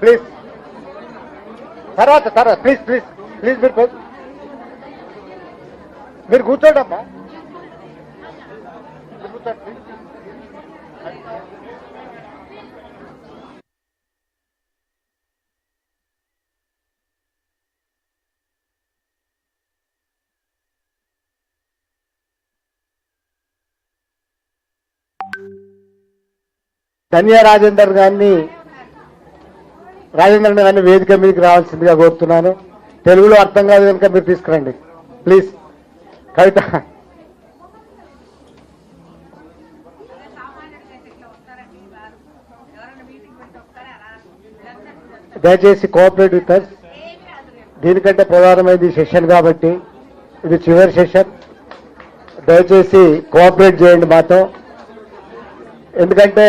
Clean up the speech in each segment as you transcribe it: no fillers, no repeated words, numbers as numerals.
Please తర్వాత please please please మీరు కూర్చోండమ్మా. ధన్య రాజేందర్ గారిని వేదిక మీదకి రావాల్సిందిగా కోరుతున్నాను. తెలుగులో అర్థం కాదు కనుక మీరు తీసుకురండి ప్లీజ్. కవిత దయచేసి కోఆపరేట్ విత్ us. దీనికంటే ప్రధానమైనది సెషన్ కాబట్టి ఇది చివరి సెషన్. దయచేసి కోఆపరేట్ చేయండి మాతో. ఎందుకంటే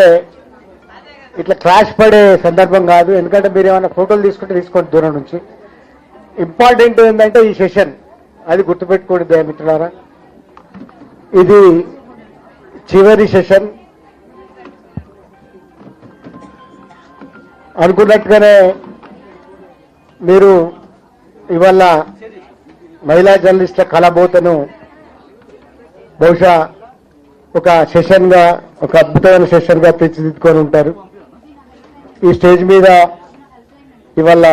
ఇట్లా క్రాష్ పడే సందర్భం కాదు. ఎందుకంటే మీరు ఏమైనా ఫోటోలు తీసుకుంటే తీసుకోండి దూరం నుంచి. ఇంపార్టెంట్ ఏంటంటే ఈ సెషన్, అది గుర్తుపెట్టుకోండి దయమిత్రులారా. ఇది చివరి సెషన్. అనుకున్నట్టుగానే మీరు ఇవాళ మహిళా జర్నలిస్టుల కలబోతను బహుశా ఒక సెషన్గా, ఒక అద్భుతమైన సెషన్గా తీర్చిదిద్దుకొని ఉంటారు. ఈ స్టేజ్ మీద ఇవాళ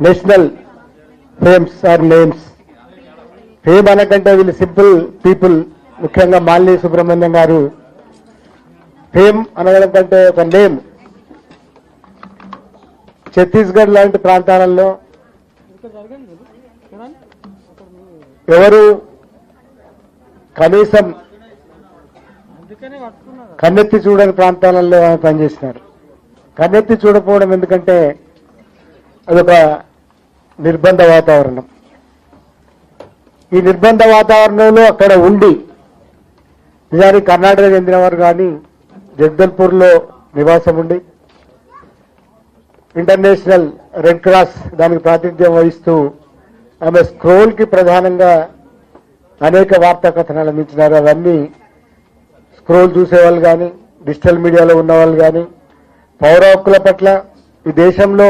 నేషనల్ ఫేమ్స్ ఆర్ నేమ్స్. ఫేమ్ అనకంటే వీళ్ళు సింపుల్ పీపుల్. ముఖ్యంగా మాలిని సుబ్రహ్మణ్యం గారు ఫేమ్ అనడం కంటే ఒక నేమ్. ఛత్తీస్గఢ్ లాంటి ప్రాంతాలలో ఎవరు కనీసం కన్నెత్తి చూడని ప్రాంతాలలో పనిచేసినారు. కన్నెత్తి చూడకపోవడం ఎందుకంటే అదొక నిర్బంధ వాతావరణం. ఈ నిర్బంధ వాతావరణంలో అక్కడ ఉండి, నిజానికి కర్ణాటక చెందినవారు కానీ జగదల్పూర్లో నివాసం ఉండి ఇంటర్నేషనల్ రెడ్ క్రాస్ దానికి ప్రాతినిధ్యం వహిస్తూ ఆమె స్క్రోల్కి ప్రధానంగా అనేక వార్తా కథనాలు అందించినారు. అవన్నీ స్క్రోల్ చూసేవాళ్ళు కానీ, డిజిటల్ మీడియాలో ఉన్నవాళ్ళు కానీ పౌర హక్కుల పట్ల, ఈ దేశంలో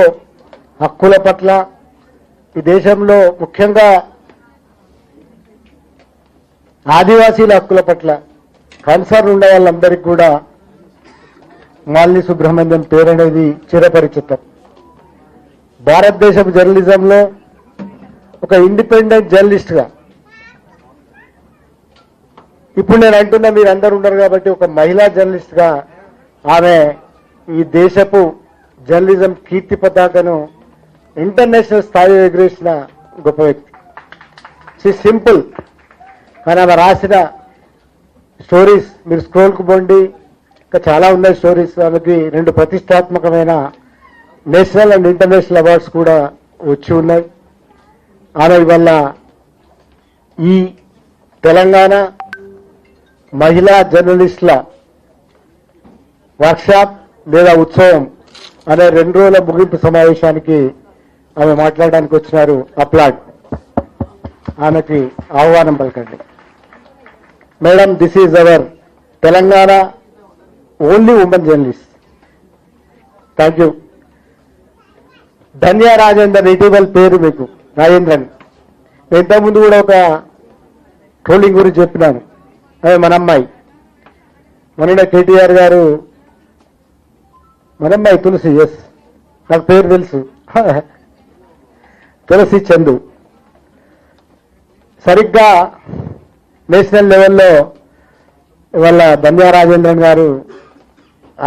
హక్కుల పట్ల, ఈ దేశంలో ముఖ్యంగా ఆదివాసీల హక్కుల పట్ల కన్సర్న్ ఉండే వాళ్ళందరికీ కూడా మాలిని సుబ్రహ్మణ్యం పేరు అనేది చిరపరిచితం. భారతదేశపు జర్నలిజంలో ఒక ఇండిపెండెంట్ జర్నలిస్ట్గా, ఇప్పుడు నేను అంటున్నా మీరు అందరు ఉన్నారు కాబట్టి, ఒక మహిళా జర్నలిస్ట్గా ఆమె ఈ దేశపు జర్నలిజం కీర్తి పతాకను ఇంటర్నేషనల్ స్థాయిలో ఎగిరేసిన గొప్ప వ్యక్తి. సింపుల్ కానీ ఆమె రాసిన స్టోరీస్ మీరు స్క్రోల్కు పోండి, ఇంకా చాలా ఉన్నాయి స్టోరీస్. ఆమెకి 2 ప్రతిష్టాత్మకమైన నేషనల్ అండ్ ఇంటర్నేషనల్ అవార్డ్స్ కూడా వచ్చి ఉన్నాయి. ఆమె ఇవాళ ఈ తెలంగాణ మహిళా జర్నలిస్టుల వర్క్షాప్ లేదా ఉత్సవం అనే 2 రోజుల ముగింపు సమావేశానికి ఆమె మాట్లాడడానికి వచ్చినారు. అప్లాడ్. ఆమెకి ఆహ్వానం పలకండి. Madam, this is our Telangana only women journalist. Thank you. Dhanya Rajendar ఇటీవల పేరు మీకు రాజేంద్రన్. ఇంతకుముందు కూడా ఒక ట్రోలింగ్ గురించి చెప్పినాను. అదే మన అమ్మాయి, మొన్న కేటీఆర్ గారు మన అమ్మాయి తులసి. ఎస్, నాకు పేరు తెలుసు. తులసి చందు. సరిగ్గా నేషనల్ లెవెల్లో ఇవాళ ధన్య రాజేంద్రన్ గారు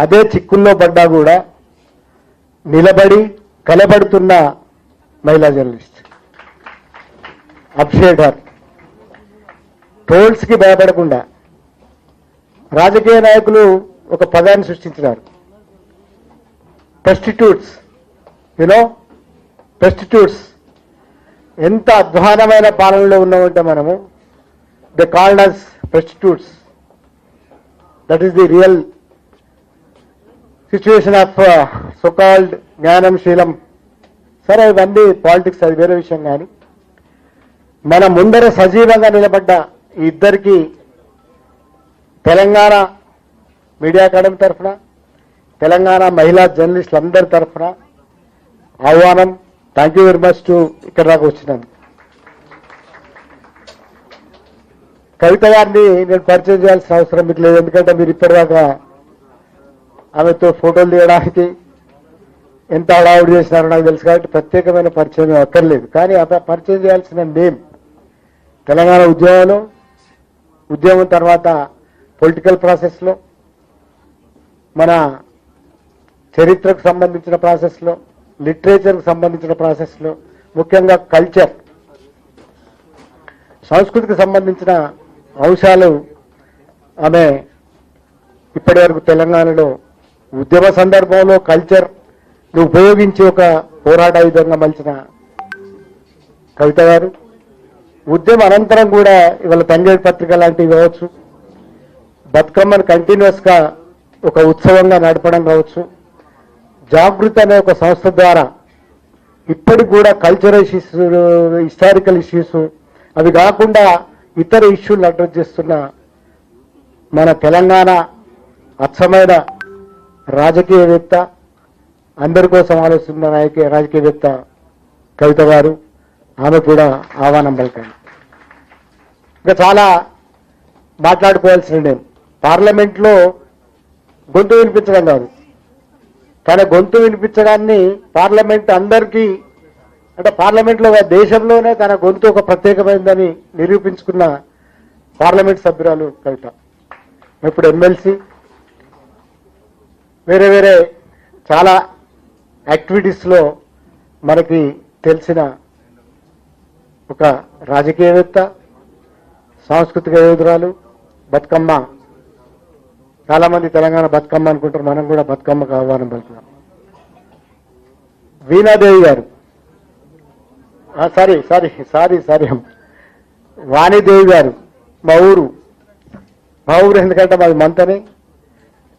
అదే చిక్కుల్లో పడ్డా కూడా నిలబడి కలబడుతున్న మహిళా జర్నలిస్ట్. Appreciate her. ట్రోల్స్కి భయపడకుండా రాజకీయ నాయకులు ఒక పదాన్ని సృష్టించినారు, ప్రస్టిట్యూట్స్. యూనో, ప్రస్టిట్యూట్స్. ఎంత అధ్వానమైన పాలనలో ఉన్నామంటే మనము, they called us prostitutes. That is the real situation of so called జ్ఞానం శీలం. సరే, ఇవన్నీ పాలిటిక్స్, అది వేరే విషయం. కానీ మన ముందర సజీవంగా నిలబడ్డ ఈ ఇద్దరికి తెలంగాణ మీడియా అకాడమీ తరఫున, తెలంగాణ మహిళా జర్నలిస్టులు అందరి తరఫున ఆహ్వానం. Thank you very much to ఇక్కడ దాకా వచ్చినందుకు. కవిత గారిని నేను పరిచయం చేయాల్సిన అవసరం మీకు లేదు, ఎందుకంటే మీరు ఇప్పటిదాకా ఆమెతో ఫోటోలు తీయడానికి ఎంత హడావుడి చేసినారో నాకు తెలుసు కాబట్టి ప్రత్యేకమైన పరిచయం అక్కర్లేదు. కానీ పరిచయం చేయాల్సిన మేము తెలంగాణ ఉద్యమం తర్వాత పొలిటికల్ ప్రాసెస్లో, మన చరిత్రకు సంబంధించిన ప్రాసెస్లో, లిటరేచర్కు సంబంధించిన ప్రాసెస్లో, ముఖ్యంగా కల్చర్ సంస్కృతికి సంబంధించిన అంశాలు ఆమె ఇప్పటి వరకు తెలంగాణలో ఉద్యమ సందర్భంలో కల్చర్ ఉపయోగించి ఒక పోరాట విధంగా మలిచిన కవిత గారు ఉద్యమ అనంతరం కూడా ఇవాళ తంగేడు పత్రిక లాంటివి కావచ్చు, బతుకమ్మను కంటిన్యూస్ గా ఒక ఉత్సవంగా నడపడం కావచ్చు, జాగృతి అనే ఒక సంస్థ ద్వారా ఇప్పటికి కూడా కల్చరల్ ఇష్యూస్, హిస్టారికల్ ఇష్యూస్, అవి కాకుండా ఇతర ఇష్యూలు అడ్రస్ చేస్తున్న మన తెలంగాణ అచ్చమైన రాజకీయవేత్త, అందరి కోసం ఆలోచిస్తున్న రాజకీయవేత్త కవిత గారు. ఆమె కూడా ఆహ్వానం పలికాను. ఇంకా చాలా మాట్లాడుకోవాల్సిన నేను పార్లమెంట్లో గొంతు వినిపించడం కాదు, తన గొంతు వినిపించడాన్ని పార్లమెంట్ అందరికీ, అంటే పార్లమెంట్లో దేశంలోనే తన గొంతు ఒక ప్రత్యేకమైందని నిరూపించుకున్న పార్లమెంట్ సభ్యురాలు కవిత. ఇప్పుడు ఎమ్మెల్సీ, వేరే వేరే చాలా యాక్టివిటీస్లో మనకి తెలిసిన ఒక రాజకీయవేత్త, సాంస్కృతిక యోధురాలు, బతుకమ్మ. చాలా మంది తెలంగాణ బతుకమ్మ అనుకుంటారు, మనం కూడా బతుకమ్మకు ఆహ్వానం పలుకుతాం. వీణాదేవి గారు, సారీ వాణిదేవి గారు, మా ఊరు ఎందుకంటే మాది మంతని,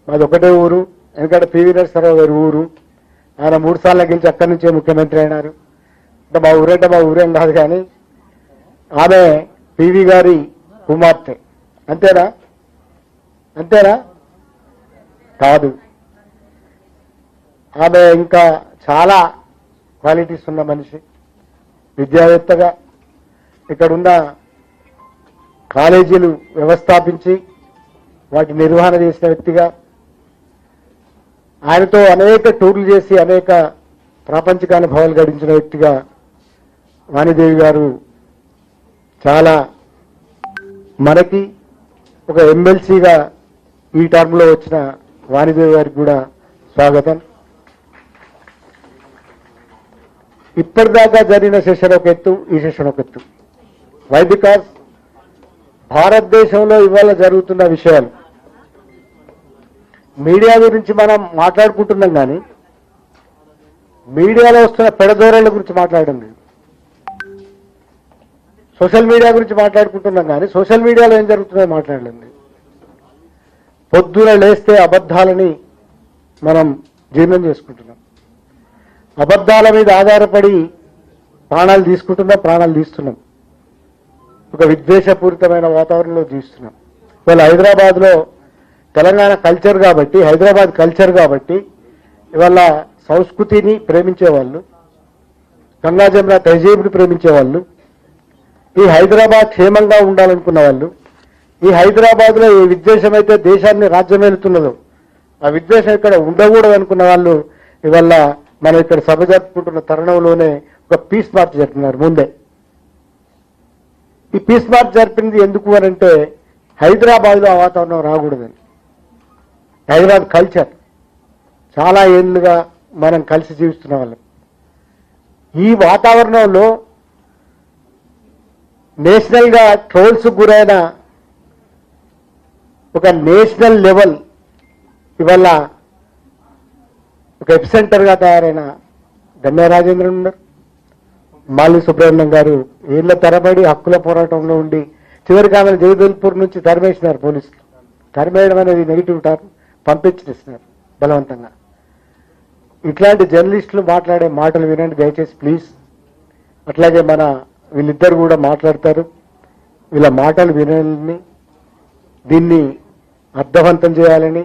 మాది ఒకటే ఊరు. ఎందుకంటే పివి నరసింహారావు గారి ఊరు. ఆయన 3 సార్లు గెలిచి అక్కడి నుంచే ముఖ్యమంత్రి అయినారు. అంటే మా ఊరేం కాదు, కానీ ఆమె పివి గారి కుమార్తె. అంతేనా కాదు, ఆమె ఇంకా చాలా క్వాలిటీస్ ఉన్న మనిషి. విద్యావేత్తగా ఇక్కడున్న కాలేజీలు వ్యవస్థాపించి వాటి నిర్వహణ చేసిన వ్యక్తిగా, ఆయనతో అనేక టూర్లు చేసి అనేక ప్రాపంచిక అనుభవాలు గడించిన వ్యక్తిగా వాణిదేవి గారు చాలా మనకి ఒక ఎమ్మెల్సీగా ఈ టర్మ్లో వచ్చిన వాణిదేవి గారికి కూడా స్వాగతం. ఇప్పటిదాకా జరిగిన సెషన్ ఒక ఎత్తు, ఈ సెషన్ ఒక ఎత్తు. వై? బికాస్ భారతదేశంలో ఇవాళ జరుగుతున్న విషయాలు మీడియా గురించి మనం మాట్లాడుకుంటున్నాం, కానీ మీడియాలో వస్తున్న పెడధోరణుల గురించి మాట్లాడడం లేదు. సోషల్ మీడియా గురించి మాట్లాడుకుంటున్నాం, కానీ సోషల్ మీడియాలో ఏం జరుగుతుందో మాట్లాడడం లేదు. పొద్దున లేస్తే అబద్ధాలని మనం జీర్ణం చేసుకుంటున్నాం, అబద్ధాల మీద ఆధారపడి ప్రాణాలు తీసుకుంటున్నాం, ప్రాణాలు తీస్తున్నాం. ఒక విద్వేషపూరితమైన వాతావరణంలో జీవిస్తున్నాం. ఇవాళ హైదరాబాద్లో తెలంగాణ కల్చర్ కాబట్టి, హైదరాబాద్ కల్చర్ కాబట్టి ఇవాళ సంస్కృతిని ప్రేమించేవాళ్ళు, గంగా జమున తహజీబ్ని ప్రేమించేవాళ్ళు, ఈ హైదరాబాద్ క్షేమంగా ఉండాలనుకున్న వాళ్ళు, ఈ హైదరాబాద్లో ఏ విద్వేషం అయితే దేశాన్ని రాజ్యమేలుతున్నదో ఆ విద్వేషం ఇక్కడ ఉండకూడదు అనుకున్న వాళ్ళు ఇవాళ మనం ఇక్కడ సభ జరుపుకుంటున్న తరుణంలోనే ఒక పీస్ మార్చ్ జరుపుతున్నారు. ముందే ఈ పీస్ మార్చ్ జరిపింది ఎందుకు అని అంటే హైదరాబాద్లో ఆ వాతావరణం రాకూడదని. హైదరాబాద్ కల్చర్ చాలా ఏళ్ళుగా మనం కలిసి జీవిస్తున్న వాళ్ళం. ఈ వాతావరణంలో నేషనల్గా ట్రోల్స్ గురైన ఒక నేషనల్ లెవెల్ ఇవాళ ఒక ఎపిసెంటర్గా తయారైన గమ్య రాజేంద్రన్ ఉన్నారు, మాలి సుబ్రహ్మణ్యం గారు ఏళ్ల తరబడి హక్కుల పోరాటంలో ఉండి చివరికి ఆమెను జగదల్పూర్ నుంచి తరిమేసినారు పోలీసులు. తరిమేయడం అనేది నెగిటివ్ టర్మ్, పంపించేస్తున్నారు బలవంతంగా. ఇట్లాంటి జర్నలిస్టులు మాట్లాడే మాటలు వినండి దయచేసి ప్లీజ్. అట్లాగే మన వీళ్ళిద్దరు కూడా మాట్లాడతారు, వీళ్ళ మాటలు వినాలని, దీన్ని అర్థవంతం చేయాలని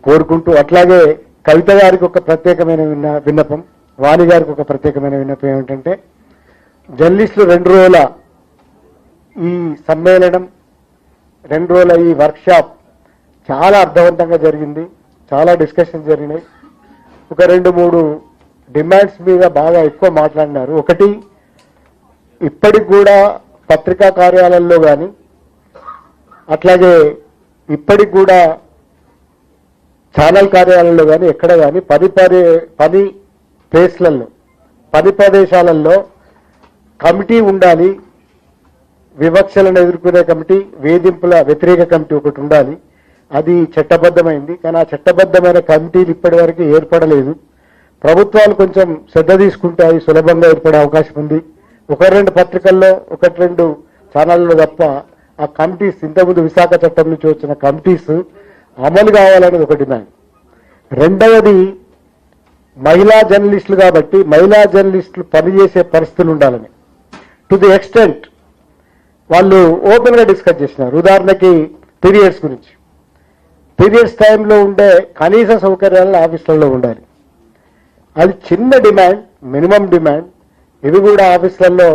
కోరుకుంటూ, అట్లాగే కవిత గారికి ఒక ప్రత్యేకమైన విన్నపం, వాణి గారికి ఒక ప్రత్యేకమైన విన్నపం ఏమిటంటే, జర్నలిస్టులు 2 రోజుల ఈ సమ్మేళనం, 2 రోజుల ఈ వర్క్షాప్ చాలా అర్థవంతంగా జరిగింది. చాలా డిస్కషన్స్ జరిగినాయి. ఒక 2-3 డిమాండ్స్ మీద బాగా ఎక్కువ మాట్లాడినారు. ఒకటి, ఇప్పటికి కూడా పత్రికా కార్యాలయాల్లో కానీ, అట్లాగే ఇప్పటికి కూడా ఛానల్ కార్యాలయాల్లో కానీ, ఎక్కడ కానీ పని ప్లేస్లలో, పని ప్రదేశాలలో కమిటీ ఉండాలి. వివక్షలను ఎదుర్కొనే కమిటీ, వేధింపుల వ్యతిరేక కమిటీ ఒకటి ఉండాలి. అది చట్టబద్ధమైంది. కానీ ఆ చట్టబద్ధమైన కమిటీలు ఇప్పటి వరకు ఏర్పడలేదు. ప్రభుత్వాలు కొంచెం శ్రద్ధ తీసుకుంటే అది సులభంగా ఏర్పడే అవకాశం ఉంది. 1-2 పత్రికల్లో, 1-2 ఛానల్లో తప్ప ఆ కమిటీస్, ఇంతకుముందు విశాఖ చట్టం నుంచి వచ్చిన కమిటీస్ అమలు కావాలనేది ఒక డిమాండ్. రెండవది, మహిళా జర్నలిస్టులు కాబట్టి మహిళా జర్నలిస్టులు పనిచేసే పరిస్థితులు ఉండాలని, టు ది ఎక్స్టెంట్ వాళ్ళు ఓపెన్ గా డిస్కస్ చేసినారు. ఉదాహరణకి పీరియడ్స్ గురించి. పీరియడ్స్ టైంలో ఉండే కనీస సౌకర్యాలను ఆఫీసులలో ఉండాలి. అది చిన్న డిమాండ్, మినిమం డిమాండ్. ఇవి కూడా ఆఫీసులలో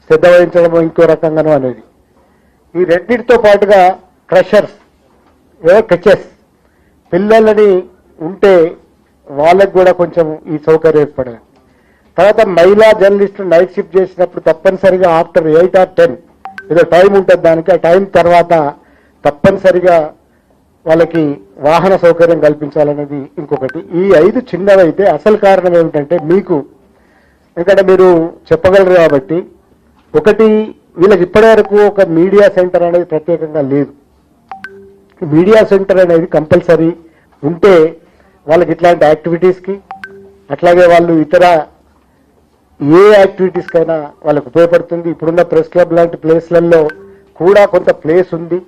శ్రద్ధ వహించడం ఇంకో రకంగానూ అనేది. ఈ రెండింటితో పాటుగా క్రషర్స్, క్రచెస్, పిల్లలని ఉంటే వాళ్ళకు కూడా కొంచెం ఈ సౌకర్యం ఏర్పడాలి. తర్వాత మహిళా జర్నలిస్టులు నైట్ షిఫ్ట్ చేసినప్పుడు తప్పనిసరిగా ఆఫ్టర్ 8 or 10 ఏదో టైం ఉంటుంది దానికి. ఆ టైం తర్వాత తప్పనిసరిగా వాళ్ళకి వాహన సౌకర్యం కల్పించాలనేది ఇంకొకటి. ఈ 5 చిన్నవైతే అసలు కారణం ఏమిటంటే మీకు, ఎందుకంటే మీరు చెప్పగలరు కాబట్టి, ఒకటి, వీళ్ళకి ఇప్పటి వరకు ఒక మీడియా సెంటర్ అనేది ప్రత్యేకంగా లేదు. మీడియా సెంటర్ అనేది కంపల్సరీ ఉంటే వాళ్ళకి ఇట్లాంటి యాక్టివిటీస్కి, అట్లాగే వాళ్ళు ఇతర ఏ యాక్టివిటీస్కైనా వాళ్ళకు ఉపయోగపడుతుంది. ఇప్పుడున్న ప్రెస్ క్లబ్ లాంటి ప్లేస్లలో కూడా కొంత ప్లేస్ ఉంది,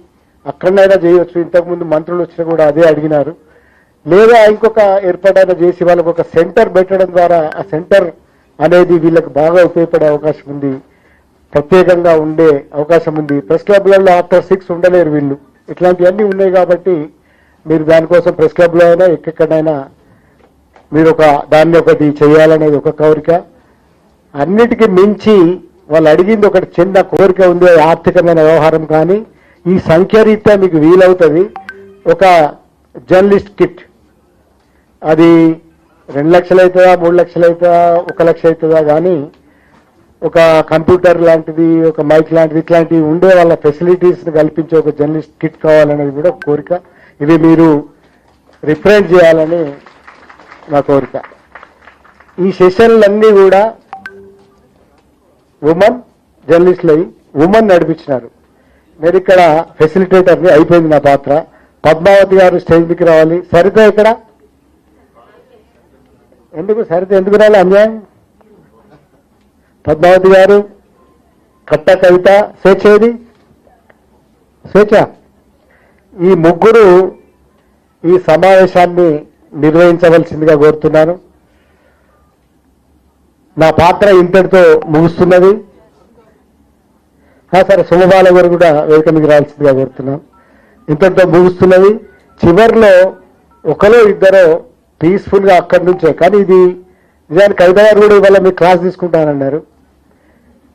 అక్కడనైనా చేయవచ్చు. ఇంతకుముందు మంత్రులు వచ్చినా కూడా అదే అడిగినారు. లేదా ఇంకొక ఏర్పాటైనా చేసి వాళ్ళకు ఒక సెంటర్ పెట్టడం ద్వారా ఆ సెంటర్ అనేది వీళ్ళకి బాగా ఉపయోగపడే అవకాశం ఉంది, ప్రత్యేకంగా ఉండే అవకాశం ఉంది. ప్రెస్ క్లబ్లలో ఆఫ్టర్ 6 ఉండలేరు వీళ్ళు. ఇట్లాంటివన్నీ ఉన్నాయి కాబట్టి మీరు దానికోసం ప్రెస్ క్లబ్లో అయినా ఎక్కడైనా మీరు దాన్ని ఒకటి చేయాలనేది ఒక కోరిక. అన్నిటికీ మించి వాళ్ళు అడిగింది ఒకటి చిన్న కోరిక ఉంది, ఆర్థికమైన వ్యవహారం. కానీ ఈ సంఖ్యారీత్యా మీకు వీలవుతుంది. ఒక జర్నలిస్ట్ కిట్, అది 2 లక్షలు అవుతుందా, 3 లక్షలు అవుతుందా, 1 లక్ష అవుతుందా, కానీ ఒక కంప్యూటర్ లాంటిది, ఒక మైక్ లాంటిది, ఇట్లాంటివి ఉండే వాళ్ళ ఫెసిలిటీస్ని కల్పించే ఒక జర్నలిస్ట్ కిట్ కావాలనేది కూడా ఒక కోరిక. ఇవి మీరు రిప్రజెంట్ చేయాలని నా కోరిక. ఈ సెషన్లన్నీ కూడా ఉమెన్ జర్నలిస్టులు అయ్యి ఉమెన్ నడిపించినారు. నేను ఇక్కడ ఫెసిలిటేటర్ని, అయిపోయింది నా పాత్ర. పద్మావతి గారు స్టేజ్ మీదకి రావాలి. సరిత ఇక్కడ సరిత ఎందుకు రావాలి? అన్యాయం. పద్మావతి గారు, కట్ట కవిత, స్వేచ్ఛ, స్వేచ్ఛ, ఈ ముగ్గురు ఈ సమావేశాన్ని నిర్వహించవలసిందిగా కోరుతున్నాను. నా పాత్ర ఇంతటితో ముగుస్తున్నది. సరే, శుభబాల గారు కూడా వేదిక మీకు రావాల్సిందిగా కోరుతున్నాను. ఇంతటితో ముగుస్తున్నది. చివరిలో 1-2 పీస్ఫుల్గా అక్కడి నుంచే, కానీ ఇది నిజానికి కవిత గారు కూడా ఇవాళ మీరు క్లాస్ తీసుకుంటానన్నారు.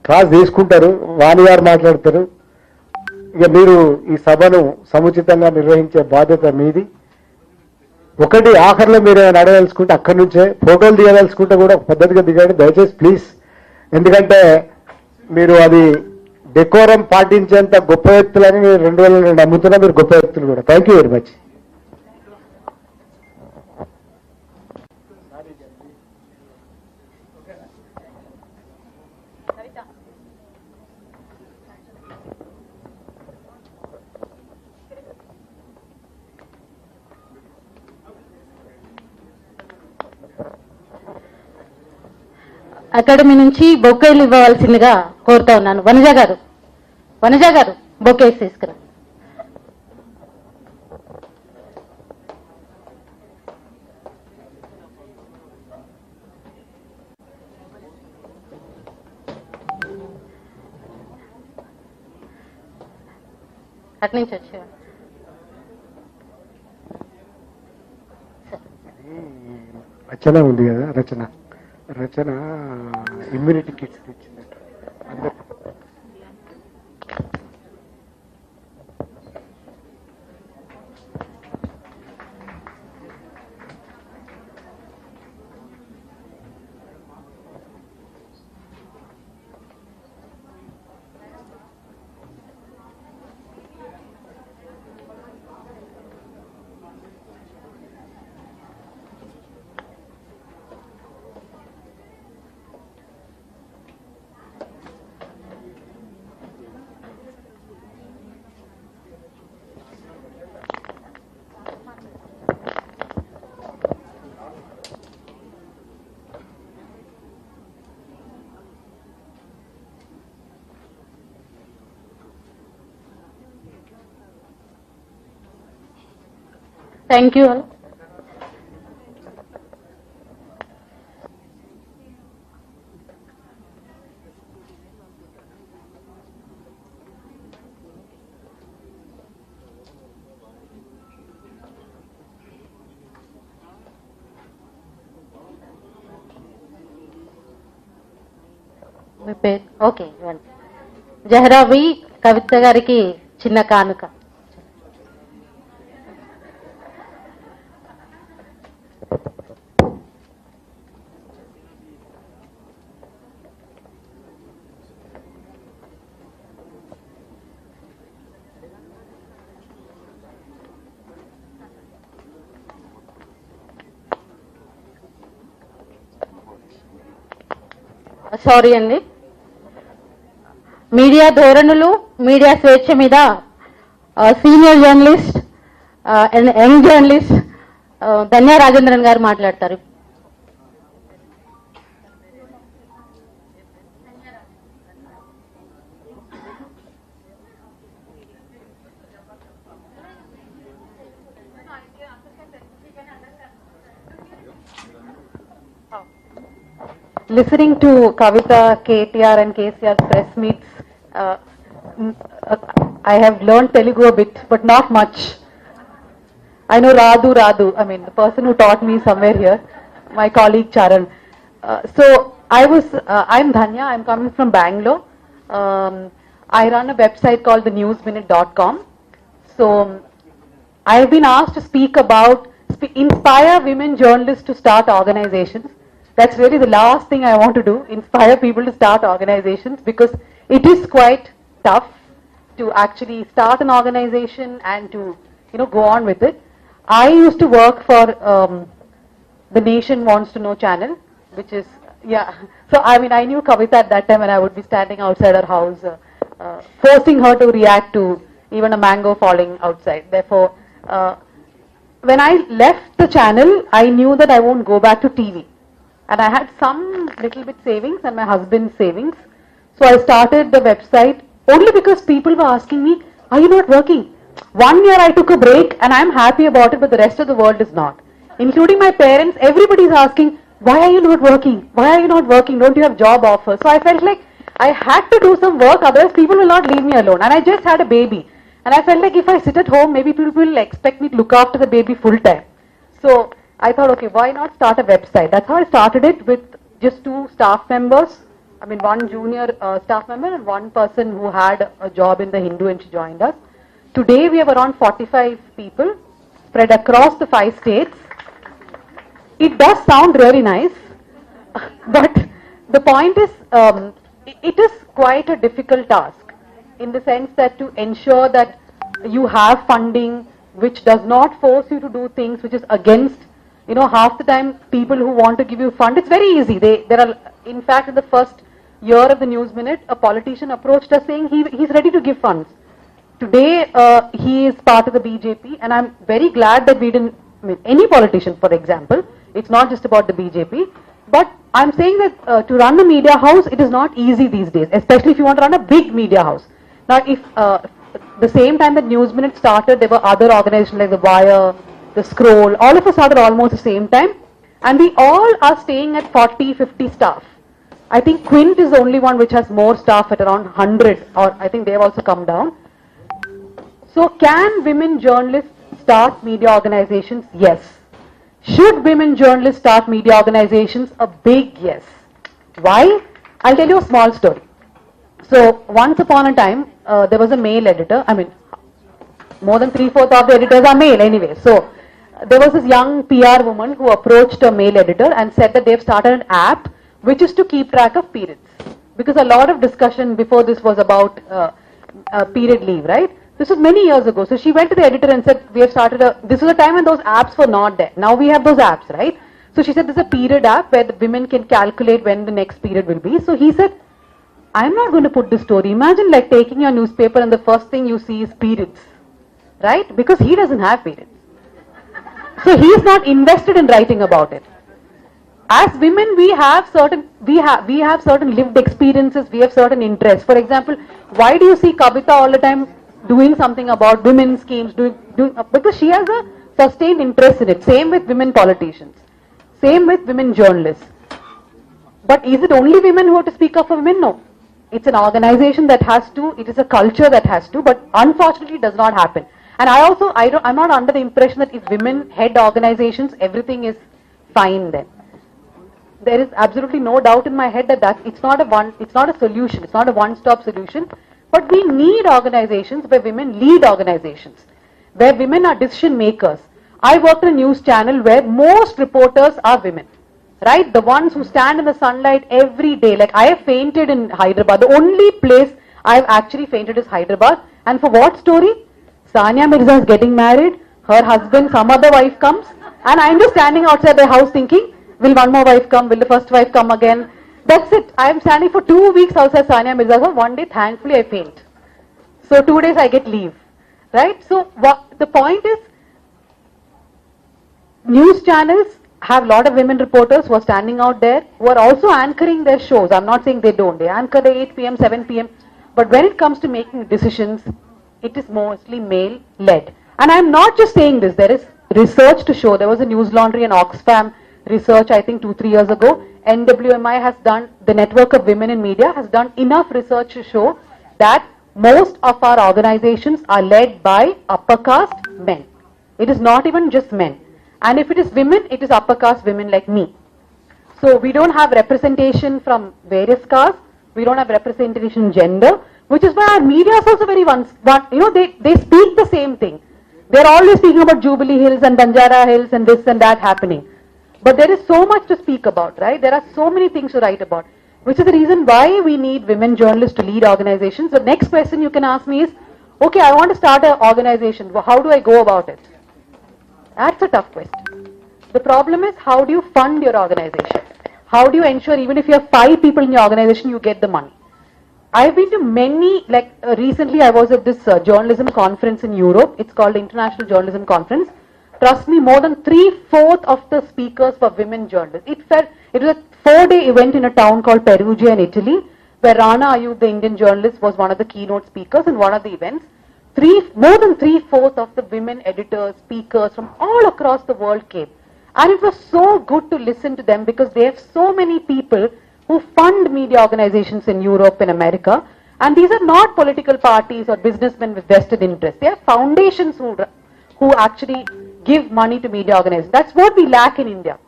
క్లాస్ తీసుకుంటారు, వాణి గారు మాట్లాడతారు. ఇక మీరు ఈ సభను సముచితంగా నిర్వహించే బాధ్యత మీది. ఒకటి, ఆఖరిలో మీరు ఏమైనా అడగదలుచుకుంటే అక్కడి నుంచే, ఫోటోలు దిగదలుచుకుంటే కూడా పద్ధతిగా దిగండి దయచేసి ప్లీజ్. ఎందుకంటే మీరు అది డెకోరం పాటించేంత గొప్ప వ్యక్తులని మీరు 2000 నేను నమ్ముతున్నా. మీరు గొప్ప వ్యక్తులు కూడా. Thank you very much. Academy నుంచి బొకేలు ఇవ్వవలసిందిగా కోరుతా ఉన్నాను. వనజ గారు బొకేస్ తీసుకురా. అటు నుంచి వచ్చేవా. రచన ఉంది కదా, రచన ఇమ్యూనిటీ కిట్స్ తెచ్చిందంట అందరు. Thank you all. మీ పేరు ఓకే జహరావి కవిత గారికి చిన్న కానుక. సారీ అండి, మీడియా ధోరణులు, మీడియా స్వేచ్ఛ మీద senior journalist and young journalist Dhanya Rajendran గారు మాట్లాడతారు. Listening to Kavitha, KTR and KCR's press meets, I have learned Telugu a bit, but not much. I know Radu, I mean the person who taught me somewhere here, my colleague Charan. I'm Dhanya, I'm coming from Bangalore. I run a website called thenewsminute.com. So I have been asked to speak about, inspire women journalists to start organizations. That's really the last thing I want to do, inspire people to start organizations, because it is quite tough to actually start an organization and to, go on with it. I used to work for the Nation Wants to Know channel, which is, so I mean, I knew Kavitha at that time, and I would be standing outside her house, forcing her to react to even a mango falling outside. Therefore, when I left the channel, I knew that I won't go back to TV. And I had some little bit savings and my husband's savings. So I started the website only because people were asking me, are you not working? 1 year I took a break and I'm happy about it, but the rest of the world is not. Including my parents, everybody is asking, why are you not working? Why are you not working? Don't you have job offers? So I felt like I had to do some work, otherwise people will not leave me alone. And I just had a baby. And I felt like if I sit at home, maybe people will expect me to look after the baby full time. So I thought, okay, why not start a website? That's how I started it, with just 2 staff members. I mean, 1 junior staff member and 1 person who had a job in the Hindu, and she joined us. Today we have around 45 people spread across the 5 states. It does sound really nice, but the point is, it is quite a difficult task, in the sense that to ensure that you have funding which does not force you to do things which is against, half the time people who want to give you fund, it's very easy. There are, in fact, in the first year of the News Minute, a politician approached us saying he's ready to give funds. Today, he is part of the BJP, and I'm very glad that we didn't, any politician, for example, it's not just about the BJP, but I'm saying that to run a media house, it is not easy these days, especially if you want to run a big media house. Now, if the same time that News Minute started, there were other organizations like The Wire, The Scroll, all of us started almost the same time, and we all are staying at 40-50 staff. I think Quint is the only one which has more staff at around 100, or I think they have also come down. So can women journalists start media organizations? Yes. Should women journalists start media organizations? A big yes. Why? I'll tell you a small story. So once upon a time, there was a male editor. I mean, more than 3/4 of the editors are male anyway. So there was this young PR woman who approached a male editor and said that they've started an app which is to keep track of periods. Because a lot of discussion before this was about period leave, right? This was many years ago. So she went to the editor and said, we have started this was a time when those apps were not there. Now we have those apps, right? So she said, there's a period app where the women can calculate when the next period will be. So he said, I'm not going to put this story. Imagine like taking your newspaper and the first thing you see is periods, right? Because he doesn't have periods. So he is not invested in writing about it. As women, we have certain lived experiences, we have certain interests. For example, why do you see Kavitha all the time doing something about women's schemes? Because she has a sustained interest in it. Same with women politicians. Same with women journalists. But is it only women who have to speak up for women? No. It's an organization that has to, it is a culture that has to, but unfortunately it does not happen. And I'm not under the impression that if women head organizations, everything is fine then. There is absolutely no doubt in my head that it's not a solution, it's not a one-stop solution, but we need organizations where women lead organizations, where women are decision makers. I work in a news channel where most reporters are women, right? The ones who stand in the sunlight every day. Like I have fainted in Hyderabad. The only place I have actually fainted is Hyderabad. And for what story? Sania Mirza is getting married, her husband, some other wife comes, and I'm just standing outside the house thinking, will one more wife come? Will the first wife come again? That's it. I am standing for 2 weeks outside Sania Mirza's house. One day, thankfully, I faint. So 2 days I get leave, right? So the point is, news channels have a lot of women reporters who are standing out there, who are also anchoring their shows. I'm not saying they don't. They anchor at 8 p.m., 7 p.m. But when it comes to making decisions, it is mostly male-led. And I'm not just saying this. There is research to show. There was a News Laundry and Oxfam research, I think 2-3 years ago. NWMI has done, the Network of Women in Media has done enough research to show that most of our organizations are led by upper caste men. It is not even just men. And if it is women, it is upper caste women like me. So we don't have representation from various castes. We don't have representation in gender, which is why our media is also very they speak the same thing. They're always speaking about Jubilee Hills and Banjara Hills and this and that happening. But there is so much to speak about, right? There are so many things to write about, which is the reason why we need women journalists to lead organizations. The next question you can ask me is, okay, I want to start an organization. How do I go about it? That's a tough question. The problem is, how do you fund your organization? How do you ensure even if you have 5 people in your organization, you get the money? I've been to many, recently I was at this journalism conference in Europe. It's called International Journalism Conference. Trust me, more than 3/4 of the speakers were women journalists. It was a 4-day event in a town called Perugia in Italy, where Rana Ayub, the Indian journalist, was one of the keynote speakers in one of the events. More than 3/4 of the women editors, speakers from all across the world came. And it was so good to listen to them because they have so many people who fund media organizations in Europe and America. And these are not political parties or businessmen with vested interests. They are foundations who actually give money to media organizations. That's what we lack in India.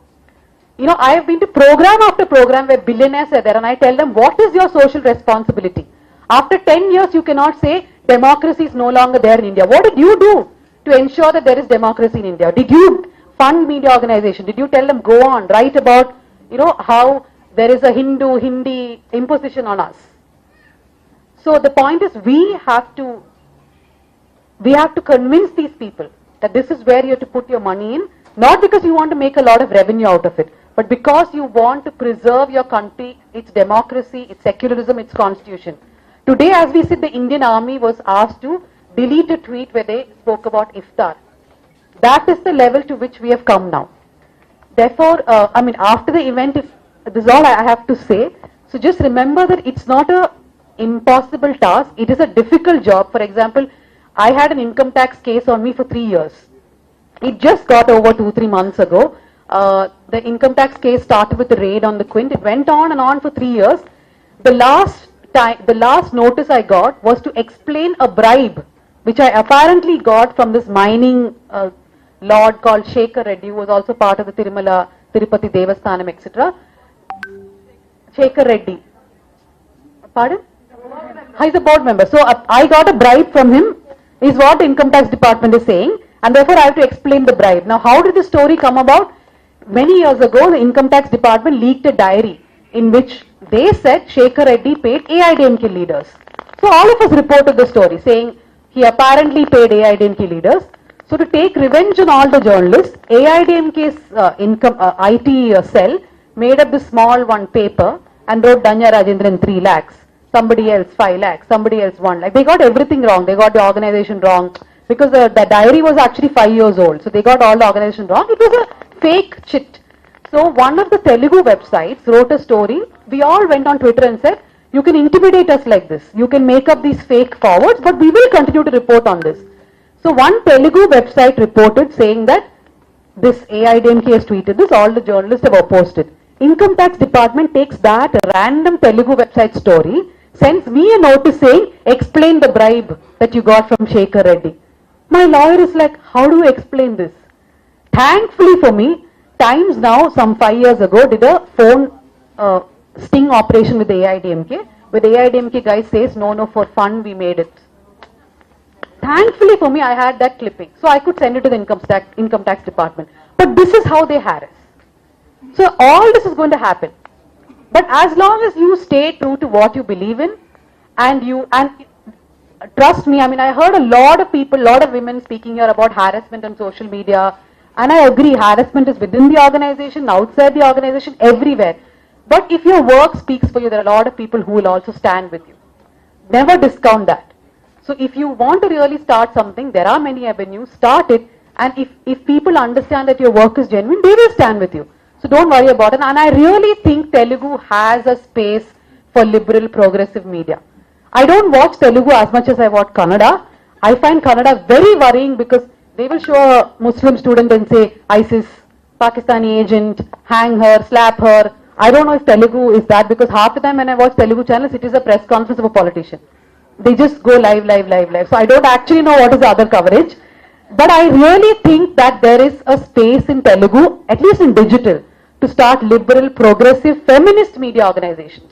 You know, I have been to program after program where billionaires are there and I tell them, what is your social responsibility? After 10 years, you cannot say democracy is no longer there in India. What did you do to ensure that there is democracy in India? Did you fund media organization? Did you tell them, go on, write about, how there is a Hindi imposition on us? So the point is, we have to convince these people that this is where you have to put your money in, not because you want to make a lot of revenue out of it, but because you want to preserve your country, its democracy, its secularism, its constitution. Today, as we said, the Indian Army was asked to delete a tweet where they spoke about iftar. That is the level to which we have come now. Therefore, after the event, this is all I have to say. So just remember that it's not an impossible task. It is a difficult job. For example, I had an income tax case on me for 3 years. It just got over 2-3 months ago. The income tax case started with a raid on the Quint. It went on and on for 3 years. The last notice I got was to explain a bribe, which I apparently got from this mining lord called Shekhar Reddy, who was also part of the Tirupati Devasthanam, etc. Shekhar Reddy. Pardon? He's a board member. So I got a bribe from him, is what Income Tax Department is saying, and therefore I have to explain the bribe. Now, how did the story come about? Many years ago, the Income Tax Department leaked a diary in which they said Shekhar Reddy paid AIDMK leaders. So all of us reported the story saying he apparently paid AIDMK leaders. So to take revenge on all the journalists, AIDMK's IT cell made up this small one paper and wrote Danya Rajendran 3 lakhs, somebody else 5 lakhs, somebody else 1 lakh. They got everything wrong. They got the organization wrong because the diary was actually 5 years old. So they got all the organization wrong. It was a fake chit. So one of the Telugu websites wrote a story. We all went on Twitter and said, you can intimidate us like this. You can make up these fake forwards, but we will continue to report on this. So one Telugu website reported saying that this AIDMK has tweeted this, all the journalists have opposed it. Income Tax Department takes that random Telugu website story, sends me a notice saying, explain the bribe that you got from Shekhar Reddy. My lawyer is like, how do you explain this? Thankfully for me, Times Now, some 5 years ago, did a phone sting operation with the AIDMK, where the AIDMK guy says, no, for fun we made it. Thankfully for me, I had that clipping, so I could send it to the Income Tax Department. But this is how they harass. So all this is going to happen. But as long as you stay true to what you believe in, and trust me, I mean, I heard a lot of people, lot of women speaking here about harassment on social media, and I agree, harassment is within the organization, outside the organization, everywhere. But if your work speaks for you, there are a lot of people who will also stand with you. Never discount that. So if you want to really start something, there are many avenues, start it, and if people understand that your work is genuine, they will stand with you. So don't worry about it. And I really think Telugu has a space for liberal progressive media. I don't watch Telugu as much as I watch Kannada. I find Kannada very worrying because they will show a Muslim student and say, ISIS, Pakistani agent, hang her, slap her. I don't know if Telugu is that, because half the time when I watch Telugu channels, it is a press conference of a politician. They just go live. So I don't actually know what is the other coverage. But I really think that there is a space in Telugu, at least in digital, to start liberal, progressive, feminist media organizations.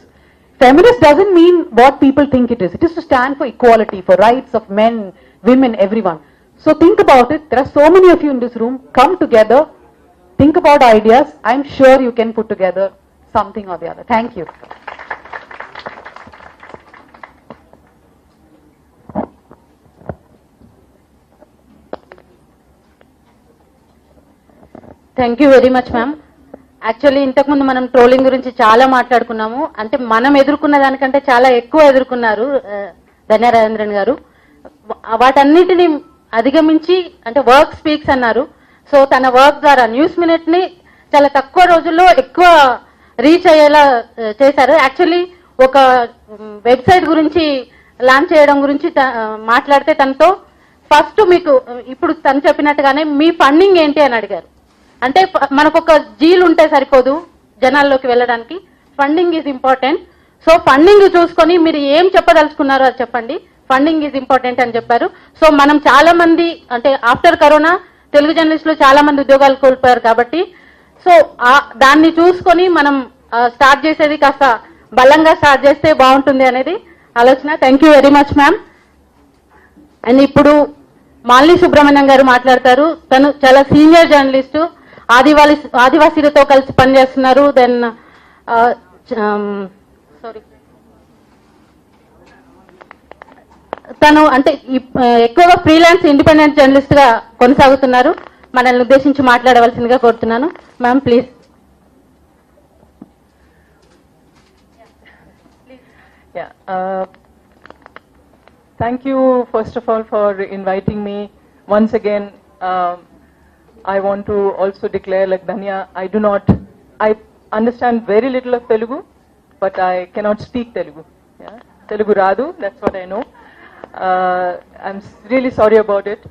Feminist doesn't mean what people think it is. It is to stand for equality, for rights of men, women, everyone. So think about it. There are so many of you in this room. Come together. Think about ideas. I'm sure you can put together something or the other. Thank you. Thank you very much ma'am. Actually ఇంతకుముందు మనం trolling గురించి చాలా మాట్లాడుకున్నాము. అంటే మనం ఎదుర్కొన్న దానికంటే చాలా ఎక్కువ ఎదుర్కొన్నారు ధన్య రాజేంద్రన్ గారు. వాటన్నిటిని అధిగమించి అంటే వర్క్ స్పీక్స్ అన్నారు. సో తన వర్క్ ద్వారా న్యూస్ మినిట్ ని చాలా తక్కువ రోజుల్లో ఎక్కువ రీచ్ అయ్యేలా చేశారు. యాక్చువల్లీ ఒక వెబ్సైట్ గురించి లాంచ్ చేయడం గురించి మాట్లాడితే తనతో ఫస్ట్ మీకు ఇప్పుడు తను చెప్పినట్టుగానే మీ ఫండింగ్ ఏంటి అని అడిగారు. అంటే మనకు ఒక జీల్ ఉంటే సరిపోదు జనాల్లోకి వెళ్ళడానికి, funding is important. So funding చూసుకొని మీరు ఏం చెప్పదలుచుకున్నారో అది చెప్పండి. ఫండింగ్ ఈజ్ ఇంపార్టెంట్ అని చెప్పారు. సో మనం చాలా మంది అంటే ఆఫ్టర్ కరోనా తెలుగు జర్నలిస్టులు చాలా మంది ఉద్యోగాలు కోల్పోయారు కాబట్టి సో దాన్ని చూసుకొని మనం స్టార్ట్ చేసేది కాస్త బలంగా స్టార్ట్ చేస్తే బాగుంటుంది అనేది ఆలోచన. Thank you very much ma'am. And ఇప్పుడు మాలిని సుబ్రహ్మణ్యం గారు మాట్లాడతారు. తను చాలా సీనియర్ జర్నలిస్టు, ఆదివాసీలతో కలిసి పనిచేస్తున్నారు. దెన్ తను అంటే ఎక్కువగా ఫ్రీలాన్స్ ఇండిపెండెంట్ జర్నలిస్ట్ గా కొనసాగుతున్నారు. మనల్ని ఉద్దేశించి మాట్లాడవలసిందిగా కోరుతున్నాను. Ma'am please. Thank you first of all for inviting me once again. I want to also declare, like Dhanya, I understand very little of Telugu, but I cannot speak Telugu. Yeah? Telugu Radu, that's what I know. I'm really sorry about it.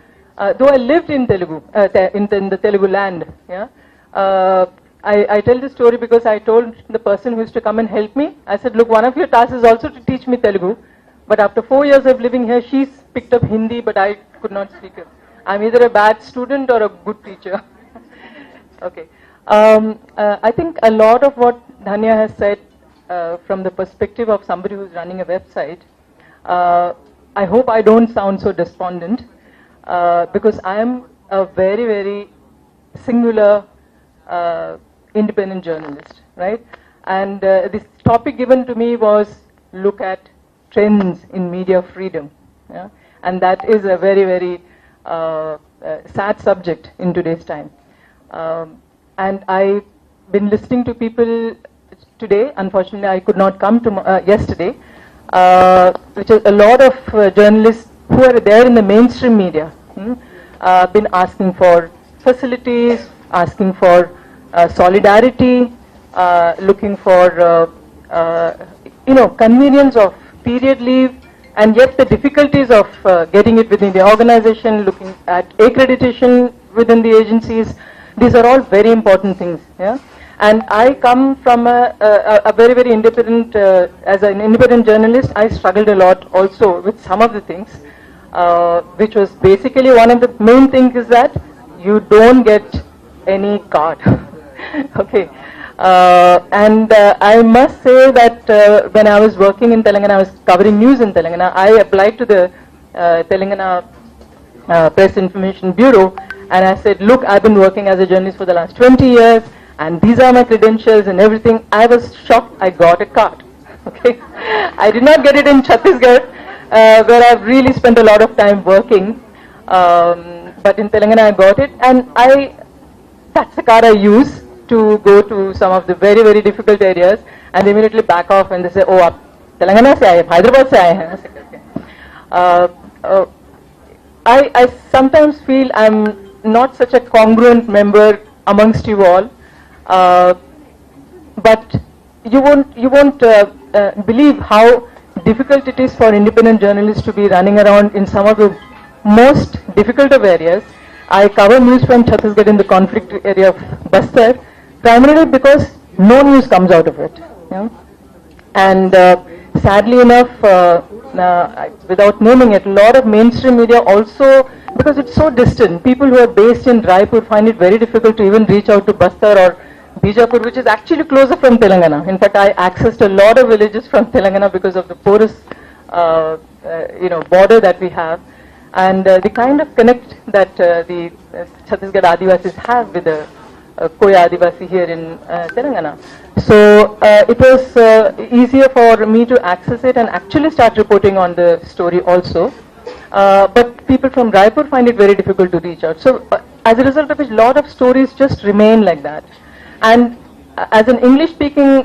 Though I lived in Telugu, in the Telugu land. Yeah? I tell this story because I told the person who used to come and help me, I said, look, one of your tasks is also to teach me Telugu. But after 4 years of living here, she's picked up Hindi, but I could not speak it. I'm either a bad student or a good teacher. Okay. I think a lot of what Dhanya has said from the perspective of somebody who's running a website, I hope I don't sound so despondent because I am a very, very singular independent journalist, right? And this topic given to me was look at trends in media freedom. Yeah? And that is a very, very sad subject in today's time. And I've been listening to people today. Unfortunately, I could not come to yesterday, which is a lot of journalists who are there in the mainstream media been asking for facilities, asking for solidarity, looking for convenience of period leave, and yet the difficulties of getting it within the organization, looking at accreditation within the agencies. These are all very important things. Yeah? And I come from a very, very independent, as an independent journalist, I struggled a lot also with some of the things, which was basically one of the main things is that you don't get any card. Okay. And I must say that when I was working in Telangana, I was covering news in Telangana, I applied to the Telangana Press Information Bureau, and I said, look, I've been working as a journalist for the last 20 years, and these are my credentials and everything. I was shocked I got a card. Okay, I did not get it in Chhattisgarh, where I've really spent a lot of time working, but in Telangana I got it, and that's the card I use to go to some of the very, very difficult areas, and they immediately back off and they say, oh, aap Telangana se aaye, Hyderabad se aaye hain. I sometimes feel I'm not such a congruent member amongst you all, but you won't believe how difficult it is for independent journalists to be running around in some of the most difficult of areas. I cover news from Chhattisgarh in the conflict area of Bastar, primarily because no news comes out of it. Yeah? And sadly enough, without naming it, a lot of mainstream media also, because it's so distant, people who are based in Raipur find it very difficult to even reach out to Bastar or Bijapur, which is actually closer from Telangana. In fact, I accessed a lot of villages from Telangana because of the porous border that we have, and the kind of connect that the Chhattisgarh Adivasis have with the Koya Adivasi here in Telangana. So it was easier for me to access it and actually start reporting on the story also. But people from Raipur find it very difficult to reach out. So as a result of which, a lot of stories just remain like that. And as an English-speaking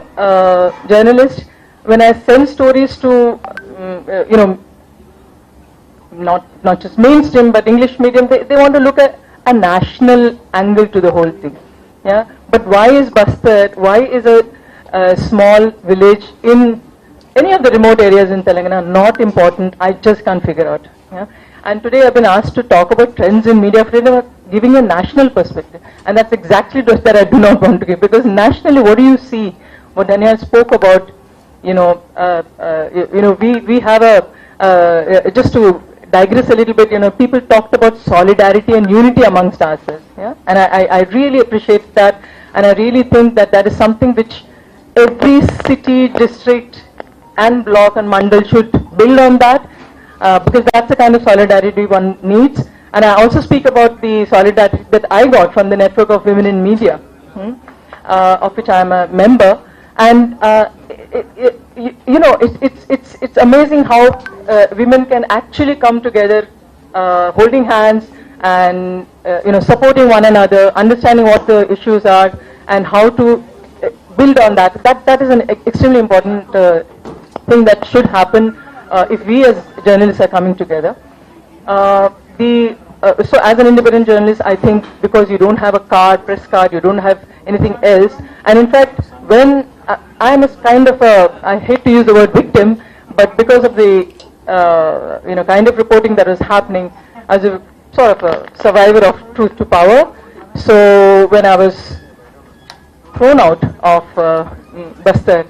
journalist, when I send stories to, not just mainstream, but English medium, they want to look at a national angle to the whole thing. Yeah. But why is Bastar, why is a small village in any of the remote areas in Telangana not important? I just can't figure out. Yeah? And today I've been asked to talk about trends in media freedom, giving a national perspective. And that's exactly just that I do not want to give, because nationally, what do you see? What Daniel spoke about, we have a, just to digress a little bit, people talked about solidarity and unity amongst ourselves. Yeah? And I really appreciate that, and I really think that that is something which every city, district and block and mandal should build on that, because that's the kind of solidarity one needs. And I also speak about the solidarity that I got from the Network of Women in Media, of which I am a member. And it's amazing how women can actually come together, holding hands and supporting one another, understanding what the issues are and how to build on that. That is an extremely important thing that should happen if we as journalists are coming together. So as an independent journalist, I think because you don't have a card, press card, you don't have anything else, and in fact, when I am a kind of I hate to use the word victim, but because of the kind of reporting that was happening, as a sort of a survivor of Truth to Power. So when I was thrown out of Bastar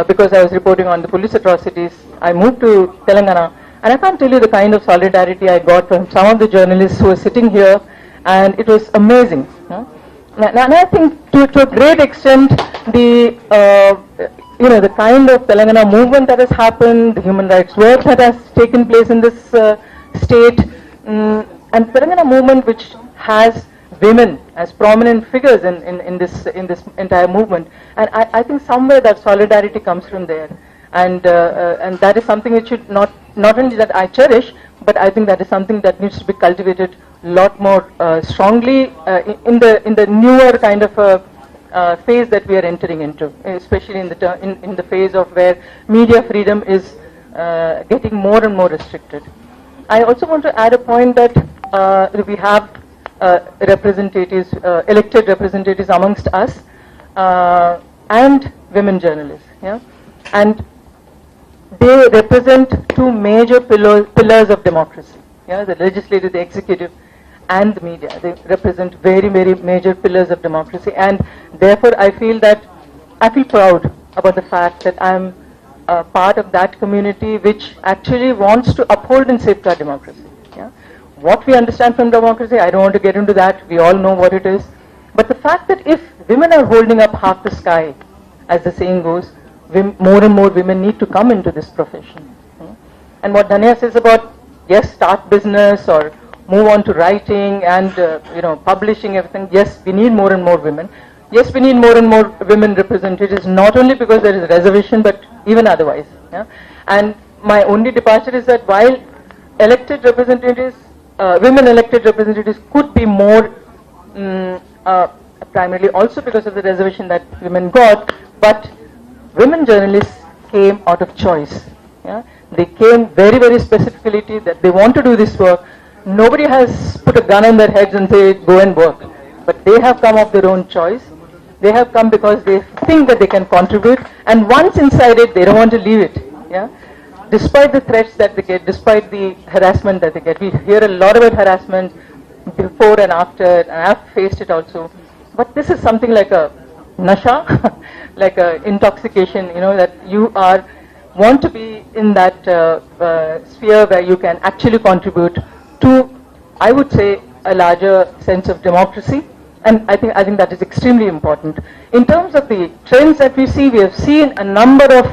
because I was reporting on the police atrocities, I moved to Telangana, And I can't tell you the kind of solidarity I got from some of the journalists who were sitting here, and it was amazing. And I think to a great extent, the the kind of Telangana movement that has happened, the human rights work that has taken place in this state, and Telangana movement which has women as prominent figures in this entire movement, and I think somewhere that solidarity comes from there, and that is something which should not only that I cherish, but I think that is something that needs to be cultivated a lot more strongly in the newer kind of phase that we are entering into, especially in the phase of where media freedom is getting more and more restricted. I also want to add a point that we have representatives, elected representatives amongst us, and women journalists, and they represent two major pillars of democracy, the legislative, the executive, and the media. They represent very, very major pillars of democracy, and therefore I feel proud about the fact that I'm part of that community which actually wants to uphold and safeguard democracy. What we understand from democracy, I don't want to get into that, we all know what it is, but the fact that if women are holding up half the sky, as the saying goes, more and more women need to come into this profession. And what Dhanya says about, yes, start business or move on to writing and publishing everything, yes, we need more and more women. Yes, we need more and more women representatives, not only because there is a reservation, but even otherwise. And my only departure is that while elected representatives, women elected representatives could be more, primarily also because of the reservation that women got, but women journalists came out of choice. They came very, very specifically that they want to do this work. Nobody has put a gun on their heads and say, go and work. But they have come of their own choice. They have come because they think that they can contribute. And once inside it, they don't want to leave it. Despite the threats that they get, despite the harassment that they get. We hear a lot about harassment before and after, and I've faced it also. But this is something like a nasha, like a intoxication, that you want to be in that sphere where you can actually contribute to, I would say, a larger sense of democracy, and I think that is extremely important. In terms of the trends that we have seen a number of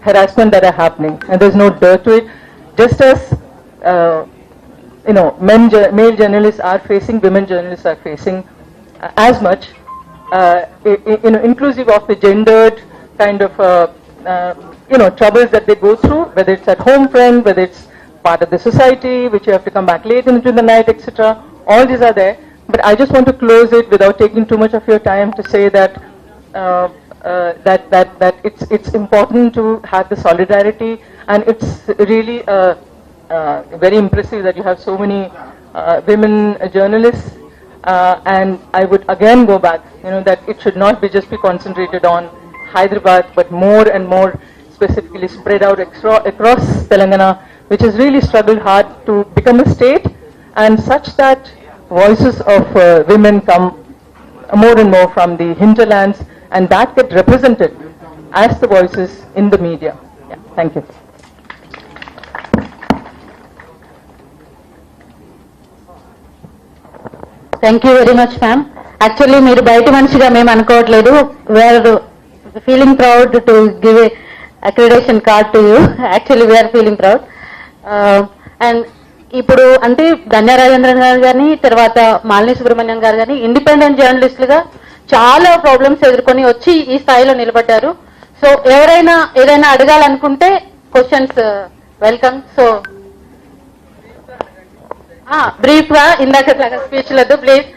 harassment that are happening, and there's no dirt to it. Just as male journalists are facing, women journalists are facing as much, inclusive of the gendered kind of troubles that they go through, whether it's at home front, whether it's part of the society, which you have to come back late into the night, etc. All these are there. But I just want to close it without taking too much of your time to say that that it's important to have the solidarity, and it's really very impressive that you have so many women journalists. And I would again go back, that it should not be just be concentrated on Hyderabad, but more and more specifically spread out across Telangana, which has really struggled hard to become a state, and such that voices of women come more and more from the hinterlands, and that get represented as the voices in the media. Thank you. Thank you very much, ma'am. Actually, మీరు బయట మనిషిగా మేము అనుకోవట్లేదు. We are feeling proud to give a accreditation card to you. Actually, we are feeling proud. And ఇప్పుడు అంటే ధన్య రాజేంద్రన్ గారు కానీ తర్వాత మాలిని సుబ్రహ్మణ్యం గారు కానీ ఇండిపెండెంట్ జర్నలిస్టులుగా చాలా ప్రాబ్లమ్స్ ఎదుర్కొని వచ్చి ఈ స్థాయిలో నిలబడ్డారు. సో ఎవరైనా ఏదైనా అడగాలనుకుంటే క్వశ్చన్స్ వెల్కమ్. సో బ్రీఫ్ గా ఇందాక స్పీచ్ లేదు ప్లీజ్.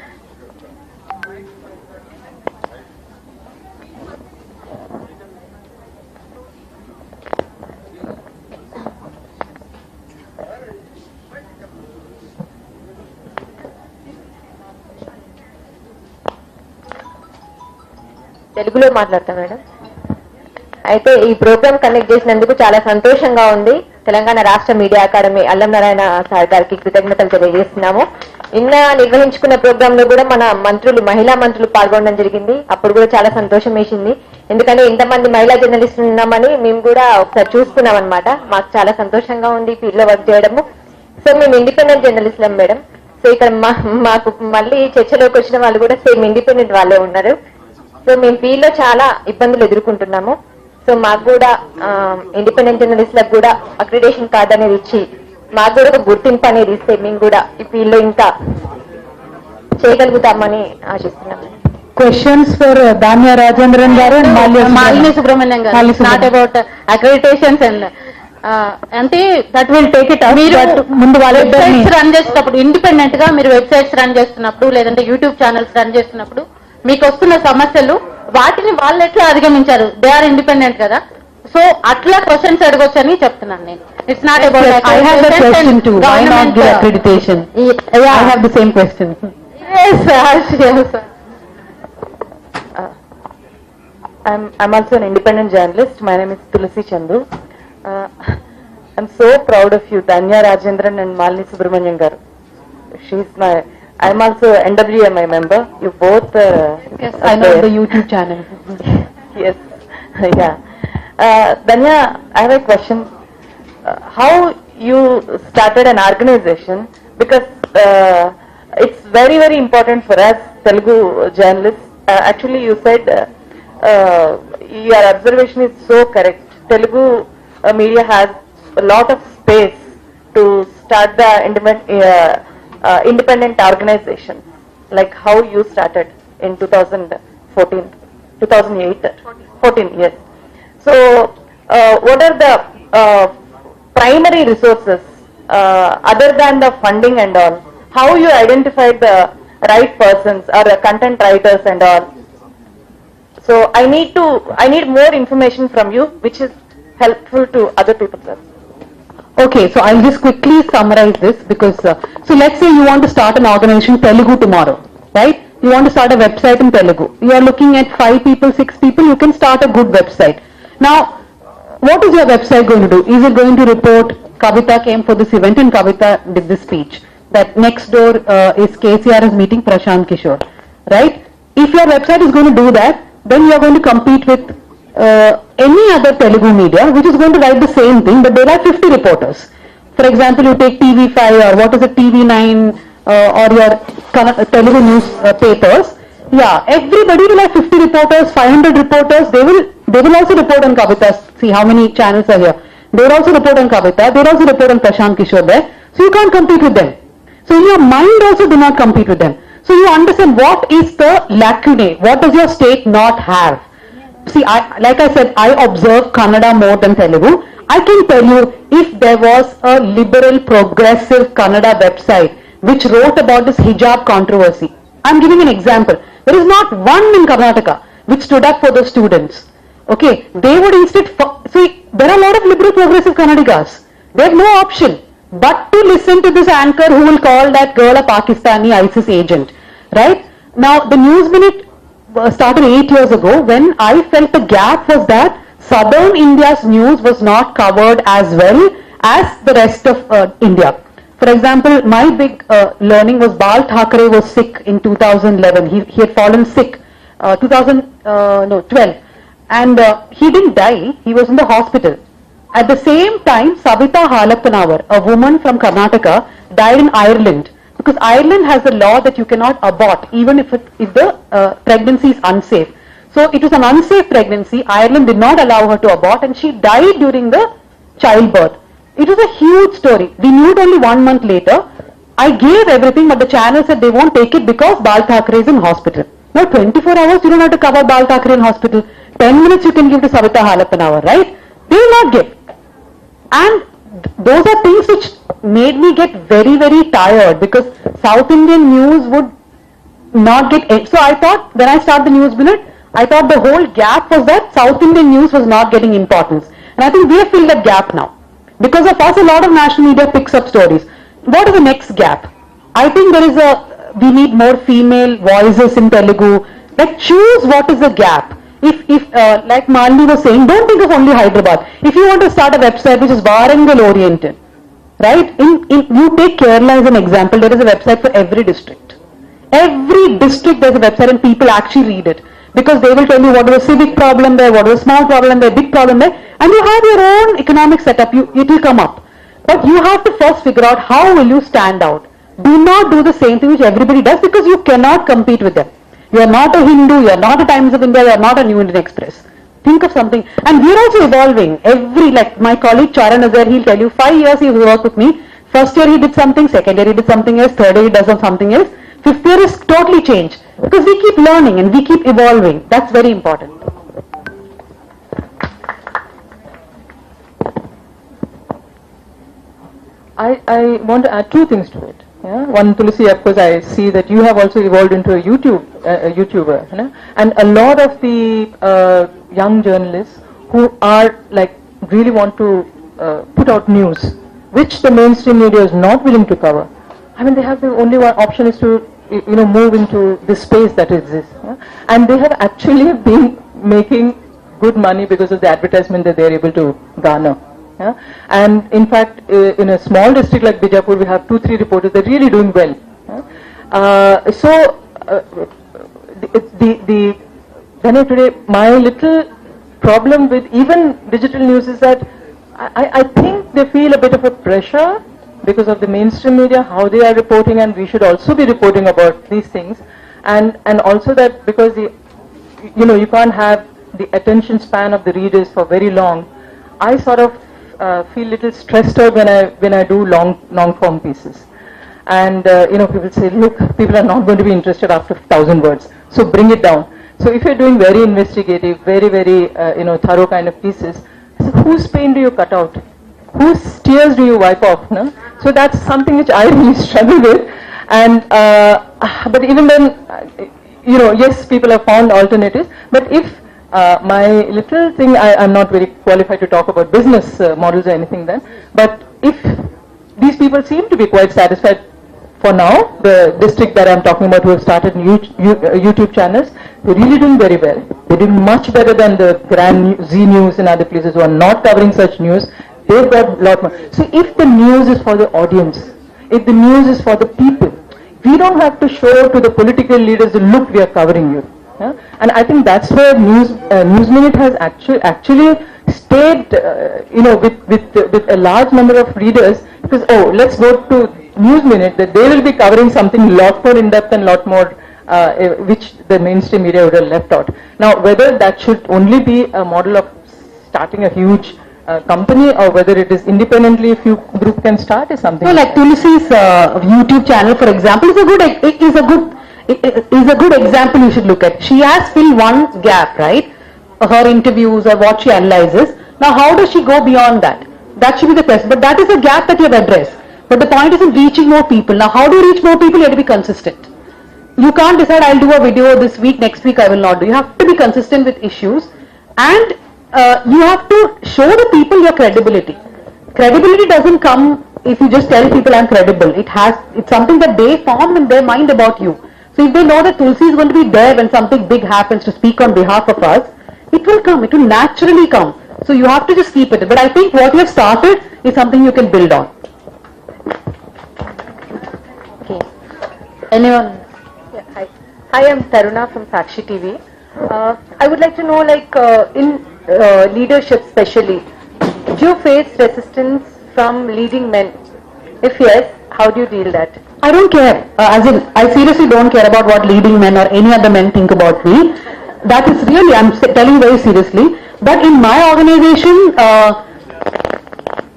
తెలుగులో మాట్లాడతాం మేడం. అయితే ఈ ప్రోగ్రామ్ కండక్ట్ చేసినందుకు చాలా సంతోషంగా ఉంది. తెలంగాణ రాష్ట్ర మీడియా అకాడమీ అల్లం నారాయణ సార్ గారికి కృతజ్ఞతలు తెలియజేస్తున్నాము. నిన్న నిర్వహించుకున్న ప్రోగ్రామ్ లో కూడా మన మహిళా మంత్రులు పాల్గొనడం జరిగింది. అప్పుడు కూడా చాలా సంతోషం వేసింది. ఎందుకంటే ఇంతమంది మహిళా జర్నలిస్టులు ఉన్నామని మేము కూడా ఒకసారి చూసుకున్నాం అనమాట. మాకు చాలా సంతోషంగా ఉంది ఫీల్డ్ లో వర్క్ చేయడము. సో మేము ఇండిపెండెంట్ జర్నలిస్టులం మేడం. సో ఇక్కడ మాకు మళ్ళీ చర్చలోకి వచ్చిన వాళ్ళు కూడా సేమ్ ఇండిపెండెంట్ వాళ్ళే ఉన్నారు. సో మేము ఫీల్డ్ లో చాలా ఇబ్బందులు ఎదుర్కొంటున్నాము. సో మాకు కూడా ఇండిపెండెంట్ జర్నలిస్టులకు కూడా అక్రిడేషన్ కార్డ్ అనేది ఇచ్చి మాకు కూడా ఒక గుర్తింపు అనేది ఇస్తే మేము కూడా ఈ ఫీల్డ్ లో ఇంకా చేయగలుగుతామని ఆశిస్తున్నాము. Questions for Danya Rajendran garu and Malini Subramanian garu. It's not about accreditations and అంటే that will take it up. మీరు ముందు వెబ్సైట్స్ రన్ చేసినప్పుడు ఇండిపెండెంట్ గా మీరు వెబ్సైట్స్ రన్ చేస్తున్నప్పుడు లేదంటే యూట్యూబ్ ఛానల్స్ రన్ చేస్తున్నప్పుడు మీకు వస్తున్న సమస్యలు వాటిని వాళ్ళు ఎట్లా అధిగమించారు? దే ఆర్ ఇండిపెండెంట్ కదా. సో అట్లా క్వశ్చన్స్ అడగొచ్చు అని చెప్తున్నాను నేను. It's not about I have a question too. Why not give accreditation? I have the same question. Yes, yes. I'm also an independent journalist. My name is Tulsi Chandu. I'm so proud of you, Danya Rajendran and Malini Subramanian garu. I'm also NWMI member. You both. Yes, I know the YouTube channel. Yes, yeah. Danya, I have a question. How you started an organization? Because it's very, very important for us Telugu journalists. Actually, you said your observation is so correct. Telugu media has a lot of space to start the independent organization, like how you started in 2014, 14, yes. So, what are the primary resources other than the funding and all? How you identified the right persons or the content writers and all? So, I need more information from you, which is helpful to other people, sir. Okay, so I'll just quickly summarize this because, so let's say you want to start an organization Telugu tomorrow, right? You want to start a website in Telugu. You are looking at 5 people, 6 people, you can start a good website. Now, what is your website going to do? Is it going to report Kavitha came for this event and Kavitha did this speech? That next door is KCR is meeting Prashant Kishore, right? If your website is going to do that, then you are going to compete with any other Telugu media which is going to write the same thing, but there are 50 reporters. For example, you take TV5 or what is it, TV9 or your Telugu news papers. Yeah, everybody will have 50 reporters, 500 reporters. They will also report on Kavitha. See how many channels are here. They will also report on Kavitha. They will also report on Prashant Kishore there. So you can't compete with them. So in your mind also do not compete with them. So you understand what is the lacunae. What does your state not have? See, like I said, I observe Kannada more than Telugu. I can tell you, if there was a liberal, progressive Kannada website which wrote about this hijab controversy, I'm giving an example. There is not one in Karnataka which stood up for the students. Okay, they would instead, see, there are a lot of liberal, progressive Kannadigas. They have no option but to listen to this anchor who will call that girl a Pakistani ISIS agent, right? Now, the News Minute started 8 years ago when I felt the gap was that southern India's news was not covered as well as the rest of India. For example, my big learning was Bal Thackeray was sick in 2011. He had fallen sick 12 and he didn't die, he was in the hospital. At the same time, Savita Halapanavar, a woman from Karnataka, died in Ireland. Because Ireland has a law that you cannot abort even if the pregnancy is unsafe. So it was an unsafe pregnancy. Ireland did not allow her to abort and she died during the childbirth. It was a huge story. We knew it only 1 month later. I gave everything, but the channel said they won't take it because Bal Thackeray is in hospital. Now 24 hours you don't have to cover Bal Thackeray in hospital. 10 minutes you can give to Savita Halapanavar, right? They will not give. And those are things which made me get very, very tired because South Indian news would not get. So I thought when I started the News Minute, I thought the whole gap was that South Indian news was not getting importance. And I think we have filled that gap now. Because of us, a lot of national media picks up stories. What is the next gap? I think we need more female voices in Telugu. Like choose what is the gap. If like Malini was saying, don't think of only Hyderabad. If you want to start a website which is Warangal oriented, right? You take Kerala as an example. There is a website for every district. Every district there's a website and people actually read it because they will tell you what is a civic problem there, what is a small problem there, big problem there, and you have your own economic setup. It will come up. But you have to first figure out how will you stand out. Do not do the same thing which everybody does because you cannot compete with them. You are not a Hindu, you are not a Times of India, you are not a New Indian Express. Think of something. And we are also evolving. Like my colleague Charan is there, he'll tell you 5 years he worked with me. First year he did something, second year he did something else, third year he does something else. Fifth year is totally changed. Because we keep learning and we keep evolving. That's very important. I want to add two things to it. Yeah? One, Tulsi, of course, I see that you have also evolved into a YouTuber, you know? And a lot of the young journalists who are like really want to put out news, which the mainstream media is not willing to cover. I mean, they have the only one option is to move into the space that exists, yeah? And they have actually been making good money because of the advertisement that they are able to garner. Yeah? And in fact, in a small district like Bijapur, we have 2-3 reporters. They're really doing well. Yeah? Then today, my little problem with even digital news is that I think they feel a bit of a pressure because of the mainstream media, how they are reporting, and we should also be reporting about these things. And also that because you can't have the attention span of the readers for very long. I sort of feel little stressed out when I do long form pieces, and people say, look, people are not going to be interested after 1,000 words, so bring it down. So if you're doing very investigative, very thorough kind of pieces, so whose pain do you cut out? Whose tears do you wipe off? No? So that's something which I really struggle with, and but even then, yes, people have found alternatives, but if my little thing, I'm not very qualified to talk about business models or anything then, but if these people seem to be quite satisfied for now, the district that I'm talking about who have started YouTube channels, they're really doing very well. They're doing much better than the Grand Z News and other places who are not covering such news. They've got a lot more. So if the news is for the audience, if the news is for the people, we don't have to show to the political leaders, look, we are covering you. Yeah? And I think that's where News Minute has actually stayed, with a large number of readers, because let's go to News Minute, that they will be covering something a lot more in depth and a lot more which the mainstream media would have left out. Now, whether that should only be a model of starting a huge company, or whether it is independently a few group can start, is something. So, like Tulsi's YouTube channel, for example, is a good example you should look at. She has filled one gap, right? Her interviews or what she analyzes. Now, how does she go beyond that? That should be the question. But that is a gap that you have addressed. But the point is in reaching more people. Now, how do you reach more people? You have to be consistent. You can't decide, I'll do a video this week, next week I will not do. You have to be consistent with issues, and you have to show the people your credibility. Credibility doesn't come if you just tell people I'm credible. It's something that they form in their mind about you. So if they know that Tulsi is going to be there when something big happens to speak on behalf of us, it will come. It will naturally come. So you have to just keep it. But I think what you have started is something you can build on. Okay. Anyone? Yeah, hi. Hi, I'm Taruna from Sakshi TV. I would like to know, in leadership especially, do you face resistance from leading men? If yes, how do you deal that? I don't care. I seriously don't care about what leading men or any other men think about me. That is really, I'm telling you very seriously. But in my organization,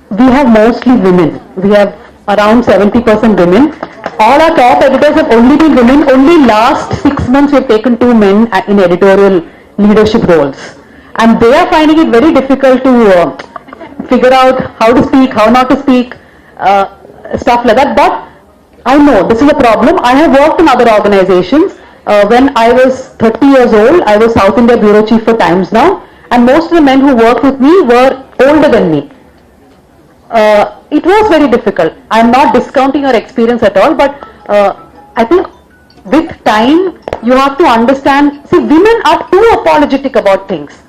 we have mostly women. We have around 70% women. All our top editors have only been women. Only last 6 months we have taken 2 men in editorial leadership roles. And they are finding it very difficult to figure out how to speak, how not to speak, stuff like that. But I know this is a problem. I have worked in other organizations. When I was 30 years old, I was South India Bureau Chief for Times Now, and most of the men who worked with me were older than me. It was very difficult. I am not discounting your experience at all, but I think with time you have to understand. See, women are too apologetic about things.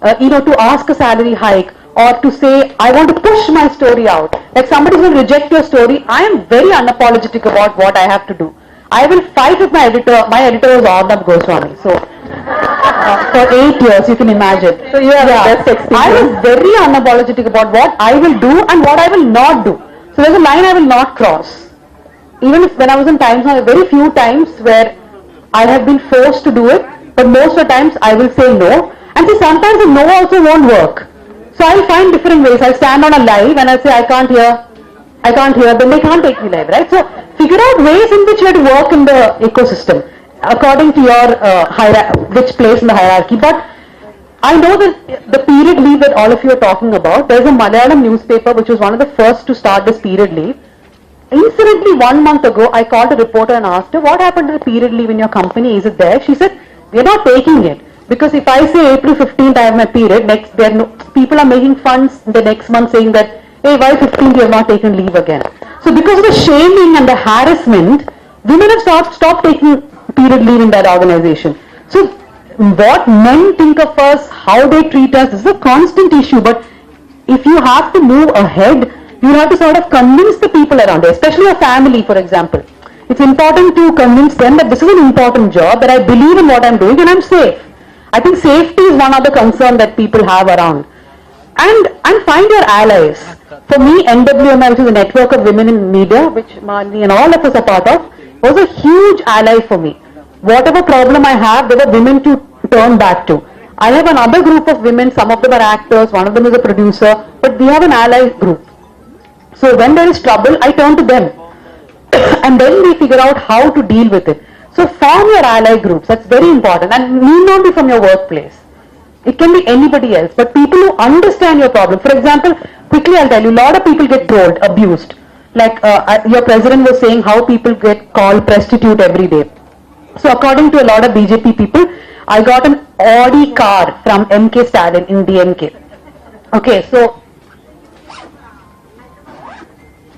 To ask a salary hike, or to say, I want to push my story out. Like somebody's going to reject your story, I am very unapologetic about what I have to do. I will fight with my editor. My editor was Arnab Goswami. So, for 8 years, you can imagine. So you have the best experience. I was very unapologetic about what I will do and what I will not do. So there's a line I will not cross. Even if when I was in Times Now, very few times where I have been forced to do it, but most of the times I will say no. And see, sometimes the no also won't work. So I'll find different ways. I'll stand on a live and I'll say, I can't hear, then they can't take me live, right? So figure out ways in which you have to work in the ecosystem according to your which place in the hierarchy. But I know that the period leave that all of you are talking about, there's a Malayalam newspaper which was one of the first to start this period leave. Incidentally, 1 month ago, I called a reporter and asked her, what happened to the period leave in your company? Is it there? She said, we are not taking it. Because if I say April 15th I have my period, people are making funds the next month saying that, hey, why 15th you have not taken leave again? So because of the shaming and the harassment, women have stopped taking period leave in that organization. So what men think of us, how they treat us, this is a constant issue. But if you have to move ahead, you have to sort of convince the people around you, especially your family, for example. It's important to convince them that this is an important job, that I believe in what I'm doing and I'm safe. I think safety is one other concern that people have around. And find your allies. For me, NWMI, which is a network of women in media, which Mani and all of us are part of, was a huge ally for me. Whatever problem I have, there were women to turn back to. I have another group of women, some of them are actors, one of them is a producer, but we have an ally group. So when there is trouble, I turn to them. And then we figure out how to deal with it. So form your ally groups, that's very important, and need not be from your workplace. It can be anybody else, but people who understand your problem. For example, quickly I'll tell you, a lot of people get trolled, abused. Like your president was saying how people get called prostitute every day. So according to a lot of BJP people, I got an Audi car from MK Stalin in DMK. Okay, so,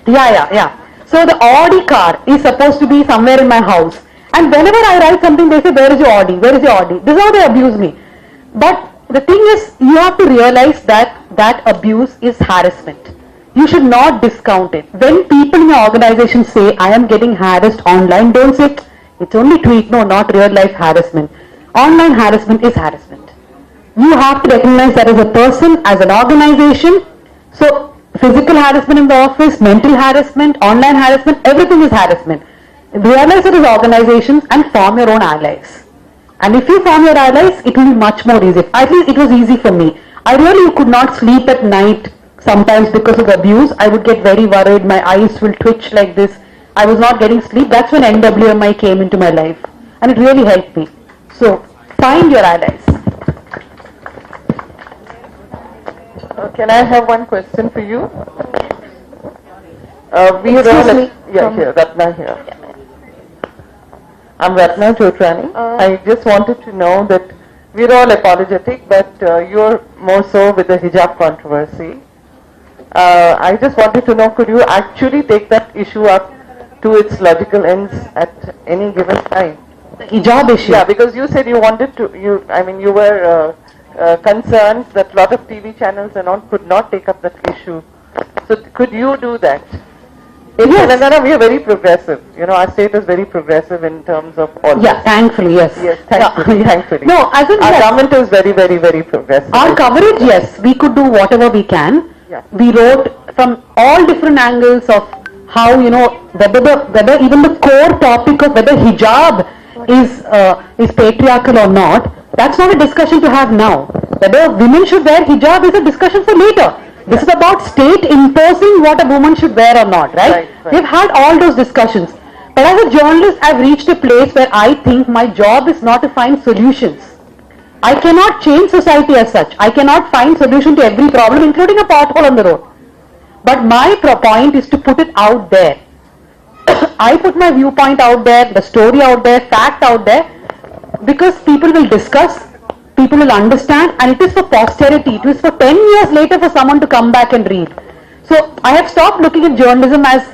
yeah. So the Audi car is supposed to be somewhere in my house. And whenever I write something, they say, where is your Audi? Where is your Audi? This is how they abuse me. But the thing is, you have to realize that that abuse is harassment. You should not discount it. When people in your organization say, I am getting harassed online, don't say, it's only tweet. No, not real life harassment. Online harassment is harassment. You have to recognize that as a person, as an organization. So physical harassment in the office, mental harassment, online harassment, everything is harassment. Realize it as organizations and form your own allies. And if you form your allies, it will be much more easy. At least it was easy for me. I really could not sleep at night sometimes because of abuse. I would get very worried. My eyes will twitch like this. I was not getting sleep. That's when NWMI came into my life. And it really helped me. So, find your allies. Can I have one question for you? Excuse me. Here, Ratna here. I'm Ratna Chotrani. I just wanted to know that we're all apologetic, but you're more so with the hijab controversy. I just wanted to know, could you actually take that issue up to its logical ends at any given time? The hijab issue? Yeah, because you said you wanted to, you were concerned that a lot of TV channels and all could not take up that issue. So could you do that? In Telangana, we are very progressive. Our state is very progressive in terms of all. Yeah, thankfully, yes. Yes, thankfully, thankfully. No, as in our yes. government is very, very, very progressive. Our coverage, yes, we could do whatever we can. Yeah. We wrote from all different angles of how, whether even the core topic of whether hijab is patriarchal or not, that's not a discussion to have now. Whether women should wear hijab is a discussion for later. This is about state imposing what a woman should wear or not, right? Right. We've had all those discussions. But as a journalist, I've reached a place where I think my job is not to find solutions. I cannot change society as such. I cannot find solution to every problem, including a pothole on the road. But my point is to put it out there. I put my viewpoint out there, the story out there, fact out there, because people will discuss, people will understand, and it is for posterity. It is for 10 years later for someone to come back and read. So I have stopped looking at journalism as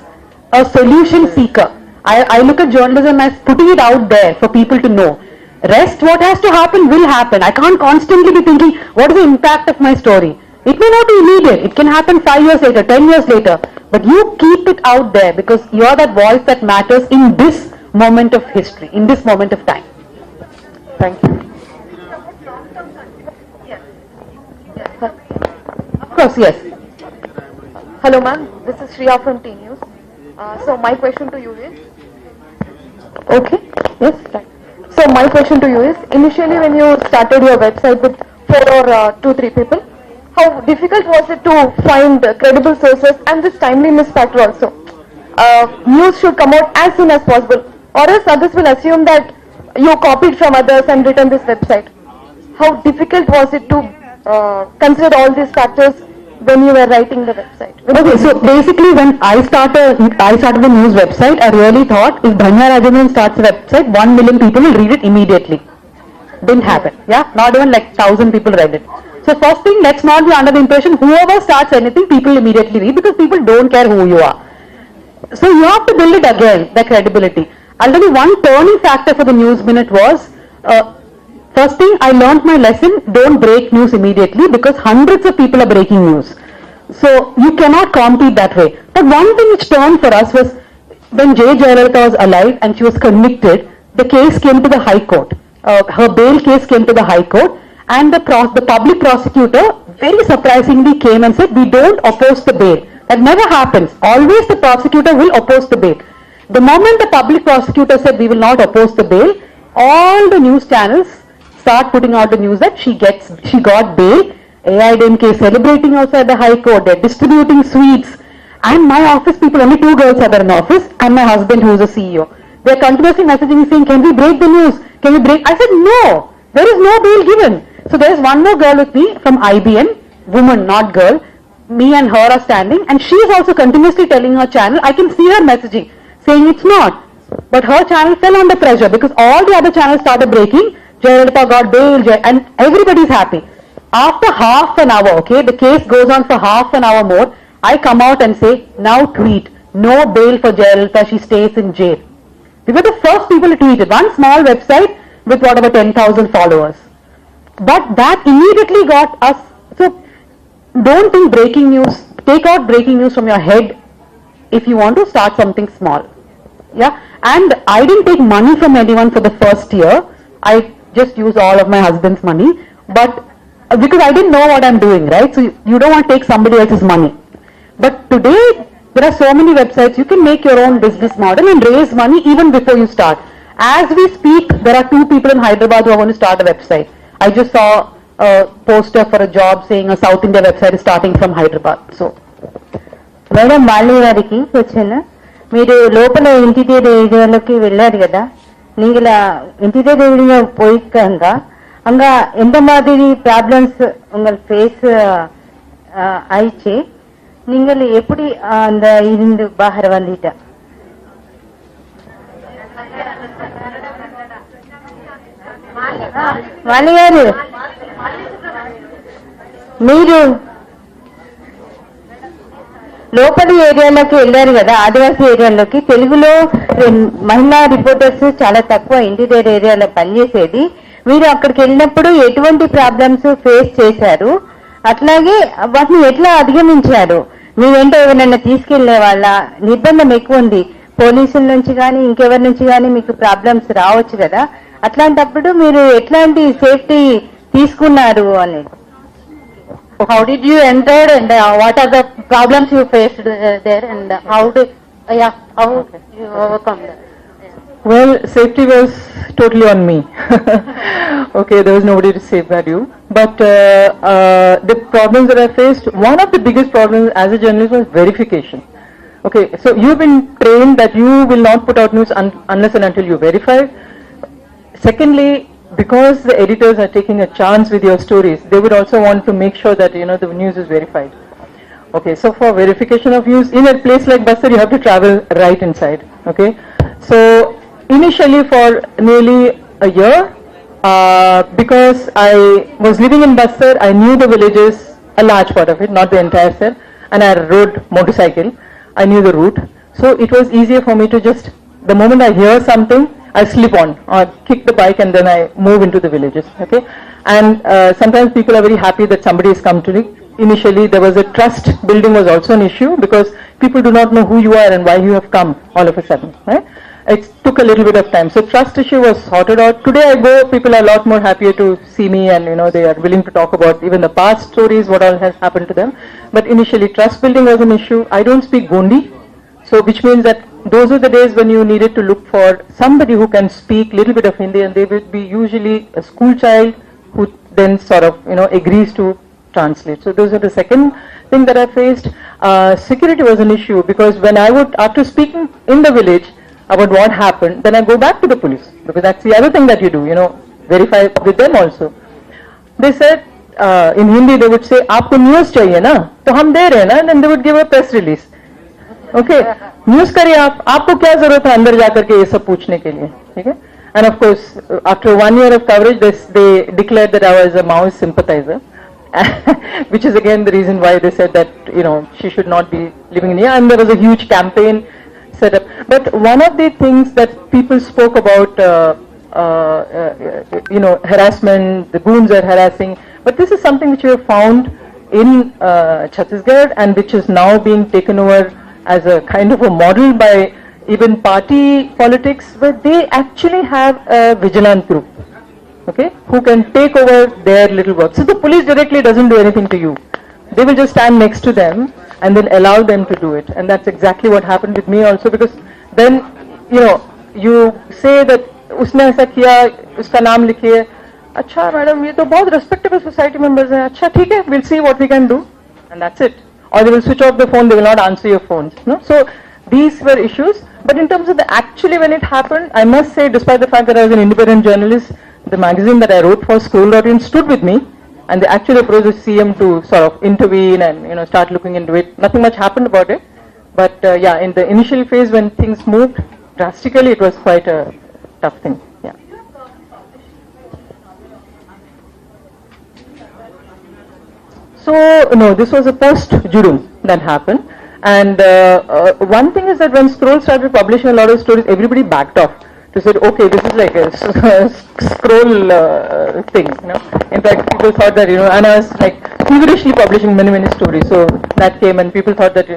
a solution seeker. I look at journalism as putting it out there for people to know. Rest, what has to happen will happen. I can't constantly be thinking, what is the impact of my story? It may not be immediate. It can happen 5 years later, 10 years later. But you keep it out there because you are that voice that matters in this moment of history, in this moment of time. Thank you. Of course, yes. Hello ma'am, this is Shriya from T News. So my question to you is, Okay. Yes. Right. so my question to you is, initially when you started your website with 4 or 2-3 people, how difficult was it to find credible sources and this timeliness factor also? News should come out as soon as possible, or else others will assume that you copied from others and written this website. How difficult was it to consider all these factors when you were writing the website? Okay, so basically when I started the news website, I really thought if Dhanya Rajendran starts a website, 1 million people will read it immediately. Didn't happen, yeah? Not even like 1,000 people read it. So first thing, let's not be under the impression whoever starts anything, people immediately read because people don't care who you are. So you have to build it again, the credibility. I'll tell you one turning factor for the News Minute was, first thing, I learned my lesson, don't break news immediately because hundreds of people are breaking news. So you cannot compete that way. But one thing which turned for us was when J. Jayalalitha was alive and she was convicted, the case came to the High Court. Her bail case came to the High Court and the public prosecutor very surprisingly came and said, we don't oppose the bail. That never happens. Always the prosecutor will oppose the bail. The moment the public prosecutor said we will not oppose the bail, all the news channels start putting out the news that she got bail. AIDMK celebrating outside the High Court, they're distributing sweets. And my office people, only 2 girls are there in office, and my husband who is a CEO. They're continuously messaging me saying, can we break the news? Can we break? I said, no, there is no bail given. So there is one more girl with me from IBN, woman, not girl. Me and her are standing, and she is also continuously telling her channel, I can see her messaging, saying it's not. But her channel fell under pressure because all the other channels started breaking. Jayalalitha got bail, and everybody's happy. After half an hour, okay, the case goes on for half an hour more, I come out and say, now tweet, no bail for Jayalalitha, she stays in jail. We were the first people to tweet it, one small website with whatever 10,000 followers. But that immediately got us, so don't think breaking news, take out breaking news from your head if you want to start something small. Yeah, and I didn't take money from anyone for the first year, I just used all of my husband's money, but because I didn't know what I'm doing, right? So you don't want to take somebody else's money. But today, there are so many websites, you can make your own business model and raise money even before you start. As we speak, there are 2 people in Hyderabad who are going to start a website. I just saw a poster for a job saying a South India website is starting from Hyderabad. So, madam ball గారికి question, మీరు లోపల interior ఏరియాలోకి వెళ్ళారు కదా, நீங்கள interior area போயிருக்காங்க, அங்க எந்த மாதிரி ப்ராப்ளம்ஸ் உங்கள் ஃபேஸ் ஆயிடுச்சு, நீங்கள் எப்படி அந்த இருந்து பாஹர் வந்துட்ட? మాలి గారు, మీరు లోపలి ఏరియాలోకి వెళ్ళారు కదా, ఆదివాసీ ఏరియాలోకి, తెలుగులో మహిళా రిపోర్టర్స్ చాలా తక్కువ ఇంటీరియర్ ఏరియాలో పనిచేసేది, మీరు అక్కడికి వెళ్ళినప్పుడు ఎటువంటి ప్రాబ్లమ్స్ ఫేస్ చేశారు, అట్లాగే వాటిని ఎట్లా అధిగమించారు? మీ వెంట ఎవరైనా తీసుకెళ్లే వాళ్ళ నిర్బంధం ఎక్కువ ఉంది, పోలీసుల నుంచి కానీ ఇంకెవరి నుంచి కానీ మీకు ప్రాబ్లమ్స్ రావచ్చు కదా, అట్లాంటప్పుడు మీరు ఎట్లాంటి సేఫ్టీ తీసుకున్నారు అని? How did you enter and what are the problems you faced there and how you overcome that? Well, safety was totally on me. Okay, there was nobody to safeguard you. But the problems that I faced, one of the biggest problems as a journalist was verification. Okay, so you've been trained that you will not put out news unless and until you verify. Secondly, because the editors are taking a chance with your stories, they would also want to make sure that the news is verified. Okay, so for verification of news in a place like Bastar, you have to travel right inside. Okay, so initially for nearly a year, because I was living in Bastar, I knew the villages, a large part of it, not the entire set, and I rode motorcycle. I knew the route, so it was easier for me to just, the moment I hear something, I slip on or kick the bike and then I move into the villages. Okay, and sometimes people are very happy that somebody has come to initially there was a trust building was also an issue because people do not know who you are and why you have come all of a sudden, right? It took a little bit of time. So trust issue was sorted out. Today I go, people are a lot more happier to see me and they are willing to talk about even the past stories, what all has happened to them. But initially trust building was an issue. I don't speak Gondi, so which means that those were the days when you needed to look for somebody who can speak little bit of Hindi, and they would be usually a school child who then sort of agrees to translate. So those are the second thing that I faced. Security was an issue because when I would, after speaking in the village about what happened, then I go back to the police because that's the other thing that you do, verify with them also. They said in Hindi they would say, "Aapko news chahiye na? To hum de rahe na," and then they would give a press release. Okay, news करिए आप, आपको क्या जरूरत है अंदर जाकर के ये सब पूछने के लिए, ठीक है? And of course, after 1 year of coverage, they declared that I was a Maoist sympathizer, which is again the reason why they said that she should not be living in here. And there was a huge campaign set up. But one of the things that people spoke about, harassment, the goons are harassing. But this is something which we have found in Chhattisgarh and which is now being taken over as a kind of a model by even party politics, where they actually have a vigilant group, okay, who can take over their little work. So the police directly doesn't do anything to you. They will just stand next to them and then allow them to do it. And that's exactly what happened with me also, because then, you say that उसने ऐसा किया, उसका नाम लिखिए, अच्छा madam ये तो बहुत respectable society members हैं, अच्छा ठीक है, we'll see what we can do, and that's it. Or they will switch off the phone, they will not answer your phones. So these were issues. But in terms of the actually when it happened, I must say, despite the fact that I was an independent journalist, the magazine that I wrote for, Scroll.in, stood with me, and they actually approached the CM to sort of intervene and start looking into it. Nothing much happened about it, but in the initial phase when things moved drastically, it was quite a tough thing. Yeah. So no, this was a post-Judum that happened, and one thing is that when Scroll started publishing a lot of stories, everybody backed off to say, okay, this is like a Scroll thing. In fact, people thought that and I was like feverishly publishing many stories. So that came, and people thought that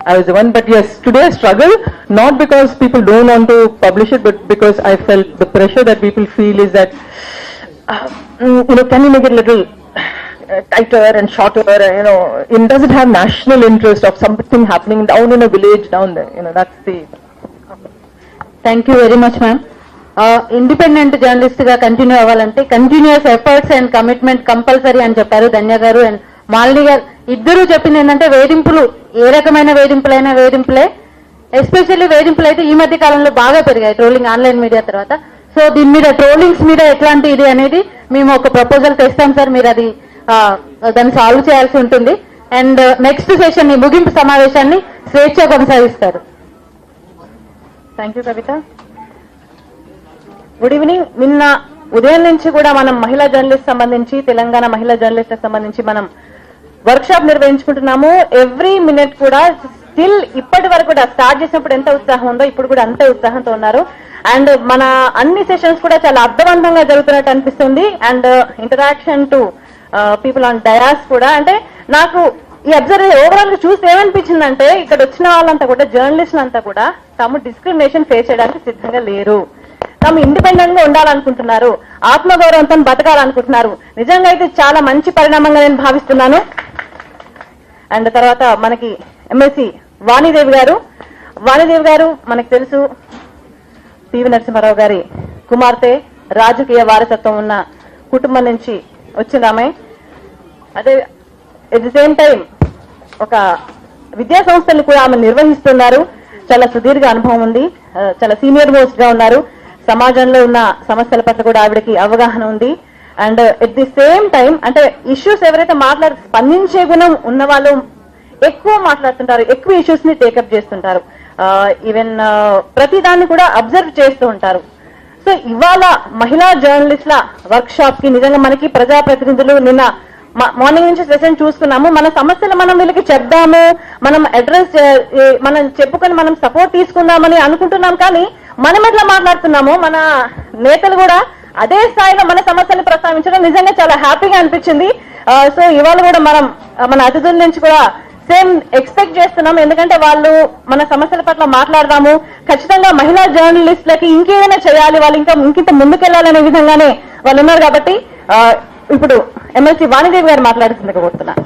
I was the one. But yes, today I struggle not because people don't want to publish it, but because I felt the pressure that people feel is that can you make it a little tighter and shorter, does it have national interest of something happening down in a village down there, that's the. Thank you very much ma'am. Independent journalist గా continue అవ్వాలంటే continuous efforts and commitment compulsory అని చెప్పారు ధన్య గారు and Malini గారు. ఇద్దరు చెప్పింది ఏంటంటే వేధింపులు, ఏ రకమైన వేధింపులైనా వేధింపులే, ఎస్పెషల్లీ వేధింపులు అయితే ఈ మధ్య కాలంలో బాగా పెరిగాయి ట్రోలింగ్ ఆన్లైన్ మీడియా తర్వాత. సో దీని మీద ట్రోలింగ్స్ మీద ఎట్లాంటి ఇది అనేది మేము ఒక ప్రపోజల్ తెస్తాం సార్, మీరు అది దాన్ని సాల్వ్ చేయాల్సి ఉంటుంది. అండ్ నెక్స్ట్ సెషన్ ముగింపు సమావేశాన్ని స్వేచ్ఛ కొనసాగిస్తారు. Thank you Kavitha. Good evening. నిన్న ఉదయం నుంచి కూడా మనం మహిళా జర్నలిస్ట్ సంబంధించి, తెలంగాణ మహిళా జర్నలిస్ట్లకు సంబంధించి మనం వర్క్ షాప్ నిర్వహించుకుంటున్నాము. ఎవ్రీ మినిట్ కూడా స్టిల్ ఇప్పటి వరకు కూడా స్టార్ట్ చేసినప్పుడు ఎంత ఉత్సాహం ఉందో ఇప్పుడు కూడా అంతే ఉత్సాహంతో ఉన్నారు. అండ్ మన అన్ని సెషన్స్ కూడా చాలా అర్థవంతంగా జరుగుతున్నట్టు అనిపిస్తుంది. And interaction to people on dais కూడా, అంటే నాకు ఈ అబ్జర్వ్ ఓవరాల్ గా చూస్తే ఏమనిపించిందంటే ఇక్కడ వచ్చిన వాళ్ళంతా కూడా జర్నలిస్టులు అంతా కూడా తాము డిస్క్రిమినేషన్ ఫేస్ చేయడానికి సిద్ధంగా లేరు. తాము ఇండిపెండెంట్ గా ఉండాలనుకుంటున్నారు, ఆత్మగౌరవంతో బతకాలనుకుంటున్నారు. నిజంగా అయితే చాలా మంచి పరిణామంగా నేను భావిస్తున్నాను. అండ్ తర్వాత మనకి MLC వాణిదేవి గారు మనకు తెలుసు పివి నరసింహారావు గారి కుమార్తె, రాజకీయ వారసత్వం ఉన్న కుటుంబం నుంచి వచ్చింది ఆమె. అదే ఎట్ ది సేమ్ టైం ఒక విద్యా సంస్థలు కూడా ఆమె నిర్వహిస్తున్నారు. చాలా సుదీర్ఘ అనుభవం ఉంది, చాలా సీనియర్ మోస్ట్ గా ఉన్నారు. సమాజంలో ఉన్న సమస్యల పట్ల కూడా ఆవిడకి అవగాహన ఉంది. And at the same time అంటే ఇష్యూస్ ఎవరైతే స్పందించే గుణం ఉన్న వాళ్ళు ఎక్కువ మాట్లాడుతుంటారు, ఎక్కువ ఇష్యూస్ ని టేకప్ చేస్తుంటారు, ఈవెన్ ప్రతి దాన్ని కూడా అబ్జర్వ్ చేస్తూ ఉంటారు. సో ఇవాళ మహిళా జర్నలిస్ట్ల వర్క్ షాప్ కి నిజంగా మనకి ప్రజాప్రతినిధులు నిన్న మార్నింగ్ నుంచి సెషన్ చూసుకున్నాము. మన సమస్యలు మనం వీళ్ళకి చెప్దాము, మనం అడ్రస్ మనం చెప్పుకొని మనం సపోర్ట్ తీసుకుందామని అనుకుంటున్నాం. కానీ మనం ఎట్లా మాట్లాడుతున్నాము, మన నేతలు కూడా అదే స్థాయిలో మన సమస్యలు ప్రస్తావించడం నిజంగా చాలా హ్యాపీగా అనిపించింది. సో ఇవాళ కూడా మనం మన అతిథుల నుంచి కూడా సేమ్ ఎక్స్పెక్ట్ చేస్తున్నాం. ఎందుకంటే వాళ్ళు మన సమస్యల పట్ల మాట్లాడదాము, ఖచ్చితంగా మహిళా జర్నలిస్టులకి ఇంకేమైనా చేయాలి, వాళ్ళు ఇంకింత ముందుకెళ్లాలనే విధంగానే వాళ్ళు ఉన్నారు. కాబట్టి ఇప్పుడు MLC వాణిదేవి గారు మాట్లాడుతుందిగా కోరుతున్నా.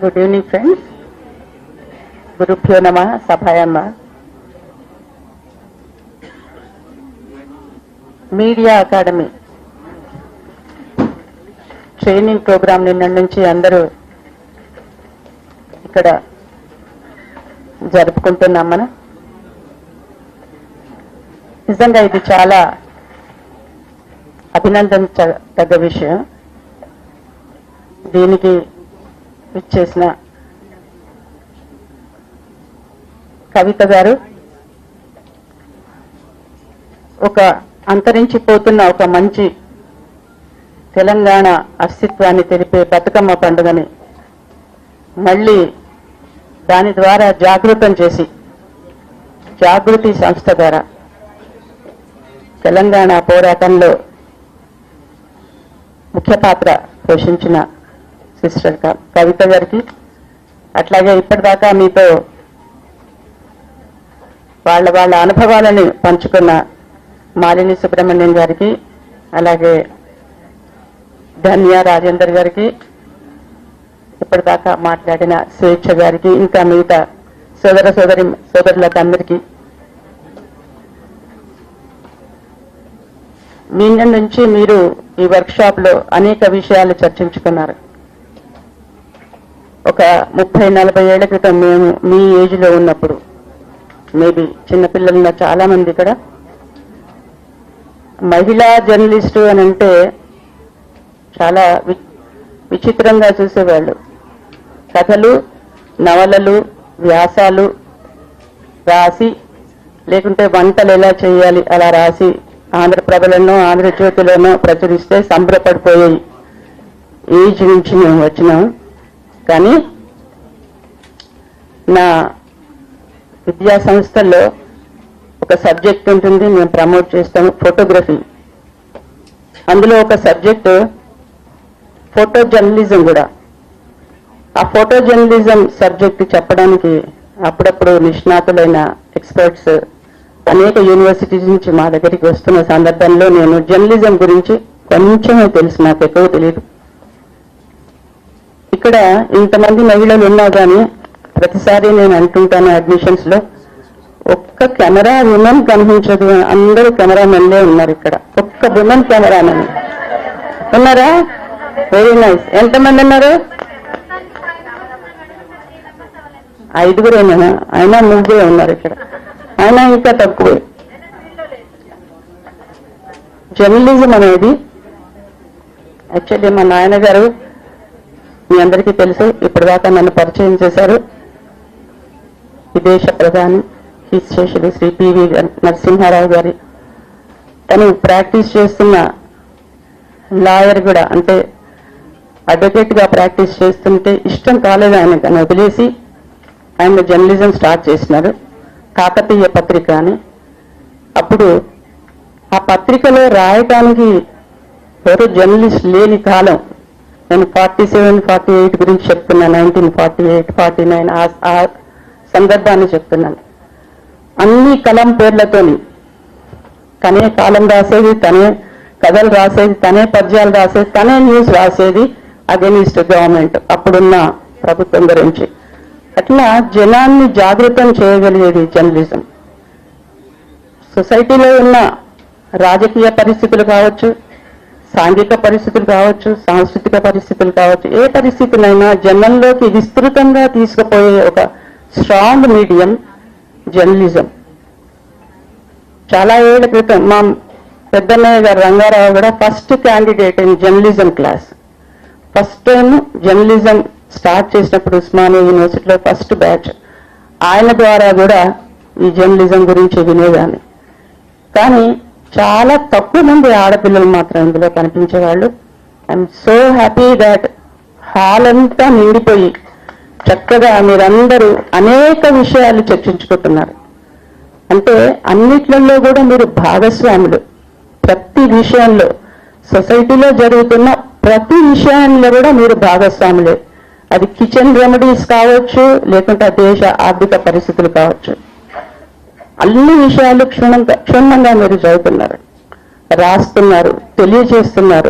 Good evening friends. గురుభ్యో నమః. సభాయమ్మ మీడియా అకాడమీ ట్రైనింగ్ ప్రోగ్రాం నిన్న నుంచి అందరూ ఇక్కడ జరుపుకుంటున్నాం. మనం నిజంగా ఇది చాలా అభినందించదగ్గ విషయం. దీనికి ఇచ్చేసిన కవిత గారు ఒక అంతరించిపోతున్న ఒక మంచి తెలంగాణ అస్తిత్వాన్ని తెలిపే బతుకమ్మ పండుగని మళ్ళీ దాని ద్వారా జాగృతం చేసి జాగృతి సంస్థ ద్వారా తెలంగాణ పోరాటంలో ముఖ్య పాత్ర పోషించిన సిస్టర్ కవిత గారికి, అట్లాగే ఇప్పటిదాకా మీతో వాళ్ళ అనుభవాలని పంచుకున్న మాలిని సుబ్రహ్మణ్యం గారికి, అలాగే ధన్య రాజేందర్ గారికి, ఇప్పటిదాకా మాట్లాడిన స్వేచ్ఛ గారికి, ఇంకా మిగతా సోదరులకు అందరికీ మీ నుంచి మీరు ఈ వర్క్ షాప్ లో అనేక విషయాలు చర్చించుకున్నారు. ఒక 30-40 ఏళ్ల క్రితం మేము మీ ఏజ్ లో ఉన్నప్పుడు, మేబీ చిన్నపిల్లలున్న చాలా మంది ఇక్కడ, మహిళా జర్నలిస్టు అని అంటే చాలా విచిత్రంగా చూసేవాళ్ళు. కథలు, నవలలు, వ్యాసాలు రాసి, లేకుంటే వంటలు ఎలా చేయాలి అలా రాసి ఆంధ్రప్రభలోనో ఆంధ్రజ్యోతిలోనో ప్రచురిస్తే సంబరపడిపోయే ఏజ్ నుంచి మేము వచ్చినాం. కానీ నా విద్యా సంస్థల్లో ఒక సబ్జెక్ట్ ఉంటుంది, మేము ప్రమోట్ చేస్తాము, ఫోటోగ్రఫీ. అందులో ఒక సబ్జెక్టు ఫోటో జర్నలిజం కూడా. ఆ ఫోటో జర్నలిజం సబ్జెక్ట్ చెప్పడానికి అప్పుడప్పుడు నిష్ణాతులైన ఎక్స్పర్ట్స్ అనేక యూనివర్సిటీస్ నుంచి మా దగ్గరికి వస్తున్న సందర్భంలో నేను జర్నలిజం గురించి కొంచెమే తెలుసు, నాకు ఎక్కువ తెలియదు. ఇక్కడ ఇంతమంది మహిళలు ఉన్నా కానీ ప్రతిసారి నేను అంటుంటాను అడ్మిషన్స్ లో, ఒక్క కెమెరా ఉమెన్ కనిపించదు, అందరూ కెమెరామెన్లే ఉన్నారు ఇక్కడ. ఒక్క ఉమెన్ కెమెరామెన్ ఉన్నారా? Very nice. ఎంతమంది ఉన్నారు? 5గురేనా? అయినా 3 ఉన్నారు ఇక్కడ, అయినా ఇంకా తక్కువే. జర్నలిజం అనేది యాక్చువల్లీ మా నాయనగారు, మీ అందరికీ తెలుసు, ఇప్పటిదాకా నన్ను పరిచయం చేశారు, విదేశ ప్రధాని హిస్టేషులు శ్రీ పివి నరసింహారావు గారి. తను ప్రాక్టీస్ చేస్తున్న లాయర్ కూడా, అంటే అడ్వకేట్ గా ప్రాక్టీస్ చేస్తుంటే ఇష్టం కాలేదు ఆయన, తను వదిలేసి ఆయన జర్నలిజం స్టార్ట్ చేసినారు, కాకతీయ పత్రిక అని. అప్పుడు ఆ పత్రికలో రాయటానికి ఎవరు జర్నలిస్ట్ లేని కాలం. నేను 47-48 గురించి చెప్తున్నాను, 1948-49 ఆ సందర్భాన్ని చెప్తున్నాను. అన్ని కలం పేర్లతోని తనే కాలం రాసేది, తనే కథలు రాసేది, తనే పద్యాలు రాసేది, తనే న్యూస్ రాసేది అగెనిస్ట్ గవర్నమెంట్, అప్పుడున్న ప్రభుత్వం గురించి. అట్లా జనాన్ని జాగృతం చేయగలిగేది జర్నలిజం. సొసైటీలో ఉన్న రాజకీయ పరిస్థితులు కావచ్చు, సాంఘిక పరిస్థితులు కావచ్చు, సాంస్కృతిక పరిస్థితులు కావచ్చు, ఏ పరిస్థితులైనా జనంలోకి విస్తృతంగా తీసుకుపోయే ఒక స్ట్రాంగ్ మీడియం జర్నలిజం. చాలా ఏళ్ల క్రితం మా పెద్దన్నయ్య గారు రంగారావు కూడా first candidate in journalism class. First time journalism start చేసినప్పుడు ఉస్మానియా యూనివర్సిటీలో ఫస్ట్ బ్యాచ్, ఆయన ద్వారా కూడా ఈ జర్నలిజం గురించి వినేదాన్ని. కానీ చాలా తక్కువ మంది ఆడపిల్లలు మాత్రం ఇందులో కనిపించేవాళ్ళు. I'm so happy that hall అంతా నిండిపోయి చక్కగా మీరందరూ అనేక విషయాలు చర్చించుకుంటున్నారు. అంటే అన్నిట్లలో కూడా మీరు భాగస్వాములు. ప్రతి విషయంలో సొసైటీలో జరుగుతున్న ప్రతి విషయంలో కూడా మీరు భాగస్వాములే. అది కిచెన్ రెమెడీస్ కావచ్చు, లేకుంటే దేశ ఆర్థిక పరిస్థితులు కావచ్చు. అన్ని విషయాలు క్షుణ్ణంగా మీరు చదువుతున్నారు, రాస్తున్నారు, తెలియజేస్తున్నారు,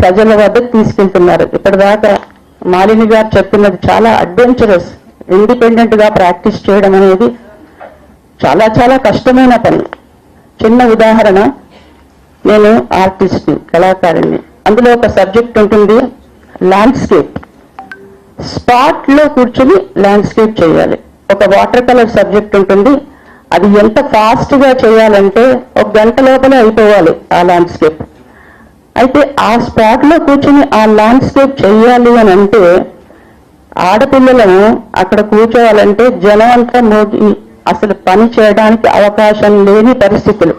ప్రజల వద్దకు తీసుకెళ్తున్నారు. ఇప్పటిదాకా మాలిని గారు చెప్తున్నది చాలా అడ్వెంచరస్. ఇండిపెండెంట్ గా ప్రాక్టీస్ చేయడం అనేది చాలా చాలా కష్టమైన పని. చిన్న ఉదాహరణ, నేను ఆర్టిస్ట్ని, కళాకారుణ్ణి. అందులో ఒక సబ్జెక్ట్ ఉంటుంది ల్యాండ్స్కేప్. స్పాట్ లో కూర్చుని ల్యాండ్స్కేప్ చేయాలి. ఒక వాటర్ కలర్ సబ్జెక్ట్ ఉంటుంది, అది ఎంత ఫాస్ట్ గా చేయాలంటే 1 గంట లోపలే అయిపోవాలి ఆ ల్యాండ్స్కేప్. అయితే ఆ స్పాట్ లో కూర్చుని ఆ ల్యాండ్స్కేప్ చేయాలి అని అంటే ఆడపిల్లలను అక్కడ కూర్చోవాలంటే జనం అంతా మోగి అసలు పని చేయడానికి అవకాశం లేని పరిస్థితులు.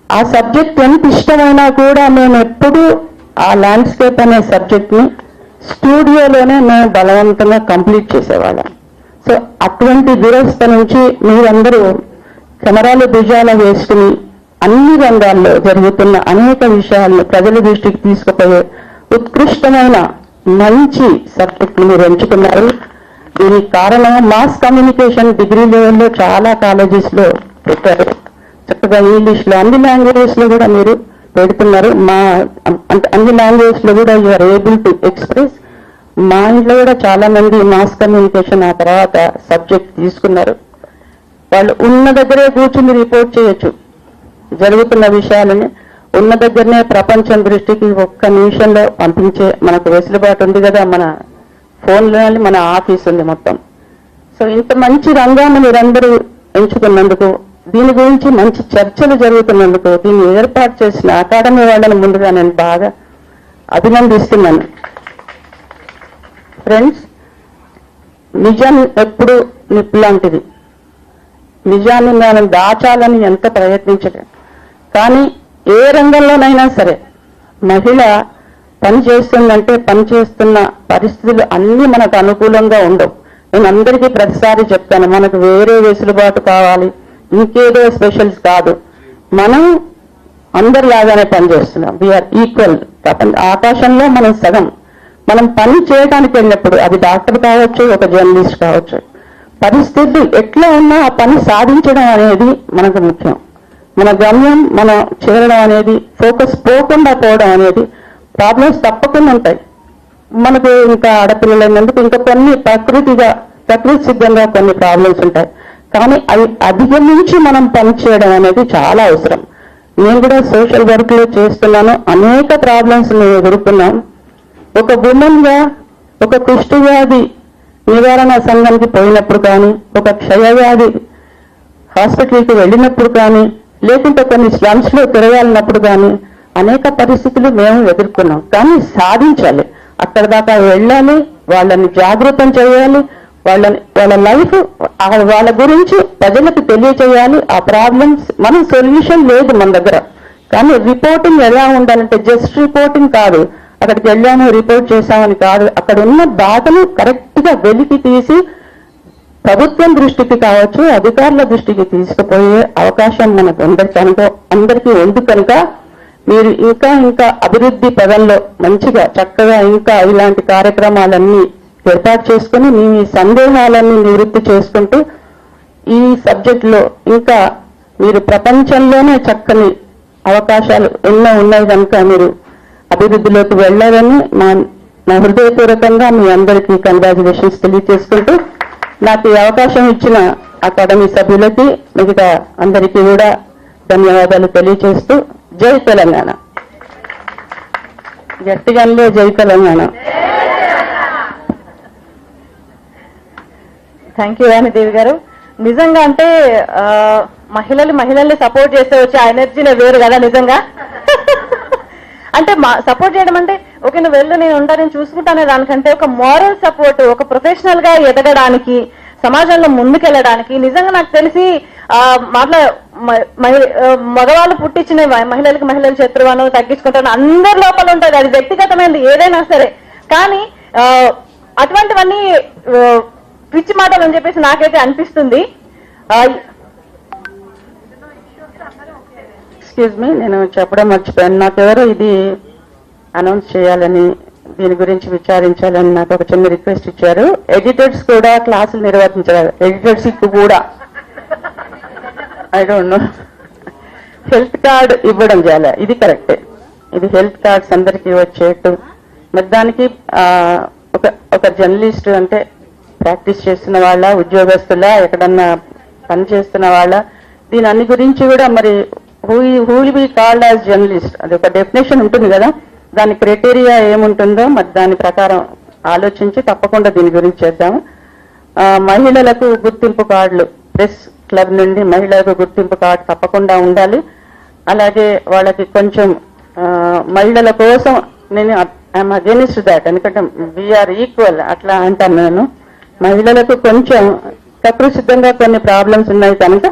ఆ సబ్జెక్ట్ ఎంత ఇష్టమైనా కూడా మేము ఎప్పుడూ ఆ ల్యాండ్స్కేప్ అనే సబ్జెక్ట్ ని స్టూడియోలోనే మేము బలవంతంగా కంప్లీట్ చేసేవాళ్ళం. సో అటువంటి దురస్థ నుంచి మీరందరూ కెమెరాలు భుజాల వేసుకుని అన్ని రంగాల్లో జరుగుతున్న అనేక విషయాలను ప్రజల దృష్టికి తీసుకుపోయే ఉత్కృష్టమైన మంచి సబ్జెక్టులు మీరు ఎంచుకున్నారు. దీనికి కారణం మాస్ కమ్యూనికేషన్ డిగ్రీ లెవెల్లో చాలా కాలేజెస్ లో పెట్టారు. చక్కగా ఇంగ్లీష్ లో అన్ని లాంగ్వేజెస్ లో కూడా మీరు పెడుతున్నారు. అంటే అన్ని లాంగ్వేజెస్ లో కూడా యూఆర్ ఏబుల్ టు ఎక్స్ప్రెస్. మా ఇంట్లో కూడా చాలా మంది మాస్ కమ్యూనికేషన్ ఆ తర్వాత సబ్జెక్ట్ తీసుకున్నారు. వాళ్ళు ఉన్న దగ్గరే కూర్చుని రిపోర్ట్ చేయొచ్చు జరుగుతున్న విషయాలని. ఉన్న దగ్గరనే ప్రపంచం దృష్టికి 1 నిమిషంలో పంపించే మనకు వెసులుబాటు ఉంది కదా, మన ఫోన్లోనే మన ఆఫీస్ ఉంది మొత్తం. సో ఇంత మంచి రంగాన్ని మీరందరూ ఎంచుకున్నందుకు, దీని గురించి మంచి చర్చలు జరుగుతున్నందుకు, దీన్ని ఏర్పాటు చేసిన అకాడమీ వాళ్ళని ముందుగా నేను బాగా అభినందిస్తున్నాను. ఫ్రెండ్స్, నిజం ఎప్పుడు నిప్పు లాంటిది. నిజాన్ని మనం దాచాలని ఎంత ప్రయత్నించలేం. కానీ ఏ రంగంలోనైనా సరే మహిళ పని చేస్తుందంటే పని చేస్తున్న పరిస్థితులు అన్నీ మనకు అనుకూలంగా ఉండవు. నేను అందరికీ ప్రతిసారి చెప్తాను, మనకు వేరే వెసులుబాటు కావాలి, ఇంకేదో స్పెషల్స్ కాదు. మనం అందరిలాగానే పనిచేస్తున్నాం. We are equal. ఆకాశంలో మనం సగం. మనం పని చేయడానికి వెళ్ళినప్పుడు అది డాక్టర్ కావచ్చు, ఒక జర్నలిస్ట్ కావచ్చు, పరిస్థితులు ఎట్లా ఉన్నా ఆ పని సాధించడం అనేది మనకు ముఖ్యం. మన గమ్యం మనం చేరడం అనేది, ఫోకస్ పోకుండా పోవడం అనేది. ప్రాబ్లమ్స్ తప్పకుండా ఉంటాయి మనకు, ఇంకా ఆడపిల్లలైనందుకు ఇంకా కొన్ని ప్రకృతి సిద్ధంగా కొన్ని ప్రాబ్లమ్స్ ఉంటాయి. కానీ అవి అధిగమించి మనం పని చేయడం అనేది చాలా అవసరం. నేను కూడా సోషల్ వర్క్ లో చేస్తున్నాను. అనేక ప్రాబ్లమ్స్ మేము ఎదుర్కొన్నాం. ఒక ఉమెన్ గా ఒక కుష్ఠవ్యాధి నివారణ సంఘానికి పోయినప్పుడు కానీ, ఒక క్షయవ్యాధి హాస్పిటల్కి వెళ్ళినప్పుడు కానీ, లేకుంటే కొన్ని స్లమ్స్ లో తిరగాలినప్పుడు కానీ అనేక పరిస్థితులు మేము ఎదుర్కొన్నాం. కానీ సాధించాలి, అక్కడ దాకా వెళ్ళాలి, వాళ్ళని జాగృతం చేయాలి, వాళ్ళ లైఫ్ వాళ్ళ గురించి ప్రజలకు తెలియచేయాలి. ఆ ప్రాబ్లమ్స్ మన సొల్యూషన్ లేదు మన దగ్గర. కానీ రిపోర్టింగ్ ఎలా ఉండాలంటే జస్ట్ రిపోర్టింగ్ కాదు, అక్కడికి వెళ్ళాము రిపోర్ట్ చేశామని కాదు, అక్కడ ఉన్న బాధను కరెక్ట్ గా వెలికి తీసి ప్రభుత్వం దృష్టికి కావచ్చు, అధికారుల దృష్టికి తీసుకుపోయే అవకాశం మనకు అందరికీ ఉంది. కనుక మీరు ఇంకా అభివృద్ధి పదంలో మంచిగా చక్కగా ఇంకా ఇలాంటి కార్యక్రమాలన్నీ ఏర్పాటు చేసుకుని మీ సందేహాలన్నీ నివృత్తి చేసుకుంటూ ఈ సబ్జెక్ట్ లో ఇంకా మీరు ప్రపంచంలోనే చక్కని అవకాశాలు ఎన్నో ఉన్నాయి కనుక మీరు అభివృద్ధిలోకి వెళ్ళాలని నా హృదయపూర్వకంగా మీ అందరికీ కంగ్రాచులేషన్స్ తెలియజేసుకుంటూ, నాకు ఈ అవకాశం ఇచ్చిన అకాడమీ సభ్యులకి మిగతా అందరికీ కూడా ధన్యవాదాలు తెలియజేస్తూ, జై తెలంగాణ. గట్టిగానే జై తెలంగాణ. థ్యాంక్ యూ వాణిదేవి గారు. నిజంగా అంటే మహిళల్ని సపోర్ట్ చేస్తే వచ్చే ఎనర్జీనే వేరు కదా నిజంగా. అంటే సపోర్ట్ చేయడం అంటే ఓకే నువ్వు వెళ్ళు నేను ఉంటా నేను చూసుకుంటానే దానికంటే ఒక మోరల్ సపోర్ట్, ఒక ప్రొఫెషనల్ గా ఎదగడానికి, సమాజంలో ముందుకెళ్ళడానికి నిజంగా నాకు తెలిసి మగవాళ్ళు పుట్టించిన మహిళలకు మహిళల శత్రువును తగ్గించుకుంటాను అందరి లోపల ఉంటుంది, అది వ్యక్తిగతమైనది ఏదైనా సరే. కానీ అటువంటివన్నీ పిచ్చి మాటలు అని చెప్పేసి నాకైతే అనిపిస్తుంది. ఎక్స్క్యూజ్ మీ, నేను చెప్పడం మర్చిపోయాను. నాకెవరో ఇది అనౌన్స్ చేయాలని, దీని గురించి విచారించాలని నాకు ఒక చిన్న రిక్వెస్ట్ ఇచ్చారు. ఎడిటర్స్ కూడా క్లాసులు నిర్వహించారు. ఎడిటర్స్ కూడా I don't know, health card ఇవ్వడం చాలా ఇది కరెక్టే. ఇది హెల్త్ కార్డ్స్ అందరికీ వచ్చేట్టు. మరి దానికి ఒక జర్నలిస్ట్ అంటే ప్రాక్టీస్ చేస్తున్న వాళ్ళ, ఉద్యోగస్తుల, ఎక్కడన్నా పని చేస్తున్న వాళ్ళ, దీని అన్ని గురించి కూడా మరి who will be called as journalist, అది ఒక డెఫినేషన్ ఉంటుంది కదా, దాని క్రైటీరియా ఏముంటుందో మరి దాని ప్రకారం ఆలోచించి తప్పకుండా దీని గురించి చేద్దాము. మహిళలకు గుర్తింపు కార్డులు, ప్రెస్ క్లబ్ నుండి మహిళలకు గుర్తింపు కార్డు తప్పకుండా ఉండాలి. అలాగే వాళ్ళకి కొంచెం మహిళల కోసం నేను ఐఎమ్ అగేనిస్ట్ దాట్, ఎందుకంటే వీఆర్ ఈక్వల్ అట్లా అంటాను నేను. మహిళలకు కొంచెం ప్రకృతిసిద్ధంగా కొన్ని ప్రాబ్లమ్స్ ఉన్నాయి కనుక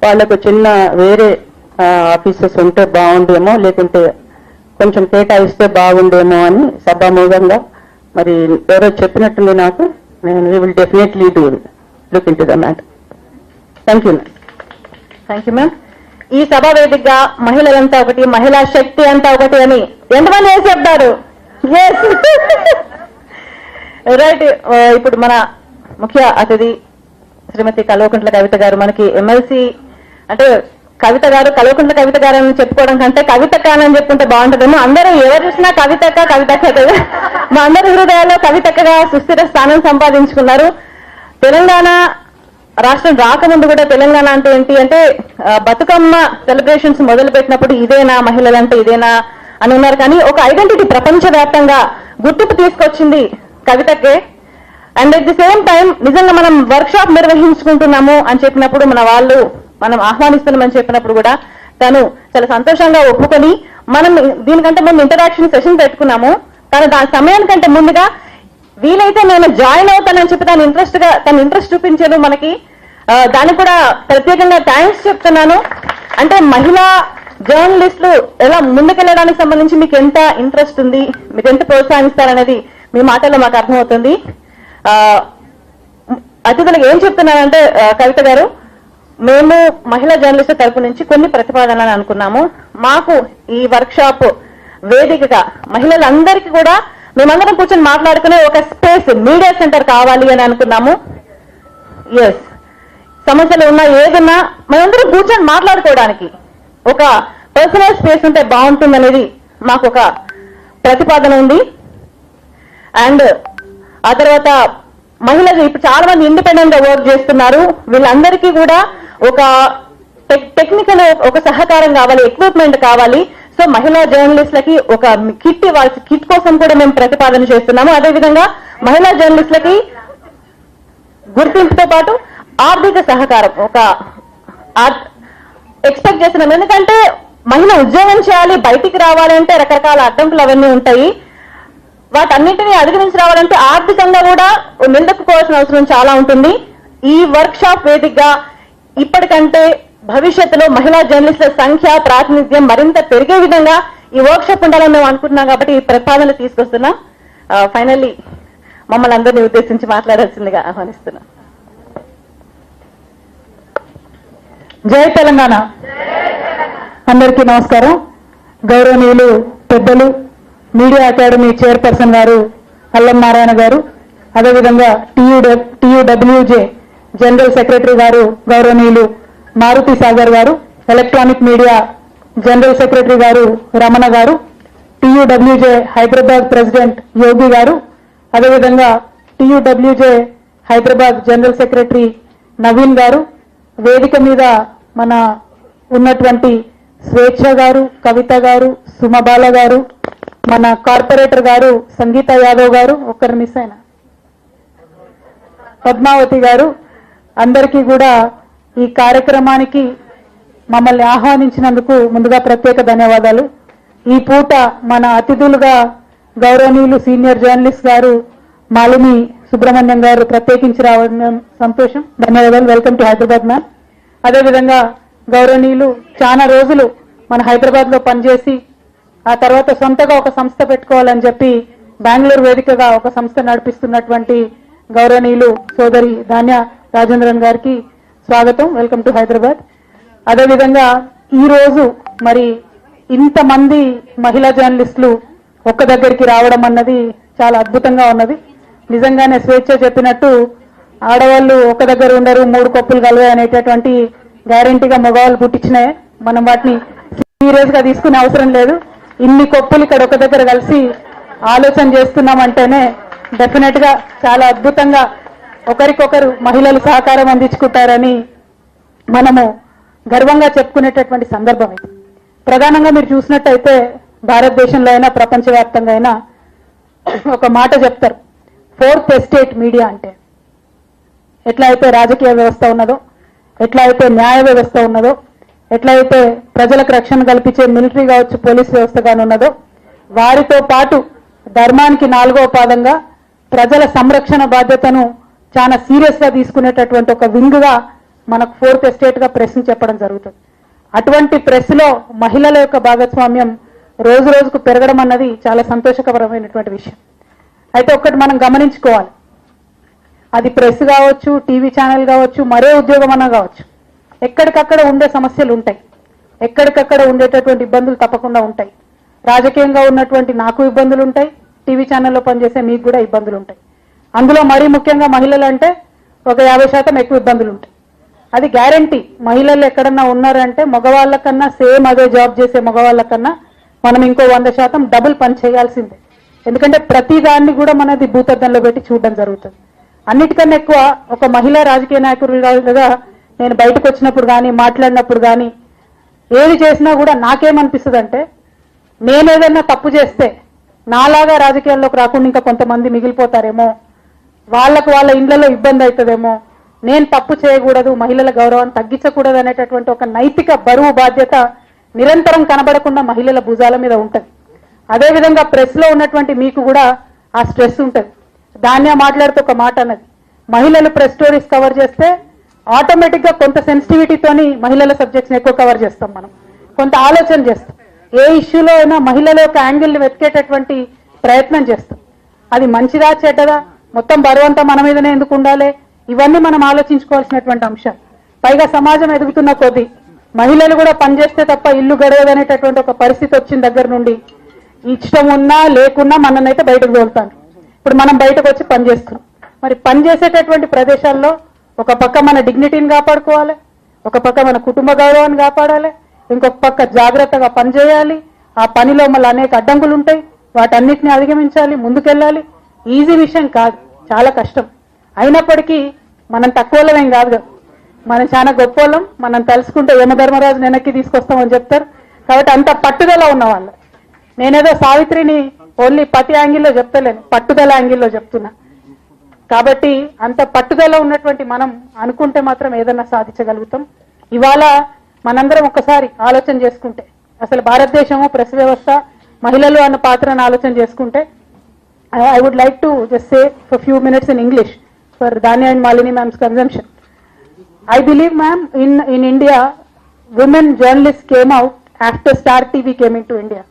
వాళ్ళకు చిన్న వేరే ఆఫీసెస్ ఉంటే బాగుండేమో, లేకుంటే కొంచెం కేటాయిస్తే బాగుండేమో అని సభాముఖంగా మరి ఎవరో చెప్పినట్టుంది నాకు. నేను we will definitely do look in to the matter. Thank you ma'am. Thank you ma'am. ఈ సభ వేదికగా మహిళలంతా ఒకటి, మహిళా శక్తి అంతా ఒకటి అని ఎంతమంది ఏం చెప్తారు? రైట్. ఇప్పుడు మన ముఖ్య అతిథి శ్రీమతి కల్వకుంట్ల కవిత గారు మనకి ఎమ్మెల్సీ, అంటే కవిత గారు కల్వకుంట్ల కవిత గారు అని చెప్పుకోవడం కంటే కవితక్క అని చెప్పుకుంటే బాగుంటుందేమో. అందరూ ఎవరు చూసినా కవితక్క కవితక్క, మా అందరి హృదయాల్లో కవితక్కగా సుస్థిర స్థానం సంపాదించుకున్నారు. తెలంగాణ రాష్ట్రం రాకముందు కూడా తెలంగాణ అంటే ఏంటి అంటే బతుకమ్మ సెలబ్రేషన్స్ మొదలు పెట్టినప్పుడు ఇదేనా మహిళలంటే ఇదేనా అని ఉన్నారు. కానీ ఒక ఐడెంటిటీ ప్రపంచవ్యాప్తంగా గుర్తింపు తీసుకొచ్చింది కవితకే. And at the same time నిజంగా మనం వర్క్ షాప్ నిర్వహించుకుంటున్నాము అని చెప్పినప్పుడు, మన వాళ్ళు మనం ఆహ్వానిస్తున్నామని చెప్పినప్పుడు కూడా తను చాలా సంతోషంగా ఒప్పుకొని, మనం దీనికంటే మేము ఇంటరాక్షన్ సెషన్ పెట్టుకున్నాము. తను దాని సమయానికంటే ముందుగా వీలైతే నేను జాయిన్ అవుతానని చెప్పి తను ఇంట్రెస్ట్ చూపించాను మనకి. దానికి కూడా ప్రత్యేకంగా థ్యాంక్స్ చెప్తున్నాను. అంటే మహిళా జర్నలిస్టులు ఎలా ముందుకెళ్ళడానికి సంబంధించి మీకు ఎంత ఇంట్రెస్ట్ ఉంది, మీకు ఎంత ప్రోత్సహిస్తారనేది మీ మాటల్లో మాకు అర్థమవుతుంది. అతిథులకు ఏం చెప్తున్నానంటే, కవిత గారు, మేము మహిళా జర్నలిస్టు తరపు నుంచి కొన్ని ప్రతిపాదనలు అనుకున్నాము. మాకు ఈ వర్క్ షాప్ వేదికగా మహిళలందరికీ కూడా మేమందరం కూర్చొని మాట్లాడుకునే ఒక స్పేస్, మీడియా సెంటర్ కావాలి అని అనుకున్నాము. ఎస్, సమస్యలు ఉన్నా ఏదన్నా మనందరం కూర్చొని మాట్లాడుకోవడానికి ఒక పర్సనల్ స్పేస్ ఉంటే బాగుంటుందనేది మాకు ఒక ప్రతిపాదన ఉంది. అండ్ ఆ తర్వాత మహిళలు ఇప్పుడు చాలా మంది ఇండిపెండెంట్ గా వర్క్ చేస్తున్నారు. వీళ్ళందరికీ కూడా ఒక టెక్నికల్ ఒక సహకారం కావాలి, ఎక్విప్మెంట్ కావాలి. సో మహిళా జర్నలిస్టులకి ఒక కిట్ ఇవ్వాలి. కిట్ కోసం కూడా మేము ప్రతిపాదన చేస్తున్నాము. అదేవిధంగా మహిళా జర్నలిస్టులకి గుర్తింపుతో పాటు ఆర్థిక సహకారం ఒక ఎక్స్పెక్ట్ చేస్తున్నాం. ఎందుకంటే మహిళ ఉద్యోగం చేయాలి, బయటికి రావాలంటే రకరకాల అడ్డంకులు అవన్నీ ఉంటాయి. వాటన్నింటినీ అధిగమించి రావాలంటే ఆర్థికంగా కూడా నిలదొక్కుకోవాల్సిన అవసరం చాలా ఉంటుంది. ఈ వర్క్ షాప్ వేదికగా ఇప్పటికంటే భవిష్యత్తులో మహిళా జర్నలిస్టుల సంఖ్య, ప్రాతినిధ్యం మరింత పెరిగే విధంగా ఈ వర్క్ షాప్ ఉండాలని మేము అనుకుంటున్నాం. కాబట్టి ఈ ప్రతిపాదనలు తీసుకొస్తున్నాం. ఫైనల్లీ మమ్మల్ని అందరినీ ఉద్దేశించి మాట్లాడాల్సిందిగా ఆహ్వానిస్తున్నాం. జై తెలంగాణ. అందరికీ నమస్కారం. గౌరవనీయులు పెద్దలు మీడియా అకాడమీ చైర్పర్సన్ గారు అల్లం నారాయణ గారు, అదేవిధంగా టీయూడబ్ల్యూజే జనరల్ సెక్రటరీ గారు గౌరవనీయులు మారుతి సాగర్ గారు, ఎలక్ట్రానిక్ మీడియా జనరల్ సెక్రటరీ గారు రమణ గారు, టీయూడబ్ల్యూజే హైదరాబాద్ ప్రెసిడెంట్ యోగి గారు, అదేవిధంగా TUWJ Hyderabad general secretary Naveen గారు, వేదిక మీద మన ఉన్నటువంటి స్వేచ్ఛ గారు, కవిత గారు, సుమబాల గారు, మన కార్పొరేటర్ గారు సంగీత యాదవ్ గారు, ఒక్కరు మిస్ అయినా పద్మావతి గారు, అందరికీ కూడా ఈ కార్యక్రమానికి మమ్మల్ని ఆహ్వానించినందుకు ముందుగా ప్రత్యేక ధన్యవాదాలు. ఈ పూట మన అతిథులుగా గౌరవనీయులు సీనియర్ జర్నలిస్ట్ గారు మాలిని సుబ్రహ్మణ్యం గారు ప్రత్యేకించి రావడం సంతోషం. ధన్యవాదాలు. Welcome to Hyderabad ma'am. అదేవిధంగా గౌరవనీయులు చాలా రోజులు మన హైదరాబాద్లో పనిచేసి ఆ తర్వాత సొంతగా ఒక సంస్థ పెట్టుకోవాలని చెప్పి బెంగళూరు వేదికగా ఒక సంస్థ నడిపిస్తున్నటువంటి గౌరవనీయులు సోదరి ధాన్య రాజేంద్రన్ గారికి స్వాగతం, వెల్కమ్ టు హైదరాబాద్. అదేవిధంగా ఈరోజు మరి ఇంతమంది మహిళా జర్నలిస్టులు ఒక్క దగ్గరికి రావడం అన్నది చాలా అద్భుతంగా ఉన్నది. నిజంగానే స్వేచ్ఛ చెప్పినట్టు ఆడవాళ్ళు ఒక దగ్గర ఉండరు, 3 కొప్పులు కలవాయి అనేటటువంటి గ్యారంటీగా మగవాళ్ళు పుట్టించినాయి. మనం వాటిని సీరియస్ గా తీసుకునే అవసరం లేదు. ఇన్ని కొప్పులు ఇక్కడ ఒక దగ్గర కలిసి ఆలోచన చేస్తున్నామంటేనే డెఫినెట్ గా చాలా అద్భుతంగా ఒకరికొకరు మహిళలు సహకారం అందించుకుంటారని మనము గర్వంగా చెప్పుకునేటటువంటి సందర్భం ఇది. ప్రధానంగా మీరు చూసినట్టయితే భారతదేశంలో అయినా ప్రపంచవ్యాప్తంగా అయినా ఒక మాట చెప్తారు, 4th ఎస్టేట్ మీడియా అంటే. ఎట్లా అయితే రాజకీయ వ్యవస్థ ఉన్నదో, ఎట్లా అయితే న్యాయ వ్యవస్థ ఉన్నదో, ఎట్లా అయితే ప్రజలకు రక్షణ కల్పించే మిలిటరీ కావచ్చు, పోలీస్ వ్యవస్థ కానీ ఉన్నదో, వారితో పాటు ధర్మానికి 4వ పాదంగా ప్రజల సంరక్షణ బాధ్యతను చాలా సీరియస్ గా తీసుకునేటటువంటి ఒక వింగ్ గా మనకు 4th ఎస్టేట్ గా ప్రెస్ ని చెప్పడం జరుగుతుంది. అటువంటి ప్రెస్ లో మహిళల యొక్క భాగస్వామ్యం రోజు రోజుకు పెరగడం అన్నది చాలా సంతోషకరమైనటువంటి విషయం. అయితే ఒక్కటి మనం గమనించుకోవాలి, అది ప్రెస్ కావచ్చు, టీవీ ఛానల్ కావచ్చు, మరే ఉద్యోగం అన్నా కావచ్చు, ఎక్కడికక్కడ ఉండే సమస్యలు ఉంటాయి, ఎక్కడికక్కడ ఉండేటటువంటి ఇబ్బందులు తప్పకుండా ఉంటాయి. రాజకీయంగా ఉన్నటువంటి నాకు ఇబ్బందులు ఉంటాయి, టీవీ ఛానల్లో పనిచేసే మీకు కూడా ఇబ్బందులు ఉంటాయి. అందులో మరీ ముఖ్యంగా మహిళలు అంటే ఒక 50% ఎక్కువ ఇబ్బందులు ఉంటాయి. అది గ్యారంటీ. మహిళలు ఎక్కడన్నా ఉన్నారంటే మగవాళ్ళకన్నా సేమ్ అదే జాబ్ చేసే మగవాళ్ళకన్నా మనం ఇంకో 100% డబుల్ పని చేయాల్సిందే. ఎందుకంటే ప్రతి దాన్ని కూడా మనది భూతద్దంలో పెట్టి చూడడం జరుగుతుంది. అన్నిటికన్నా ఎక్కువ ఒక మహిళా రాజకీయ నాయకులుగా నేను బయటకు వచ్చినప్పుడు కానీ మాట్లాడినప్పుడు కానీ ఏది చేసినా కూడా నాకేమనిపిస్తుంది అంటే, నేను ఏదైనా తప్పు చేస్తే నాలాగా రాజకీయాల్లోకి రాకుండా ఇంకా కొంతమంది మిగిలిపోతారేమో, వాళ్ళకు వాళ్ళ ఇండ్లలో ఇబ్బంది అవుతుందేమో, నేను తప్పు చేయకూడదు, మహిళల గౌరవాన్ని తగ్గించకూడదు అనేటటువంటి ఒక నైతిక బరువు బాధ్యత నిరంతరం కనబడకుండా మహిళల భుజాల మీద ఉంటుంది. అదేవిధంగా ప్రెస్ లో ఉన్నటువంటి మీకు కూడా ఆ స్ట్రెస్ ఉంటుంది. దాన్నే మాట్లాడుతూ ఒక మాట అన్నది, మహిళలు ప్రెస్ స్టోరీస్ కవర్ చేస్తే ఆటోమేటిక్ గా కొంత సెన్సిటివిటీతోని మహిళల సబ్జెక్ట్స్ ఎక్కువ కవర్ చేస్తాం, మనం కొంత ఆలోచన చేస్తాం, ఏ ఇష్యూలో అయినా మహిళల యొక్క యాంగిల్ వెతికేటటువంటి ప్రయత్నం చేస్తాం. అది మంచిదా చెడ్డదా, మొత్తం బరువంతా మన మీదనే ఎందుకు ఉండాలి, ఇవన్నీ మనం ఆలోచించుకోవాల్సినటువంటి అంశాలు. పైగా సమాజం ఎదుగుతున్న కొద్దీ మహిళలు కూడా పనిచేస్తే తప్ప ఇల్లు గడవదనేటటువంటి ఒక పరిస్థితి వచ్చిన దగ్గర నుండి ఇష్టం ఉన్నా లేకున్నా మననైతే బయటకు తోలుతాను. ఇప్పుడు మనం బయటకు వచ్చి పనిచేస్తున్నాం. మరి పనిచేసేటటువంటి ప్రదేశాల్లో ఒక పక్క మన డిగ్నిటీని కాపాడుకోవాలి, ఒక పక్క మన కుటుంబ గౌరవాన్ని కాపాడాలి, ఇంకొక పక్క జాగ్రత్తగా పనిచేయాలి. ఆ పనిలో మళ్ళీ అనేక అడ్డంకులు ఉంటాయి, వాటన్నిటిని అధిగమించాలి, ముందుకెళ్ళాలి. ఈజీ విషయం కాదు, చాలా కష్టం. అయినప్పటికీ మనం తక్కువలేం కాదు కదా, మనం చాలా గొప్పలం. మనం తలుసుకుంటే యమధర్మరాజు వెనక్కి తీసుకొస్తామని చెప్తారు. కాబట్టి అంత పట్టుదల ఉన్న వాళ్ళు. నేనేదో సావిత్రిని ఓన్లీ పతి యాంగిల్లో చెప్తలేను, పట్టుదల యాంగిల్లో చెప్తున్నా. కాబట్టి అంత పట్టుదల ఉన్నటువంటి మనం అనుకుంటే మాత్రం ఏదన్నా సాధించగలుగుతాం. ఇవాళ మనందరం ఒక్కసారి ఆలోచన చేసుకుంటే, అసలు భారతదేశము ప్రెస్ వ్యవస్థ మహిళలు అన్న పాత్రను ఆలోచన చేసుకుంటే, I would like to just say for few minutes in English for Dhanya and Malini ma'am's consumption. I believe, ma'am, in India, women journalists came out after Star TV came into India.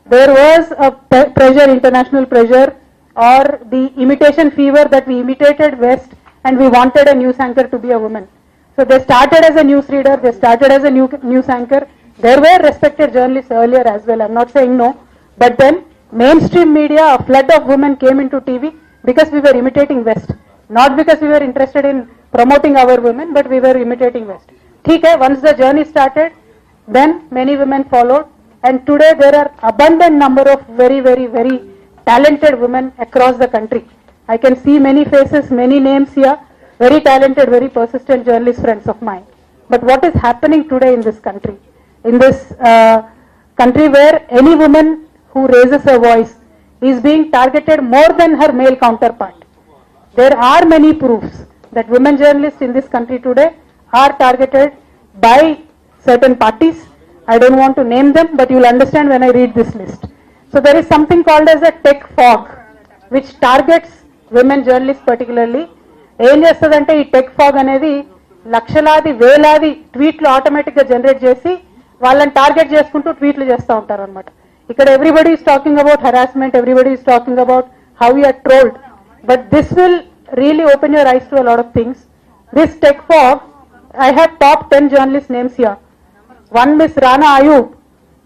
There was a pressure, international pressure, or the imitation fever that we imitated West and we wanted a news anchor to be a woman. So they started as a news reader, they started as a news anchor. There were respected journalists earlier as well, I'm not saying no, but then mainstream media, a flood of women came into TV because we were imitating West, not because we were interested in promoting our women, but we were imitating West. Okay, once the journey started, then many women followed, and today there are abundant number of very, very, very talented women across the country. I can see many faces, many names here, very talented, very persistent journalist friends of mine. But what is happening today in this country? In this country where any woman who raises her voice is being targeted more than her male counterpart. There are many proofs that women journalists in this country today are targeted by certain parties. I don't want to name them, but you'll understand when I read this list. So there is something called as a tech fog, which targets women journalists particularly. ఏం చేస్తుందంటే ఈ tech fog అనేది లక్షలాది వేలాది ట్వీట్లు automatic గా generate చేసి వాళ్ళని టార్గెట్ చేసుకుంటూ ట్వీట్లు చేస్తూ ఉంటారు అనమాట. ఇక్కడ everybody is talking about harassment, everybody is talking about how you are trolled, but this will really open your eyes to a lot of things. This tech fog, I have top 10 journalist names here. One Miss Rana Ayub,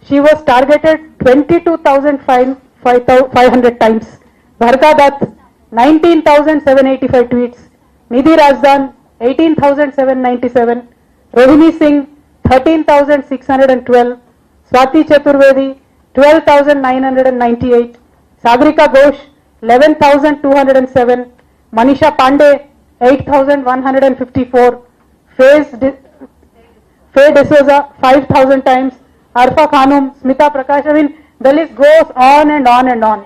she was targeted 22,500 times. Bharga Dutt, 19,785 tweets. Nidhi Razdan, 18,797. Rohini Singh, 13,612. Swati Chaturvedi, 12,998. Sagrika Ghosh, 11,207. Manisha Pandey, 8,154. Faye D'Souza, 5,000 times. Arfa Khanum, Smita Prakash. I mean, the list goes on and on and on.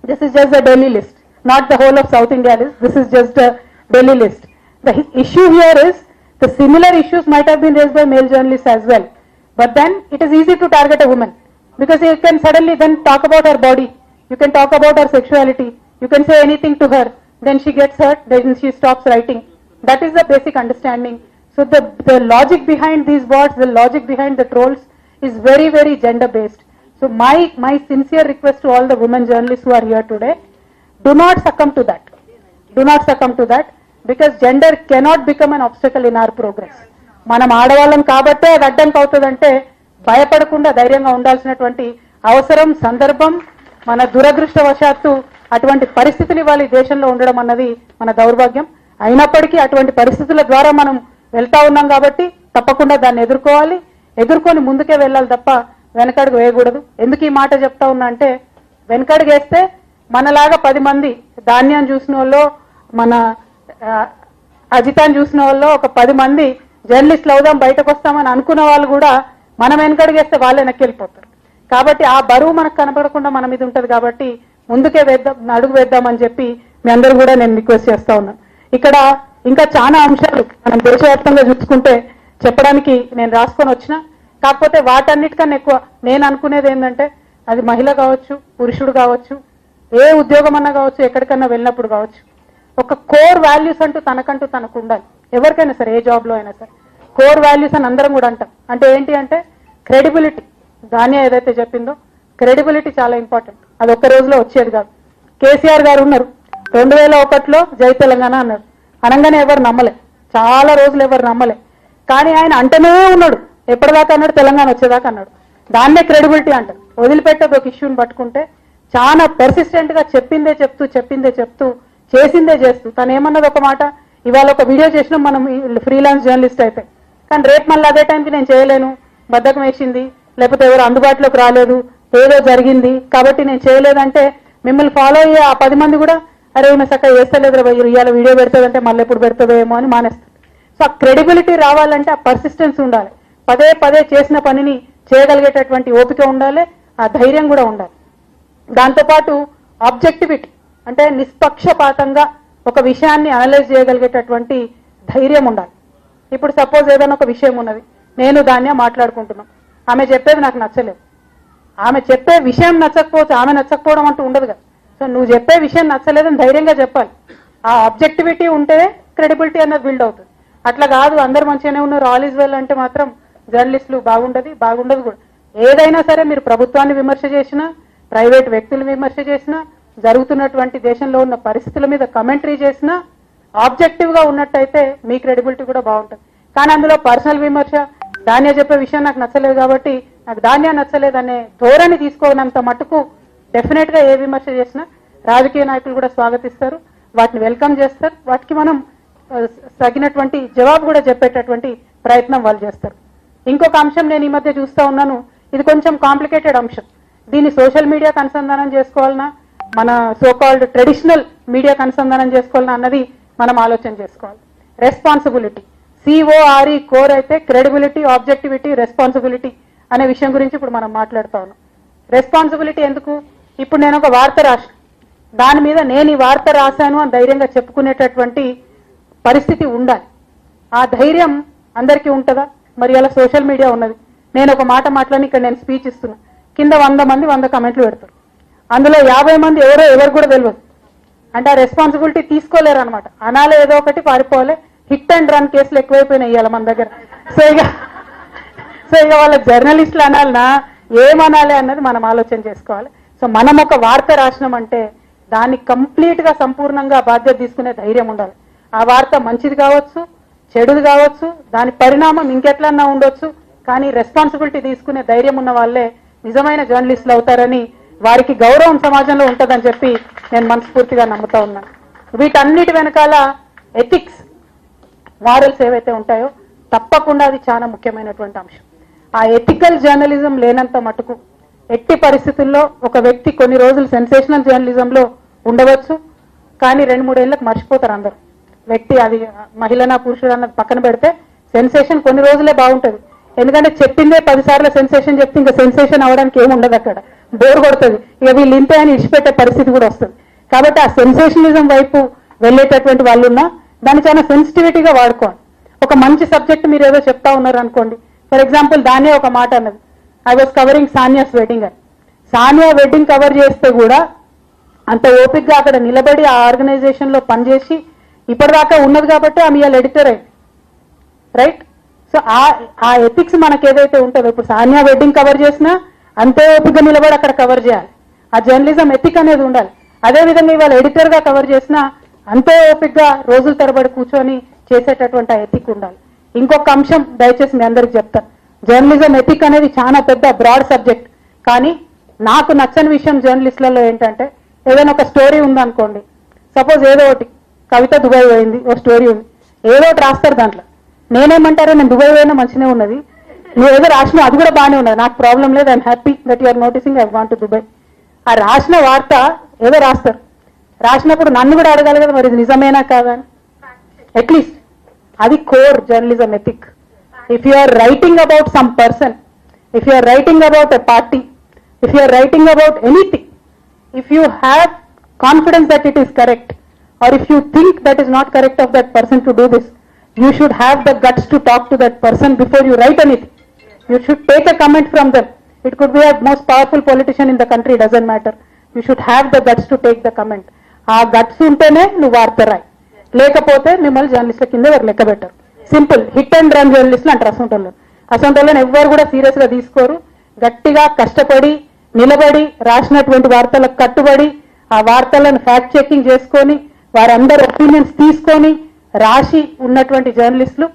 This is just the Delhi list, not the whole of South India list. This is just the Delhi list. The issue here is the similar issues might have been raised by male journalists as well. But then it is easy to target a woman because you can suddenly then talk about her body. You can talk about her sexuality. You can say anything to her. Then she gets hurt. Then she stops writing. That is the basic understanding. So the logic behind these bots, the logic behind the trolls is very, very gender based. So my sincere request to all the women journalists who are here today, do not succumb to that. Do not succumb to that because gender cannot become an obstacle in our progress. మనం ఆడవాళ్ళం కాబట్టే అది అడ్డంకి అవుతుందంటే భయపడకుండా ధైర్యంగా ఉండాల్సినటువంటి అవసరం, సందర్భం, మన దురదృష్టవశాత్తు అటువంటి పరిస్థితులు ఇవాళ ఈ దేశంలో ఉండడం అన్నది మన దౌర్భాగ్యం. అయినప్పటికీ అటువంటి పరిస్థితుల ద్వారా మనం వెళ్తా ఉన్నాం కాబట్టి తప్పకుండా దాన్ని ఎదుర్కొని ముందుకే వెళ్ళాలి తప్ప వెనకడుగు వేయకూడదు. ఎందుకు ఈ మాట చెప్తా ఉన్నా అంటే వెనకడుగు వేస్తే మనలాగా 10 మంది ధాన్యాన్ని చూసిన వాళ్ళు, మన అజితాన్ని చూసిన వాళ్ళు, ఒక 10 మంది జర్నలిస్టులు అవుదాం బయటకు వస్తామని అనుకున్న వాళ్ళు కూడా మనం వెనకడుగు వేస్తే వాళ్ళే వెళ్ళిపోతారు. కాబట్టి ఆ బరువు మనకు కనపడకుండా మన మీద ఉంటది కాబట్టి ముందుకే అడుగు వేద్దామని చెప్పి మీ అందరూ కూడా నేను రిక్వెస్ట్ చేస్తా ఉన్నాను. ఇక్కడ ఇంకా చాలా అంశాలు మనం దేశవ్యాప్తంగా చూసుకుంటే చెప్పడానికి నేను రాసుకొని వచ్చిన, కాకపోతే వాటన్నిటికన్నా ఎక్కువ నేను అనుకునేది ఏంటంటే అది మహిళ కావచ్చు, పురుషుడు కావచ్చు, ఏ ఉద్యోగం అన్నా కావచ్చు, ఎక్కడికన్నా వెళ్ళినప్పుడు కావచ్చు, ఒక కోర్ వాల్యూస్ అంటూ తనకు ఉండాలి. ఎవరికైనా సరే, ఏ జాబ్లో అయినా సరే కోర్ వాల్యూస్ అని అందరం కూడా అంటాం. అంటే ఏంటి అంటే క్రెడిబిలిటీ. దానియా ఏదైతే చెప్పిందో క్రెడిబిలిటీ చాలా ఇంపార్టెంట్. అది ఒక్క రోజులో వచ్చేది కాదు. కేసీఆర్ గారు ఉన్నారు, 2001లో జై తెలంగాణ అన్నాడు. అనగానే ఎవరు నమ్మలే, చాలా రోజులు ఎవరు నమ్మలే. కానీ ఆయన అంటనే ఉన్నాడు, ఎప్పటిదాకా అన్నాడు, తెలంగాణ వచ్చేదాకా అన్నాడు. దాన్నే క్రెడిబిలిటీ అంటారు. వదిలిపెట్టదు ఒక ఇష్యూని పట్టుకుంటే చాలా పెర్సిస్టెంట్ గా చెప్పిందే చెప్తూ చేసిందే చేస్తూ తను ఏమన్నది ఒక మాట, ఇవాళ ఒక వీడియో చేసినాం మనం ఫ్రీలాన్స్ జర్నలిస్ట్ అయితే, కానీ రేపు మళ్ళీ అదే టైంకి నేను చేయలేను, బద్ధకం వేసింది, లేకపోతే ఎవరు అందుబాటులోకి రాలేదు, ఏదో జరిగింది కాబట్టి నేను చేయలేదంటే మిమ్మల్ని ఫాలో అయ్యే ఆ 10 మంది కూడా అరే ఈమె చక్కగా చేస్తలేదు, ఇవాళ వీడియో పెడుతుందంటే మళ్ళీ ఎప్పుడు పెడుతుందో ఏమో అని మానేస్తారు. సో ఆ క్రెడిబిలిటీ రావాలంటే ఆ పర్సిస్టెన్స్ ఉండాలి. పదే చేసిన పనిని చేయగలిగేటటువంటి ఓపిక ఉండాలి, ఆ ధైర్యం కూడా ఉండాలి. దాంతోపాటు ఆబ్జెక్టివిటీ అంటే నిష్పక్షపాతంగా ఒక విషయాన్ని అనలైజ్ చేయగలిగేటటువంటి ధైర్యం ఉండాలి. ఇప్పుడు సపోజ్ ఏదైనా ఒక విషయం ఉన్నది, నేను దాన్ని మాట్లాడుకుంటున్నాం, ఆమె చెప్పేది నాకు నచ్చలేదు, ఆమె చెప్పే విషయం నచ్చకపోవచ్చు, ఆమె నచ్చకపోవడం అంటూ ఉండదు కదా. సో నువ్వు చెప్పే విషయం నచ్చలేదని ధైర్యంగా చెప్పాలి. ఆ ఆబ్జెక్టివిటీ ఉంటే క్రెడిబిలిటీ అన్నది బిల్డ్ అవుతుంది. అట్లా కాదు అందరు మంచిగానే ఉన్నారు, ఆల్ ఈజ్ వెల్ అంటే మాత్రం జర్నలిస్టులు బాగుండదు కూడా. ఏదైనా సరే మీరు ప్రభుత్వాన్ని విమర్శ చేసినా, ప్రైవేట్ వ్యక్తులు విమర్శ చేసినా, జరుగుతున్నటువంటి దేశంలో ఉన్న పరిస్థితుల మీద కమెంటరీ చేసినా ఆబ్జెక్టివ్ గా ఉన్నట్టయితే మీ క్రెడిబిలిటీ కూడా బాగుంటుంది. కానీ అందులో పర్సనల్ విమర్శ, ధాన్య చెప్పే విషయం నాకు నచ్చలేదు కాబట్టి నాకు ధాన్య నచ్చలేదనే ధోరణి తీసుకోనంత మటుకు డెఫినెట్ గా ఏ విమర్శ చేసినా రాజకీయ నాయకులు కూడా స్వాగతిస్తారు, వాటిని వెల్కమ్ చేస్తారు, వాటికి మనం తగినటువంటి జవాబు కూడా చెప్పేటటువంటి ప్రయత్నం వాళ్ళు చేస్తారు. ఇంకొక అంశం నేను ఈ మధ్య చూస్తా ఉన్నాను, ఇది కొంచెం కాంప్లికేటెడ్ అంశం. దీన్ని సోషల్ మీడియాకి అనుసంధానం చేసుకోవాలన్నా, మన సోకాల్డ్ ట్రెడిషనల్ మీడియాకి అనుసంధానం చేసుకోవాలన్నా అన్నది మనం ఆలోచన చేసుకోవాలి. రెస్పాన్సిబిలిటీ, CORE కోర్ అయితే క్రెడిబిలిటీ, ఆబ్జెక్టివిటీ, రెస్పాన్సిబిలిటీ అనే విషయం గురించి ఇప్పుడు మనం మాట్లాడుతా ఉన్నాం. రెస్పాన్సిబిలిటీ ఎందుకు? ఇప్పుడు నేను ఒక వార్త రాశాను, దాని మీద నేను ఈ వార్త రాశాను అని ధైర్యంగా చెప్పుకునేటటువంటి పరిస్థితి ఉండాలి. ఆ ధైర్యం అందరికీ ఉంటుందా? మరి అలా సోషల్ మీడియా ఉన్నది, నేను ఒక మాట మాట్లాడి ఇక్కడ నేను స్పీచ్ ఇస్తున్నా, కింద 100 మంది 100 కమెంట్లు పెడతారు, అందులో 50 మంది ఎవరు కూడా తెలియదు. అంటే ఆ రెస్పాన్సిబిలిటీ తీసుకోలేరు అనమాట. అనాలే ఏదో ఒకటి, పారిపోవాలి, హిట్ అండ్ రన్ కేసులు ఎక్కువైపోయినాయి ఇవాళ మన దగ్గర. సో ఇక వాళ్ళ జర్నలిస్టులు అనాలనా ఏమనాలి అన్నది మనం ఆలోచన చేసుకోవాలి. సో మనం ఒక వార్త రాసినామంటే దాన్ని కంప్లీట్ గా సంపూర్ణంగా బాధ్యత తీసుకునే ధైర్యం ఉండాలి. ఆ వార్త మంచిది కావచ్చు, చెడుది కావచ్చు, దాని పరిణామం ఇంకెట్లన్నా ఉండొచ్చు, కానీ రెస్పాన్సిబిలిటీ తీసుకునే ధైర్యం ఉన్న వాళ్ళే నిజమైన జర్నలిస్టులు అవుతారని, వారికి గౌరవం సమాజంలో ఉంటుందని చెప్పి నేను మనస్ఫూర్తిగా నమ్ముతా ఉన్నాను. వీటన్నిటి వెనకాల ఎథిక్స్, మారల్స్ ఏవైతే ఉంటాయో తప్పకుండా అది చాలా ముఖ్యమైనటువంటి అంశం. ఆ ఎథికల్ జర్నలిజం లేనంత మటుకు ఎట్టి పరిస్థితుల్లో ఒక వ్యక్తి కొన్ని రోజులు సెన్సేషనల్ జర్నలిజంలో ఉండవచ్చు, కానీ 2-3 ఏళ్ళకి మర్చిపోతారు అందరూ. వ్యక్తి అది మహిళనా పురుషుడు అన్నది పక్కన పెడితే సెన్సేషన్ కొన్ని రోజులే బాగుంటుంది. ఎందుకంటే చెప్పిందే 10 సార్లు సెన్సేషన్ చెప్తే ఇంకా సెన్సేషన్ అవడానికి ఏమి ఉండదు, అక్కడ బోర్ కొడుతుంది, ఇక వీళ్ళు ఇంతే అని ఇచ్చిపెట్టే పరిస్థితి కూడా వస్తుంది. కాబట్టి ఆ సెన్సేషనిజం వైపు వెళ్ళేటటువంటి వాళ్ళున్నా దాన్ని చాలా సెన్సిటివిటీగా వాడుకోవాలి. ఒక మంచి సబ్జెక్ట్ మీరు ఏదో చెప్తా ఉన్నారు అనుకోండి, ఫర్ ఎగ్జాంపుల్ దాన్నే ఒక మాట అన్నది, ఐ వాజ్ కవరింగ్ సానియాస్ వెడ్డింగ్ అని. సానియా వెడ్డింగ్ కవర్ చేస్తే కూడా అంత ఓపిక్గా అక్కడ నిలబడి ఆ ఆర్గనైజేషన్ లో పనిచేసి ఇప్పటిదాకా ఉన్నది కాబట్టి ఆమె ఇవాళ ఎడిటర్ అయింది, రైట్? సో ఆ ఎథిక్స్ మనకు ఏదైతే ఉంటుందో, ఇప్పుడు సానియా వెడ్డింగ్ కవర్ చేసినా అంతే ఓపికగా నిలబడి అక్కడ కవర్ చేయాలి. ఆ జర్నలిజం ఎథిక్ అనేది ఉండాలి. అదేవిధంగా ఇవాళ ఎడిటర్ గా కవర్ చేసినా అంతే ఓపికగా రోజుల తరబడి కూర్చొని చేసేటటువంటి ఆ ఎథిక్ ఉండాలి. ఇంకొక అంశం దయచేసి మీ అందరికి చెప్తాను, జర్నలిజం ఎథిక్ అనేది చాలా పెద్ద బ్రాడ్ సబ్జెక్ట్. కానీ నాకు నచ్చని విషయం జర్నలిస్టులలో ఏంటంటే, ఏదైనా ఒక స్టోరీ ఉందనుకోండి, సపోజ్ ఏదో ఒకటి కవిత దుబాయ్ పోయింది, ఓ స్టోరీ ఉంది, ఏదో ఒకటి రాస్తారు దాంట్లో. నేనేమంటారో నేను దుబాయ్ పోయినా మంచిగా ఉన్నది, నువ్వు ఏదో రాసినా అది కూడా బాగానే ఉన్నది, నాకు ప్రాబ్లం లేదు, I'm happy that you're noticing I want to Dubai. ఆ రాసిన వార్త ఏదో రాస్తారు, రాసినప్పుడు నన్ను కూడా అడగాలి కదా మరి ఇది నిజమేనా కాదా అని. అట్లీస్ట్ అది core journalism ethic. If you are writing about some person, if you are writing about a party, if you are writing about anything, if you have confidence that it is correct, or if you think that is not correct of that person to do this, you should have the guts to talk to that person before you write anything. You should take a comment from them. It could be a most powerful politician in the country, doesn't matter. You should have the guts to take the comment. ఆ guts ఉంటేనే నువ్వు వార్త రాయి, లేకపోతే మిమ్మల్ని జర్నలిస్ట్ల కింద ఎవరు లెక్క పెట్టారు. సింపుల్ హిట్ అండ్ రన్ జర్నలిస్టులు అంటారు. అసంటోళ్ళని ఎవ్వరు కూడా సీరియస్ గా తీసుకోరు. గట్టిగా కష్టపడి నిలబడి రాసినటువంటి వార్తలకు కట్టుబడి ఆ వార్తలను ఫ్యాక్ట్ చెకింగ్ చేసుకొని వారందరూ ఒపీనియన్స్ తీసుకొని రాసి ఉన్నటువంటి జర్నలిస్టులు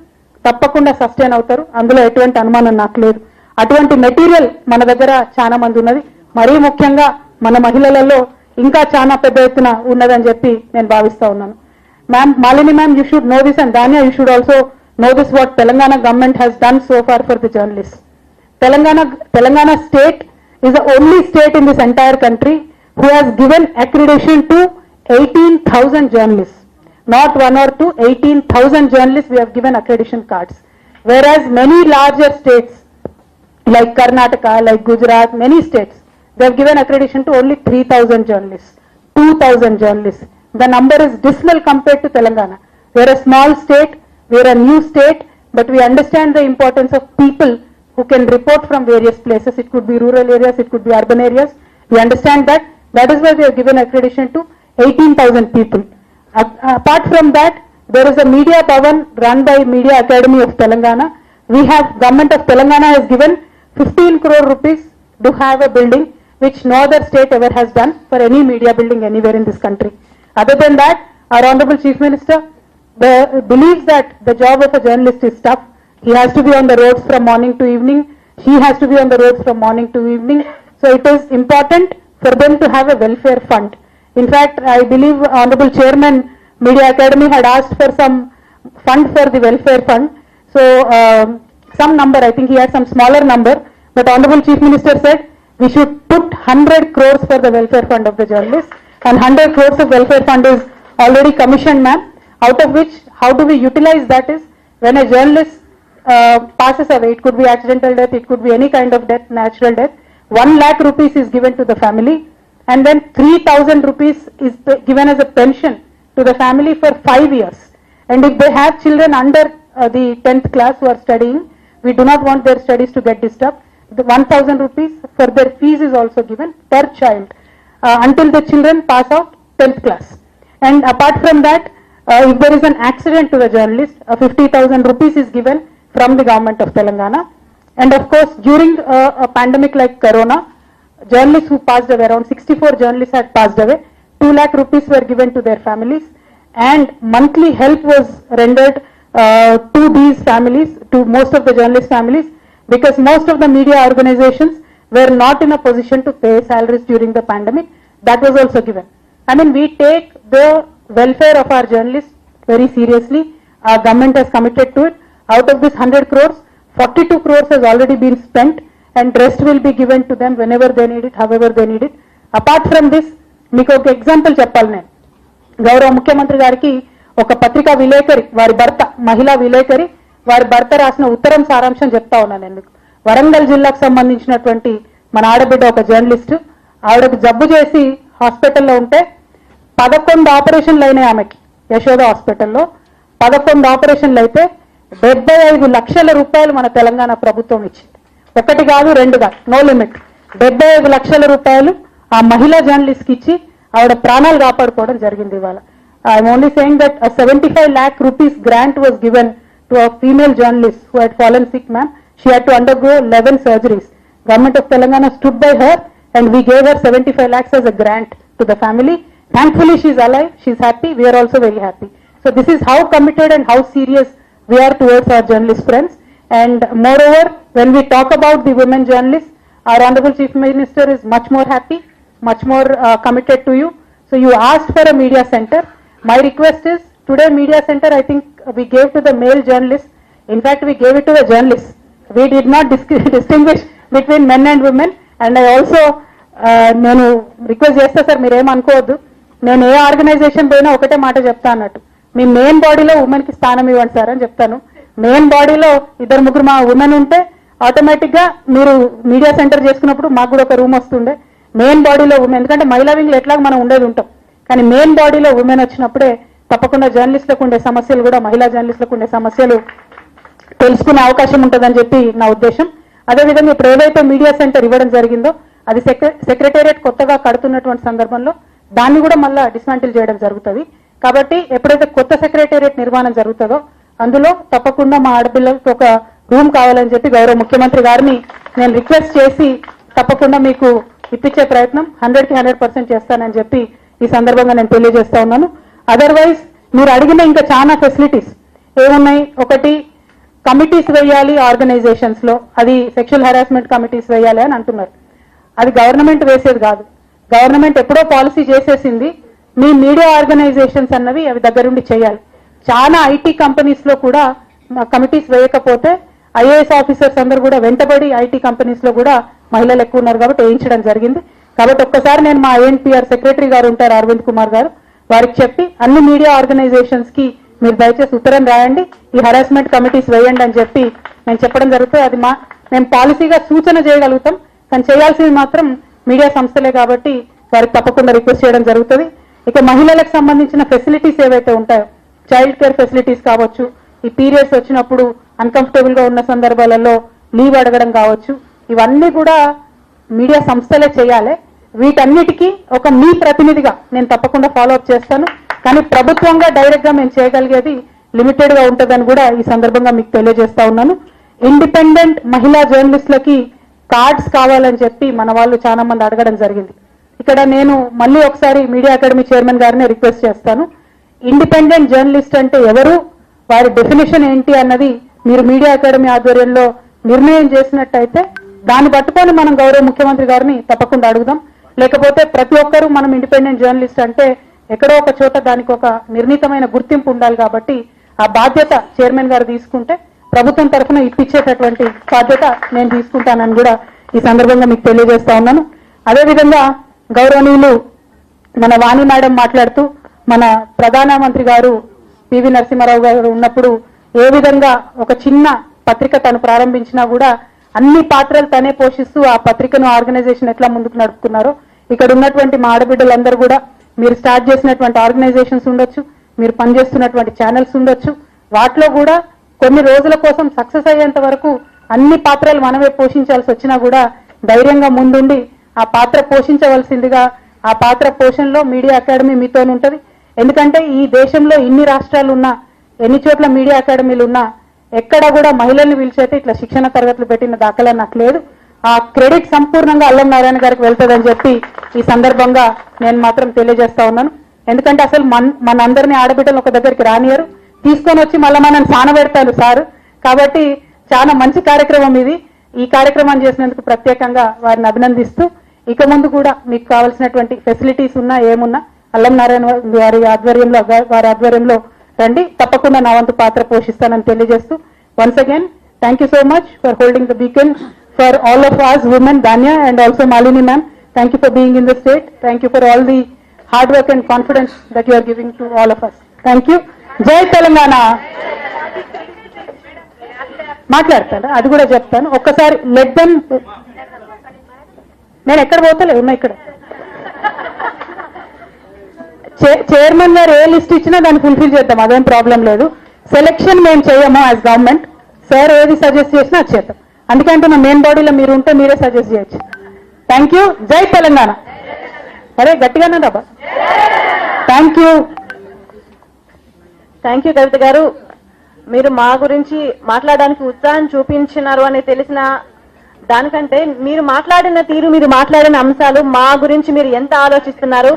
తప్పకుండా సస్టైన్ అవుతారు, అందులో ఎటువంటి అనుమానం నాకు లేదు. అటువంటి మెటీరియల్ మన దగ్గర చాలా మంది ఉన్నది, మరీ ముఖ్యంగా మన మహిళలలో ఇంకా చాలా పెద్ద ఎత్తున ఉన్నదని చెప్పి నేను భావిస్తా ఉన్నాను. Ma'am, Malini ma'am, you should know this, and Dania you should also know this, what Telangana government has done so far for the journalists. Telangana state is the only state in this entire country who has given accreditation to 18,000 journalists. Not one or two, 18,000 journalists we have given accreditation cards. Whereas many larger states like Karnataka, like Gujarat, many states, they have given accreditation to only 3,000 journalists, 2,000 journalists. The number is dismal compared to Telangana. We are a small state, we are a new state, but we understand the importance of people who can report from various places. It could be rural areas, it could be urban areas. We understand that. That is why we have given accreditation to 18,000 people. Apart from that, there is a media bhavan run by Media Academy of Telangana. We have, government of Telangana has given 15 crore rupees to have a building, which no other state ever has done for any media building anywhere in this country. Other than that, our Honorable Chief Minister believes that the job of a journalist is tough. He has to be on the roads from morning to evening. She has to be on the roads from morning to evening. So it is important for them to have a welfare fund. In fact, I believe Honorable Chairman Media Academy had asked for some fund for the welfare fund. So some number, I think he had some smaller number, but Honorable Chief Minister said we should put 100 crores for the welfare fund of the journalists, and 100 crores of welfare fund is already commissioned, ma'am. Out of which, how do we utilize that is, when a journalist passes away, it could be accidental death, it could be any kind of death, natural death, 1 lakh rupees is given to the family, and then 3,000 rupees is given as a pension to the family for 5 years. And if they have children under the 10th class who are studying, we do not want their studies to get disturbed. The 1,000 rupees for their fees is also given per child until the children pass out 10th class. And apart from that, if there is an accident to the journalist, 50,000 rupees is given from the government of Telangana. And of course, during a pandemic like Corona, journalists who passed away, around 64 journalists had passed away, 2 lakh rupees were given to their families, and monthly help was rendered to these families, to most of the journalist families, because most of the media organizations were not in a position to pay salaries during the pandemic. That was also given. I mean, we take the welfare of our journalists very seriously. Our government has committed to it. Out of this 100 crores, 42 crores has already been spent, and rest will be given to them whenever they need it, however they need it. Apart from this, మీకు ఒక example చెప్పాలి నేను. గౌరవ ముఖ్యమంత్రి గారికి ఒక పత్రికా విలేకరి, వారి భర్త, మహిళా విలేకరి, వారి భర్త రాసిన ఉత్తరం సారాంశం చెప్తా ఉన్నాను నేను మీకు. వరంగల్ జిల్లాకు సంబంధించినటువంటి మన ఆడబిడ్డ ఒక జర్నలిస్టు, ఆవిడకు జబ్బు చేసి హాస్పిటల్లో ఉంటే 11 ఆపరేషన్లు అయినాయి ఆమెకి. యశోద హాస్పిటల్లో 11 ఆపరేషన్లు అయితే 75 లక్షల రూపాయలు మన తెలంగాణ ప్రభుత్వం ఇచ్చింది. ఒకటి కాదు, రెండు కాదు, నో లిమిట్. 75 లక్షల రూపాయలు ఆ మహిళా జర్నలిస్ట్ కి ఇచ్చి ఆవిడ ప్రాణాలు కాపాడుకోవడం జరిగింది ఇవాళ. I'm only saying that 75 lakh rupees grant was given to a female journalist who had fallen sick, ma'am. She had to undergo 11 surgeries. Government of Telangana stood by her and we gave her 75 lakhs as a grant to the family. Thankfully she is alive, she is happy, we are also very happy. So this is how committed and how serious we are towards our journalist friends. And moreover, when we talk about the women journalists, our Honorable Chief Minister is much more happy, much more committed to you. So you asked for a media center. My request is, today media center I think we gave to the male journalists. In fact, we gave it to the journalists. We did not distinguish between men and women. And I also నేను request చేస్తా sir, మీరేం అనుకోవద్దు. నేను ఏ organisation పోయినా ఒకటే మాట చెప్తా అన్నట్టు, మీ మెయిన్ బాడీలో ఉమెన్ కి స్థానం ఇవ్వండి సార్ అని చెప్తాను. మెయిన్ బాడీలో 2-3 మా ఉమెన్ ఉంటే ఆటోమేటిక్ గా మీరు మీడియా సెంటర్ చేసుకున్నప్పుడు మాకు కూడా ఒక రూమ్ వస్తుండే. మెయిన్ బాడీలో ఉమెన్, ఎందుకంటే మహిళా వింగ్ లో ఎట్లాగ మనం ఉండేది ఉంటాం, కానీ మెయిన్ బాడీలో ఉమెన్ వచ్చినప్పుడే తప్పకుండా జర్నలిస్టులకు ఉండే సమస్యలు కూడా మహిళా జర్నలిస్టులకు ఉండే సమస్యలు తెలుసుకునే అవకాశం ఉంటుందని చెప్పి నా ఉద్దేశం. అదేవిధంగా ఇప్పుడు ఏదైతే మీడియా సెంటర్ ఇవ్వడం జరిగిందో అది సెక్రటేరియట్ కొత్తగా కడుతున్నటువంటి సందర్భంలో దాన్ని కూడా మళ్ళా డిస్మాంటిల్ చేయడం జరుగుతుంది. కాబట్టి ఎప్పుడైతే కొత్త సెక్రటేరియట్ నిర్మాణం జరుగుతుందో అందులో తప్పకుండా మా ఆడపిల్లలకు ఒక రూమ్ కావాలని చెప్పి గౌరవ ముఖ్యమంత్రి గారిని నేను రిక్వెస్ట్ చేసి తప్పకుండా మీకు ఇప్పించే ప్రయత్నం 100కి 100% చేస్తానని చెప్పి ఈ సందర్భంగా నేను తెలియజేస్తా ఉన్నాను. అదర్వైజ్ మీరు అడిగిన ఇంకా చాలా ఫెసిలిటీస్ ఏమున్నాయి, ఒకటి కమిటీస్ వేయాలి ఆర్గనైజేషన్స్ లో, అది సెక్షువల్ హెరాస్మెంట్ కమిటీస్ వేయాలి అని అంటున్నారు. అది గవర్నమెంట్ వేసేది కాదు, గవర్నమెంట్ ఎప్పుడో పాలసీ చేసేసింది. మీ మీడియా ఆర్గనైజేషన్స్ అన్నవి అవి దగ్గరుండి చేయాలి. చాలా ఐటీ కంపెనీస్ లో కూడా కమిటీస్ వేయకపోతే ఐఏఎస్ ఆఫీసర్స్ అందరూ కూడా వెంటబడి ఐటీ కంపెనీస్ లో కూడా మహిళలు ఎక్కువ ఉన్నారు కాబట్టి వేయించడం జరిగింది. కాబట్టి ఒక్కసారి నేను మా ఐఎన్పిఆర్ సెక్రటరీ గారు ఉంటారు అరవింద్ కుమార్ గారు, వారికి చెప్పి అన్ని మీడియా ఆర్గనైజేషన్స్ కి మీరు దయచేసి ఉత్తరం రాయండి, ఈ హెరాస్మెంట్ కమిటీస్ వేయండి అని చెప్పి నేను చెప్పడం జరుగుతుంది. అది మేము పాలసీగా సూచన చేయగలుగుతాం, కానీ చేయాల్సింది మాత్రం మీడియా సంస్థలే కాబట్టి వారికి తప్పకుండా రిక్వెస్ట్ చేయడం జరుగుతుంది. ఇక మహిళలకు సంబంధించిన ఫెసిలిటీస్ ఏవైతే ఉంటాయో, చైల్డ్ కేర్ ఫెసిలిటీస్ కావచ్చు, ఈ పీరియడ్స్ వచ్చినప్పుడు అన్కంఫర్టబుల్ గా ఉన్న సందర్భాలలో లీవ్ అడగడం కావచ్చు, ఇవన్నీ కూడా మీడియా సంస్థలే చేయాలి. వీటన్నిటికీ ఒక మీ ప్రతినిధిగా నేను తప్పకుండా ఫాలో అప్ చేస్తాను, కానీ ప్రభుత్వంగా డైరెక్ట్ గా మేము చేయగలిగేది లిమిటెడ్ గా ఉంటుందని కూడా ఈ సందర్భంగా మీకు తెలియజేస్తా ఉన్నాను. ఇండిపెండెంట్ మహిళా జర్నలిస్టులకి కార్డ్స్ కావాలని చెప్పి మన వాళ్ళు చాలా మంది అడగడం జరిగింది. ఇక్కడ నేను మళ్ళీ ఒకసారి మీడియా అకాడమీ చైర్మన్ గారిని రిక్వెస్ట్ చేస్తాను, ఇండిపెండెంట్ జర్నలిస్ట్ అంటే ఎవరు, వారి డెఫినేషన్ ఏంటి అన్నది మీరు మీడియా అకాడమీ ఆధ్వర్యంలో నిర్ణయం చేసినట్టయితే దాన్ని పట్టుకొని మనం గౌరవ ముఖ్యమంత్రి గారిని తప్పకుండా అడుగుదాం. లేకపోతే ప్రతి ఒక్కరూ మనం ఇండిపెండెంట్ జర్నలిస్ట్ అంటే ఎక్కడో ఒక చోట దానికి ఒక నిర్ణీతమైన గుర్తింపు ఉండాలి. కాబట్టి ఆ బాధ్యత చైర్మన్ గారు తీసుకుంటే ప్రభుత్వం తరఫున ఇప్పించేటటువంటి బాధ్యత నేను తీసుకుంటానని కూడా ఈ సందర్భంగా మీకు తెలియజేస్తా ఉన్నాను. అదేవిధంగా గౌరవనీయులు మన వాణి మేడం మాట్లాడుతూ మన ప్రధానమంత్రి గారు పివి నరసింహారావు గారు ఉన్నప్పుడు ఏ విధంగా ఒక చిన్న పత్రిక తను ప్రారంభించినా కూడా అన్ని పాత్రలు తనే పోషిస్తూ ఆ పత్రికను ఆర్గనైజేషన్ ఎట్లా ముందుకు నడుపుతున్నారో, ఇక్కడ ఉన్నటువంటి మా ఆడబిడ్డలందరూ కూడా మీరు స్టార్ట్ చేసినటువంటి ఆర్గనైజేషన్స్ ఉండొచ్చు, మీరు పనిచేస్తున్నటువంటి ఛానల్స్ ఉండొచ్చు, వాటిలో కూడా కొన్ని రోజుల కోసం సక్సెస్ అయ్యేంత వరకు అన్ని పాత్రలు మనమే పోషించాల్సి వచ్చినా కూడా ధైర్యంగా ముందుండి ఆ పాత్ర పోషించవలసిందిగా, ఆ పాత్ర పోషణలో మీడియా అకాడమీ మీతో ఉంటది. ఎందుకంటే ఈ దేశంలో ఇన్ని రాష్ట్రాలు ఉన్నా, ఎన్ని చోట్ల మీడియా అకాడమీలు ఉన్నా, ఎక్కడ కూడా మహిళల్ని పిలిచేస్తే ఇట్లా శిక్షణ తరగతులు పెట్టిన దాఖలా నాకు లేదు. ఆ క్రెడిట్ సంపూర్ణంగా అల్లం నారాయణ గారికి వెళ్తుందని చెప్పి ఈ సందర్భంగా నేను మాత్రం తెలియజేస్తా ఉన్నాను. ఎందుకంటే అసలు మనందరినీ ఆడబిడ్డలు ఒక దగ్గరికి రానియరు, తీసుకొని వచ్చి మళ్ళీ మనం సానబెడతారు సార్. కాబట్టి చాలా మంచి కార్యక్రమం ఇది. ఈ కార్యక్రమాన్ని చేసినందుకు ప్రత్యేకంగా వారిని అభినందిస్తూ, ఇక ముందు కూడా మీకు కావాల్సినటువంటి ఫెసిలిటీస్ ఉన్నా ఏమున్నా అల్లం నారాయణ వారి ఆధ్వర్యంలో రండి, తప్పకుండా నా వంతు పాత్ర పోషిస్తానని తెలియజేస్తూ, once again thank you so much for holding the beacon for all of us women, Danya and also Malini ma'am. Thank you for being in the state. Thank you for all the hard work and confidence that you are giving to all of us. Thank you. జై తెలంగాణ. మాట్లాడతాను, అది కూడా చెప్తాను. ఒక్కసారి let them. నేను ఎక్కడ పోతలే ఉన్నా ఇక్కడ. చైర్మన్ గారు ఏ లిస్ట్ ఇచ్చినా దాన్ని ఫుల్ఫిల్ చేద్దాం, అదేం ప్రాబ్లం లేదు. సెలెక్షన్ మేము చేయము యాజ్ గవర్నమెంట్. సార్ ఏది సజెస్ట్ చేసినా అది చేద్దాం. అందుకంటే నా మెయిన్ బాడీలో మీరు ఉంటే మీరే సజెస్ట్ చేయొచ్చు. Thank you. జై తెలంగాణ. అరే గట్టిగానే రాబా. Thank you. Thank you Kavitha గారు. మీరు మా గురించి మాట్లాడడానికి ఉత్సాహం చూపించినారు అని తెలిసిన దానికంటే మీరు మాట్లాడిన తీరు, మీరు మాట్లాడిన అంశాలు, మా గురించి మీరు ఎంత ఆలోచిస్తున్నారు,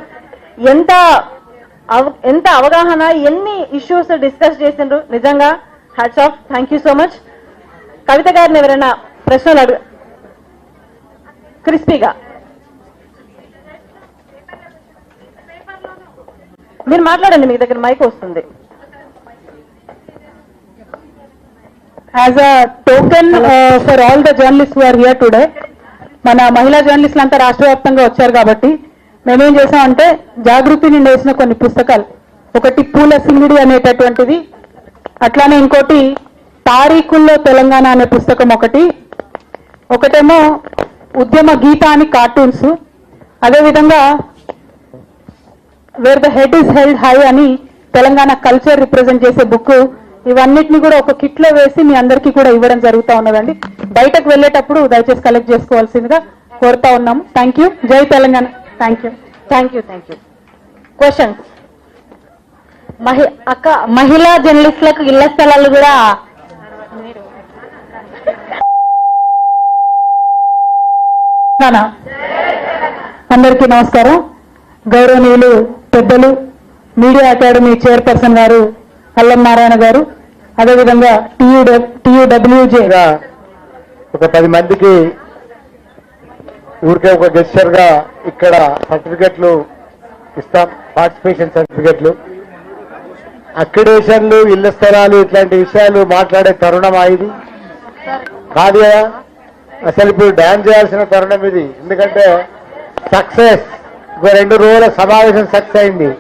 ఎంత అవగాహన, ఎన్ని ఇష్యూస్ డిస్కస్ చేసిండ్రు, నిజంగా hats off. Thank you so much. Kavitha గారిని ఎవరైనా ప్రశ్నలు అడుగు క్రిస్పీగా మీరు మాట్లాడండి, మీ దగ్గర మైక్ వస్తుంది. As a token for all the journalists who are here today, మన మహిళా జర్నలిస్టులు అంతా రాష్ట్ర వ్యాప్తంగా వచ్చారు కాబట్టి మేమేం చేసామంటే జాగృతిని వేసిన కొన్ని పుస్తకాలు, ఒకటి పూల సింగిడి అనేటటువంటిది, అట్లానే ఇంకోటి తారీఖుల్లో తెలంగాణ అనే పుస్తకం ఒకటేమో ఉద్యమ గీత అని కార్టూన్స్, అదేవిధంగా wear the head is held high అని తెలంగాణ కల్చర్ రిప్రజెంట్ చేసే బుక్. ఇవన్నిటిని కూడా ఒక కిట్ లో వేసి మీ అందరికీ కూడా ఇవ్వడం జరుగుతూ ఉన్నదండి. బయటకు వెళ్ళేటప్పుడు దయచేసి కలెక్ట్ చేసుకోవాల్సిందిగా కోరుతా ఉన్నాము. Thank you. జై Telangana. Thank you. Thank you. Thank you. Questions. అక్క, మహిళా జర్నలిస్టులకు ఇళ్ల స్థలాలు కూడా అందరికీ నమస్కారం. గౌరవనీయులు పెద్దలు మీడియా అకాడమీ చైర్పర్సన్ గారు అల్లం నారాయణ గారు, అదేవిధంగా TUWJ ఒక 10 మందికి ఊరికే ఒక గెస్చర్ గా ఇక్కడ సర్టిఫికెట్లు ఇస్తాం, పార్టిసిపేషన్ సర్టిఫికెట్లు, అక్రిడేషన్లు, ఇళ్ల స్థలాలు, ఇట్లాంటి విషయాలు మాట్లాడే తరుణం ఇది కాదు కదా. అసలు ఇప్పుడు డ్యాన్స్ చేయాల్సిన తరుణం ఇది. ఎందుకంటే సక్సెస్, ఒక 2 రోజుల సమావేశం సక్సెస్ అయింది,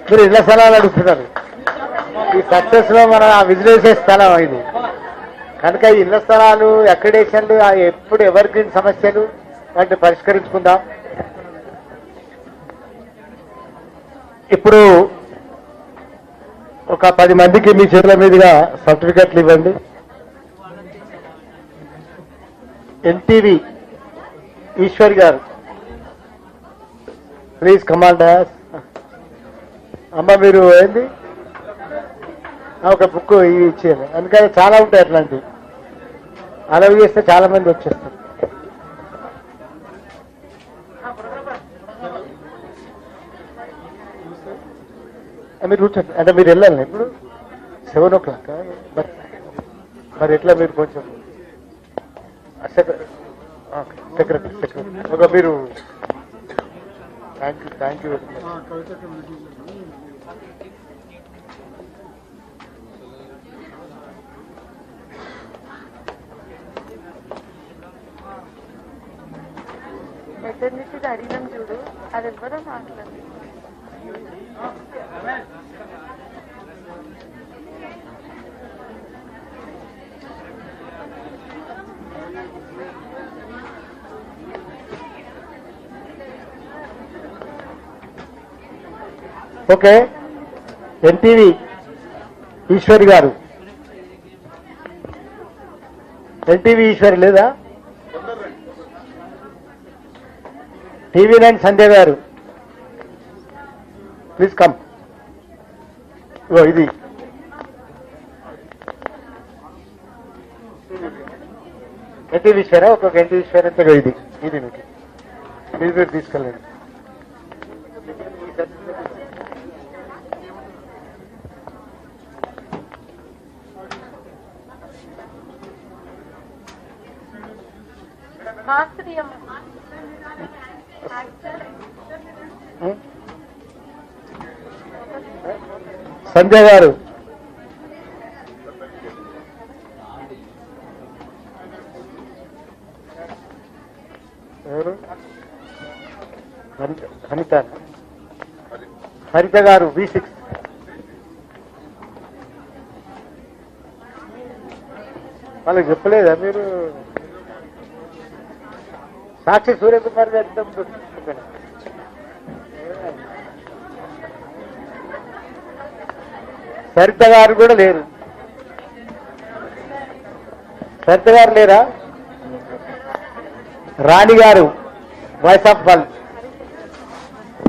మీరు ఇళ్ల స్థలాలు అడుగుతున్నారు. ఈ సక్సెస్ లో మన విజిలేసే స్థలం ఇది కనుక ఈ ఇళ్ల స్థలాలు, అక్రిడేషన్లు ఎప్పుడు ఎవరికి సమస్యలు వాటిని పరిష్కరించుకుందాం. ఇప్పుడు ఒక 10 మందికి మీ చేతుల మీదుగా సర్టిఫికెట్లు ఇవ్వండి. ఎన్టీవీ ఈశ్వర్ గారు, ప్లీజ్ కమాండ్. అమ్మ మీరు ఏంది ఒక బుక్ ఇచ్చేయాలి, అందుకని చాలా ఉంటాయి అట్లాంటివి. అలవ్ చేస్తే చాలా మంది వచ్చేస్తారు. మీరు కూర్చోండి. అంటే మీరు వెళ్ళాలి ఇప్పుడు 7 o'clock. మరి ఎట్లా మీరు కొంచెం సెక్రటరీ ఒక మీరు థ్యాంక్ యూ వెరీ మచ్. అడిగినాం చూడు, అది ఎవరో మాట్లాడు. ఓకే. ఎన్టీవీ ఈశ్వరి గారు, ఎన్టీవీ ఈశ్వరి లేదా? TV9 సంధ్య గారు, ప్లీజ్ కమ్. ఇది గంటి విషయారా ఒక గంటి విషయారంతగా ఇది ఇది మీరు తీసుకెళ్ళండి. సంజయ్ గారు ఎవరు? హరిత గారు V6 వాళ్ళకి చెప్పలేదా మీరు? సాక్షి సూర్యకుమార్ గారు సరిత గారు కూడా లేరు. సరిత గారు లేరా? రాణి గారు వాయిస్ ఆఫ్ వల్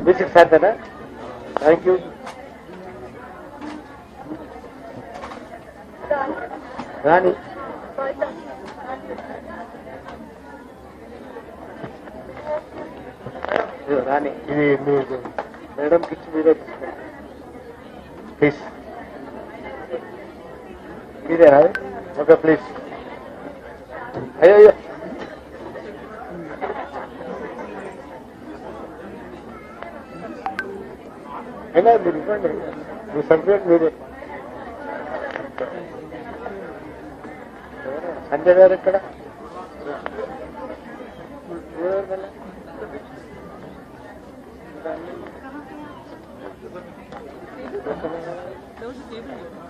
V6 సరితనా? Thank you. రాణి రాణి ఇది మీరు మేడంకి ఇచ్చి మీరే తీసుకోండి ప్లీజ్. మీరేనా? Okay please. అయ్యో అయినా మీరు ఇవ్వండి, మీ సర్టిఫికేట్ మీరే. సంజయ్ గారు ఎక్కడ?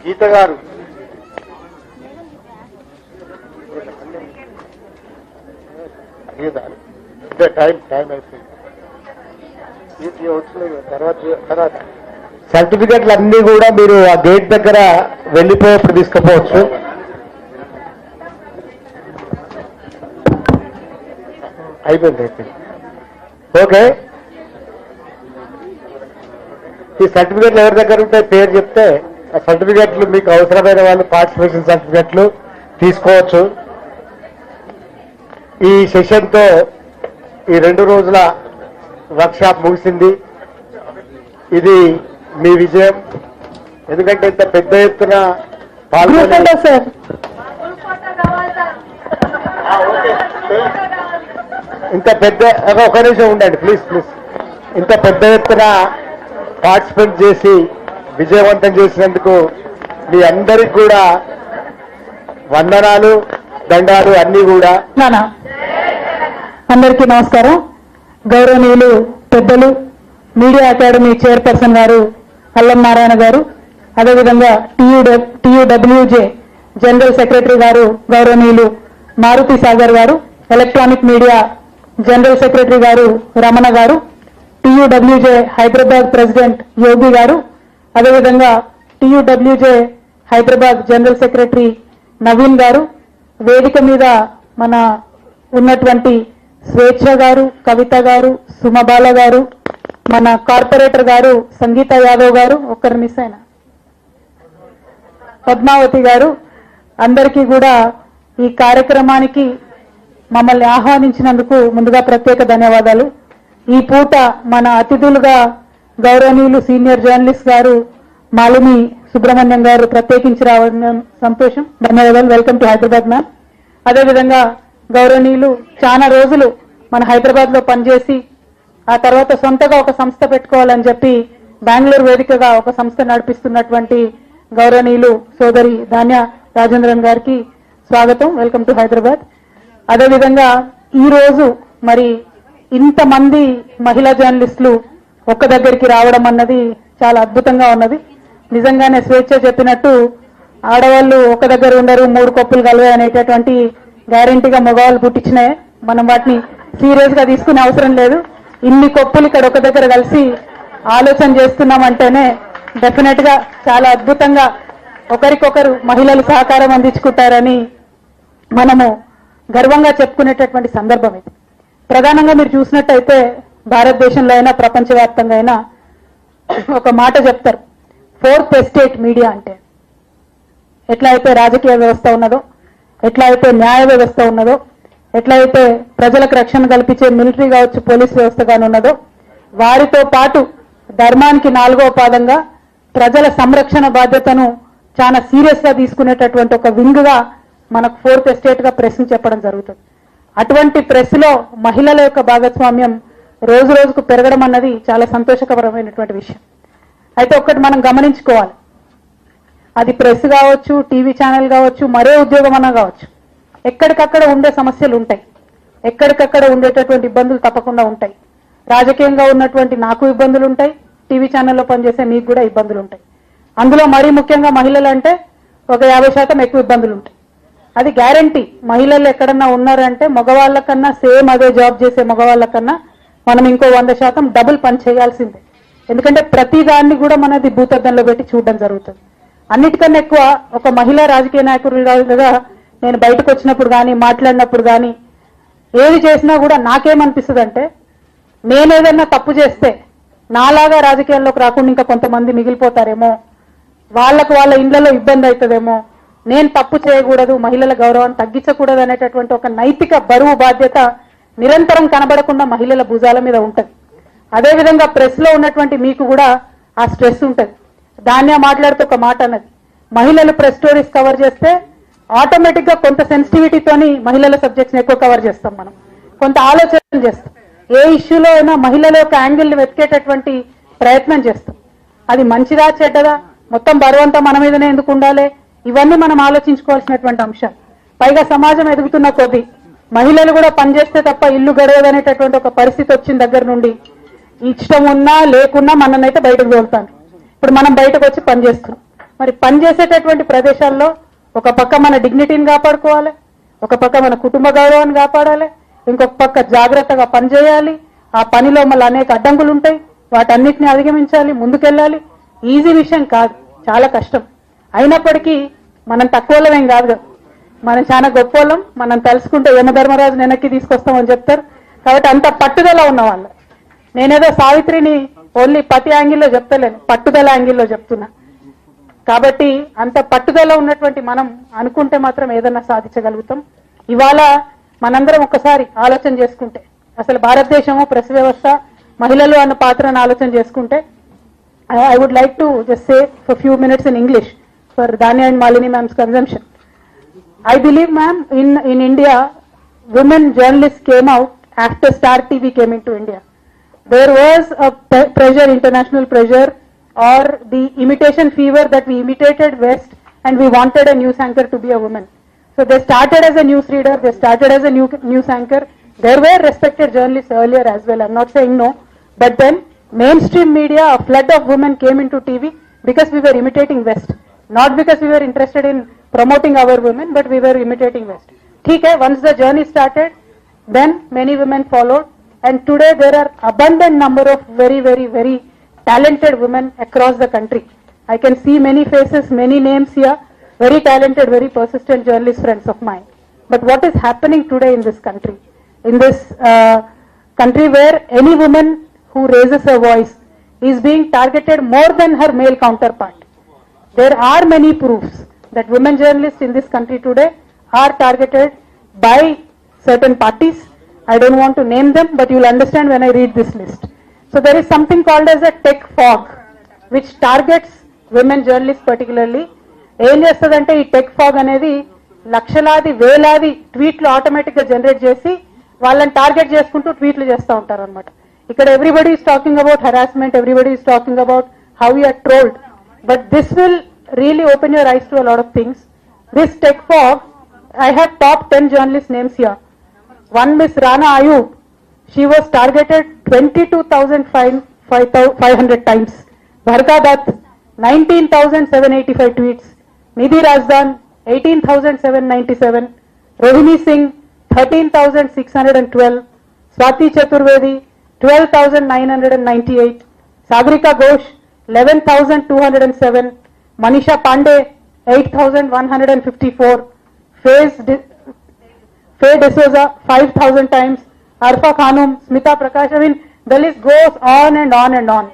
గీత గారు టైం అయిపోయింది. తర్వాత సర్టిఫికెట్లు అన్ని కూడా మీరు ఆ గేట్ దగ్గర వెళ్ళిపోయేప్పుడు తీసుకుపోవచ్చు. అయిపోయింది. ఓకే, ఈ సర్టిఫికెట్లు ఎవరి దగ్గర ఉంటాయి పేరు చెప్తే ఆ సర్టిఫికెట్లు మీకు అవసరమైన వాళ్ళు పార్టిసిపేషన్ సర్టిఫికెట్లు తీసుకోవచ్చు. ఈ సెషన్తో ఈ 2 రోజుల వర్క్షాప్ ముగిసింది. ఇది మీ విజయం. ఎందుకంటే ఇంత పెద్ద ఎత్తున పాల్గొనే సార్ ఇంత పెద్ద ఒక నిమిషం ఉండండి ప్లీజ్. ఇంత పెద్ద ఎత్తున పార్టిసిపేట్ చేసి విజయవంతం చేసినందుకు మీ అందరికి కూడా వందనాలు, దండాలు అన్ని కూడా. అందరికీ నమస్కారం. గౌరవనీయులు పెద్దలు మీడియా అకాడమీ చైర్పర్సన్ గారు అల్లం నారాయణ గారు, అదేవిధంగా TUWJ జనరల్ సెక్రటరీ గారు గౌరవనీయులు మారుతి సాగర్ గారు, ఎలక్ట్రానిక్ మీడియా జనరల్ సెక్రటరీ గారు రమణ గారు, TUWJ హైదరాబాద్ ప్రెసిడెంట్ యోగి గారు, అదేవిధంగా TUWJ Hyderabad general secretary Naveen గారు, వేదిక మీద మన ఉన్నటువంటి స్వేచ్ఛ గారు, కవిత గారు, సుమబాల గారు, మన కార్పొరేటర్ గారు సంగీత యాదవ్ గారు, ఒక్కరు మిస్ అయినా పద్మావతి గారు, అందరికీ కూడా ఈ కార్యక్రమానికి మమ్మల్ని ఆహ్వానించినందుకు ముందుగా ప్రత్యేక ధన్యవాదాలు. ఈ పూట మన అతిథులుగా గౌరవనీయులు సీనియర్ జర్నలిస్ట్ గారు మాలిని సుబ్రహ్మణ్యం గారు ప్రత్యేకించి రావడం సంతోషం. ధన్యవాదాలు. Welcome to Hyderabad ma'am. అదేవిధంగా గౌరవనీయులు చాలా రోజులు మన హైదరాబాద్ లో పనిచేసి ఆ తర్వాత సొంతగా ఒక సంస్థ పెట్టుకోవాలని చెప్పి బెంగళూరు వేదికగా ఒక సంస్థ నడిపిస్తున్నటువంటి గౌరవనీయులు సోదరి ధాన్య రాజేంద్రన్ గారికి స్వాగతం. Welcome to Hyderabad. అదేవిధంగా ఈ రోజు మరి ఇంతమంది మహిళా జర్నలిస్టులు ఒక్క దగ్గరికి రావడం అన్నది చాలా అద్భుతంగా ఉన్నది. నిజంగానే స్వేచ్ఛ చెప్పినట్టు ఆడవాళ్ళు ఒక దగ్గర ఉండరు, 3 కొప్పులు కలవే అనేటటువంటి గ్యారంటీగా మగవాళ్ళు పుట్టించినాయి. మనం వాటిని సీరియస్ గా తీసుకునే అవసరం లేదు. ఇన్ని కొప్పులు ఇక్కడ ఒక దగ్గర కలిసి ఆలోచన చేస్తున్నామంటేనే డెఫినెట్ గా చాలా అద్భుతంగా ఒకరికొకరు మహిళలు సహకారం అందించుకుంటారని మనము గర్వంగా చెప్పుకునేటటువంటి సందర్భం ఇది. ప్రధానంగా మీరు చూసినట్టయితే భారతదేశంలో అయినా ప్రపంచవ్యాప్తంగా అయినా ఒక మాట చెప్తారు, ఫోర్త్ ఎస్టేట్ మీడియా అంటే. ఎట్లా అయితే రాజకీయ వ్యవస్థ ఉన్నదో, ఎట్లా అయితే న్యాయ వ్యవస్థ ఉన్నదో, ఎట్లా అయితే ప్రజలకు రక్షణ కల్పించే మిలిటరీ కావచ్చు, పోలీస్ వ్యవస్థ కానీ ఉన్నదో, వారితో పాటు ధర్మానికి 4వ పాదంగా ప్రజల సంరక్షణ బాధ్యతను చాలా సీరియస్ గా తీసుకునేటటువంటి ఒక వింగ్ గా మనకు ఫోర్త్ ఎస్టేట్ గా ప్రెస్ చెప్పడం జరుగుతుంది. అటువంటి ప్రెస్ లో మహిళల యొక్క భాగస్వామ్యం రోజు రోజుకు పెరగడం అన్నది చాలా సంతోషకరమైనటువంటి విషయం. అయితే ఒక్కటి మనం గమనించుకోవాలి, అది ప్రెస్ కావచ్చు, టీవీ ఛానల్ కావచ్చు, మరే ఉద్యోగం అన్నా కావచ్చు, ఎక్కడికక్కడ ఉండే సమస్యలు ఉంటాయి, ఎక్కడికక్కడ ఉండేటటువంటి ఇబ్బందులు తప్పకుండా ఉంటాయి. రాజకీయంగా ఉన్నటువంటి నాకు ఇబ్బందులు ఉంటాయి, టీవీ ఛానల్లో పనిచేసే మీకు కూడా ఇబ్బందులు ఉంటాయి. అందులో మరీ ముఖ్యంగా మహిళలు అంటే ఒక 50% ఎక్కువ ఇబ్బందులు ఉంటాయి. అది గ్యారంటీ. మహిళలు ఎక్కడన్నా ఉన్నారంటే మగవాళ్ళకన్నా సేమ్ అదే జాబ్ చేసే మగవాళ్ళకన్నా మనం ఇంకో 100% డబుల్ పని చేయాల్సిందే. ఎందుకంటే ప్రతి దాన్ని కూడా మనది భూతద్దంలో పెట్టి చూడడం జరుగుతుంది. అన్నిటికన్నా ఎక్కువ ఒక మహిళా రాజకీయ నాయకులుగా నేను బయటకు వచ్చినప్పుడు కానీ, మాట్లాడినప్పుడు కానీ, ఏది చేసినా కూడా నాకేమనిపిస్తుంది అంటే, నేనేదన్నా తప్పు చేస్తే నాలాగా రాజకీయాల్లోకి రాకుండా ఇంకా కొంతమంది మిగిలిపోతారేమో, వాళ్ళకు వాళ్ళ ఇళ్లలో ఇబ్బంది అవుతుందేమో, నేను తప్పు చేయకూడదు, మహిళల గౌరవాన్ని తగ్గించకూడదు అనేటటువంటి ఒక నైతిక బరువు బాధ్యత నిరంతరం కనబడకుండా మహిళల భుజాల మీద ఉంటుంది. అదేవిధంగా ప్రెస్ లో ఉన్నటువంటి మీకు కూడా ఆ స్ట్రెస్ ఉంటుంది. దాన్నే మాట్లాడుతూ ఒక మాట అన్నది, మహిళలు ప్రెస్ స్టోరీస్ కవర్ చేస్తే ఆటోమేటిక్ గా కొంత సెన్సిటివిటీతోని మహిళల సబ్జెక్ట్స్ ఎక్కువ కవర్ చేస్తాం, మనం కొంత ఆలోచన చేస్తాం, ఏ ఇష్యూలో అయినా మహిళల యొక్క యాంగిల్ ని వెతికేటటువంటి ప్రయత్నం చేస్తాం. అది మంచిదా చెడ్డదా, మొత్తం బరువంతా మన మీదనే ఎందుకు ఉండాలి, ఇవన్నీ మనం ఆలోచించుకోవాల్సినటువంటి అంశాలు. పైగా సమాజం ఎదుగుతున్న కొద్దీ మహిళలు కూడా పనిచేస్తే తప్ప ఇల్లు గడవదనేటటువంటి ఒక పరిస్థితి వచ్చిన దగ్గర నుండి ఇష్టం ఉన్నా లేకున్నా మననైతే బయటకు తోలుతాను. ఇప్పుడు మనం బయటకు వచ్చి పనిచేస్తున్నాం. మరి పనిచేసేటటువంటి ప్రదేశాల్లో ఒక పక్క మన డిగ్నిటీని కాపాడుకోవాలి, ఒక పక్క మన కుటుంబ గౌరవాన్ని కాపాడాలి, ఇంకొక పక్క జాగ్రత్తగా పనిచేయాలి. ఆ పనిలో మళ్ళీ అనేక అడ్డంకులు ఉంటాయి, వాటన్నిటిని అధిగమించాలి, ముందుకెళ్ళాలి. ఈజీ విషయం కాదు, చాలా కష్టం. అయినప్పటికీ మనం తక్కువలేం కాదు కదా, మనం చాలా గొప్పలం. మనం తెలుసుకుంటే యమధర్మరాజు వెనక్కి తీసుకొస్తామని చెప్తారు. కాబట్టి అంత పట్టుదల ఉన్న వాళ్ళు. నేనేదో సావిత్రిని ఓన్లీ పతి యాంగిల్లో చెప్తలేను, పట్టుదల యాంగిల్లో చెప్తున్నా. కాబట్టి అంత పట్టుదల ఉన్నటువంటి మనం అనుకుంటే మాత్రం ఏదన్నా సాధించగలుగుతాం. ఇవాళ మనందరం ఒక్కసారి ఆలోచన చేసుకుంటే, అసలు భారతదేశము ప్రెస్ వ్యవస్థ, మహిళలు అన్న పాత్రను ఆలోచన చేసుకుంటే, I would like to just say for a few minutes in English for Danya and Malini ma'am's consumption. I believe, ma'am, in India, women journalists came out after Star TV came into India. There was a pressure, international pressure, or the imitation fever that we imitated West and we wanted a news anchor to be a woman. So they started as a news reader, they started as a news anchor. There were respected journalists earlier as well, I'm not saying no, but then mainstream media, a flood of women came into TV because we were imitating West, not because we were interested in promoting our women, but we were imitating West. Okay, once the journey started, then many women followed, and today there are abundant number of very, very, very talented women across the country. I can see many faces, many names here, very talented, very persistent journalist friends of mine. But what is happening today in this country? In this country where any woman who raises her voice is being targeted more than her male counterpart. There are many proofs that women journalists in this country today are targeted by certain parties. I don't want to name them, but you'll understand when I read this list. So there is something called as a tech fog, which targets women journalists particularly. ఏం చేస్తుందంటే ఈ tech fog అనేది లక్షలాది వేలాది ట్వీట్లు automatic గా generate చేసి వాళ్ళని టార్గెట్ చేసుకుంటూ ట్వీట్లు చేస్తూ ఉంటారు అనమాట. ఇక్కడ everybody is talking about harassment, everybody is talking about how you are trolled, but this will really open your eyes to a lot of things. This tech fog, I have top 10 journalist names here. One Miss Rana Ayub, she was targeted 22,500 times. Bharga Dutt, 19,785 tweets. Nidhi Razdan, 18,797. Rohini Singh, 13,612. Swati Chaturvedi, 12,998. Sagrika Ghosh, 11,207. Manisha Pandey, 8,154. Faye D'Souza, 5,000 times. Arfa Khanum, Smita Prakash. I mean, the list goes on and on and on.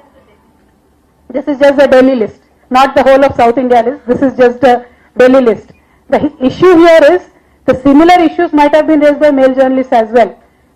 This is just the Delhi list. not the whole of South India list. This is just a Delhi list. The issue here is the similar issues might have been raised by male journalists as well.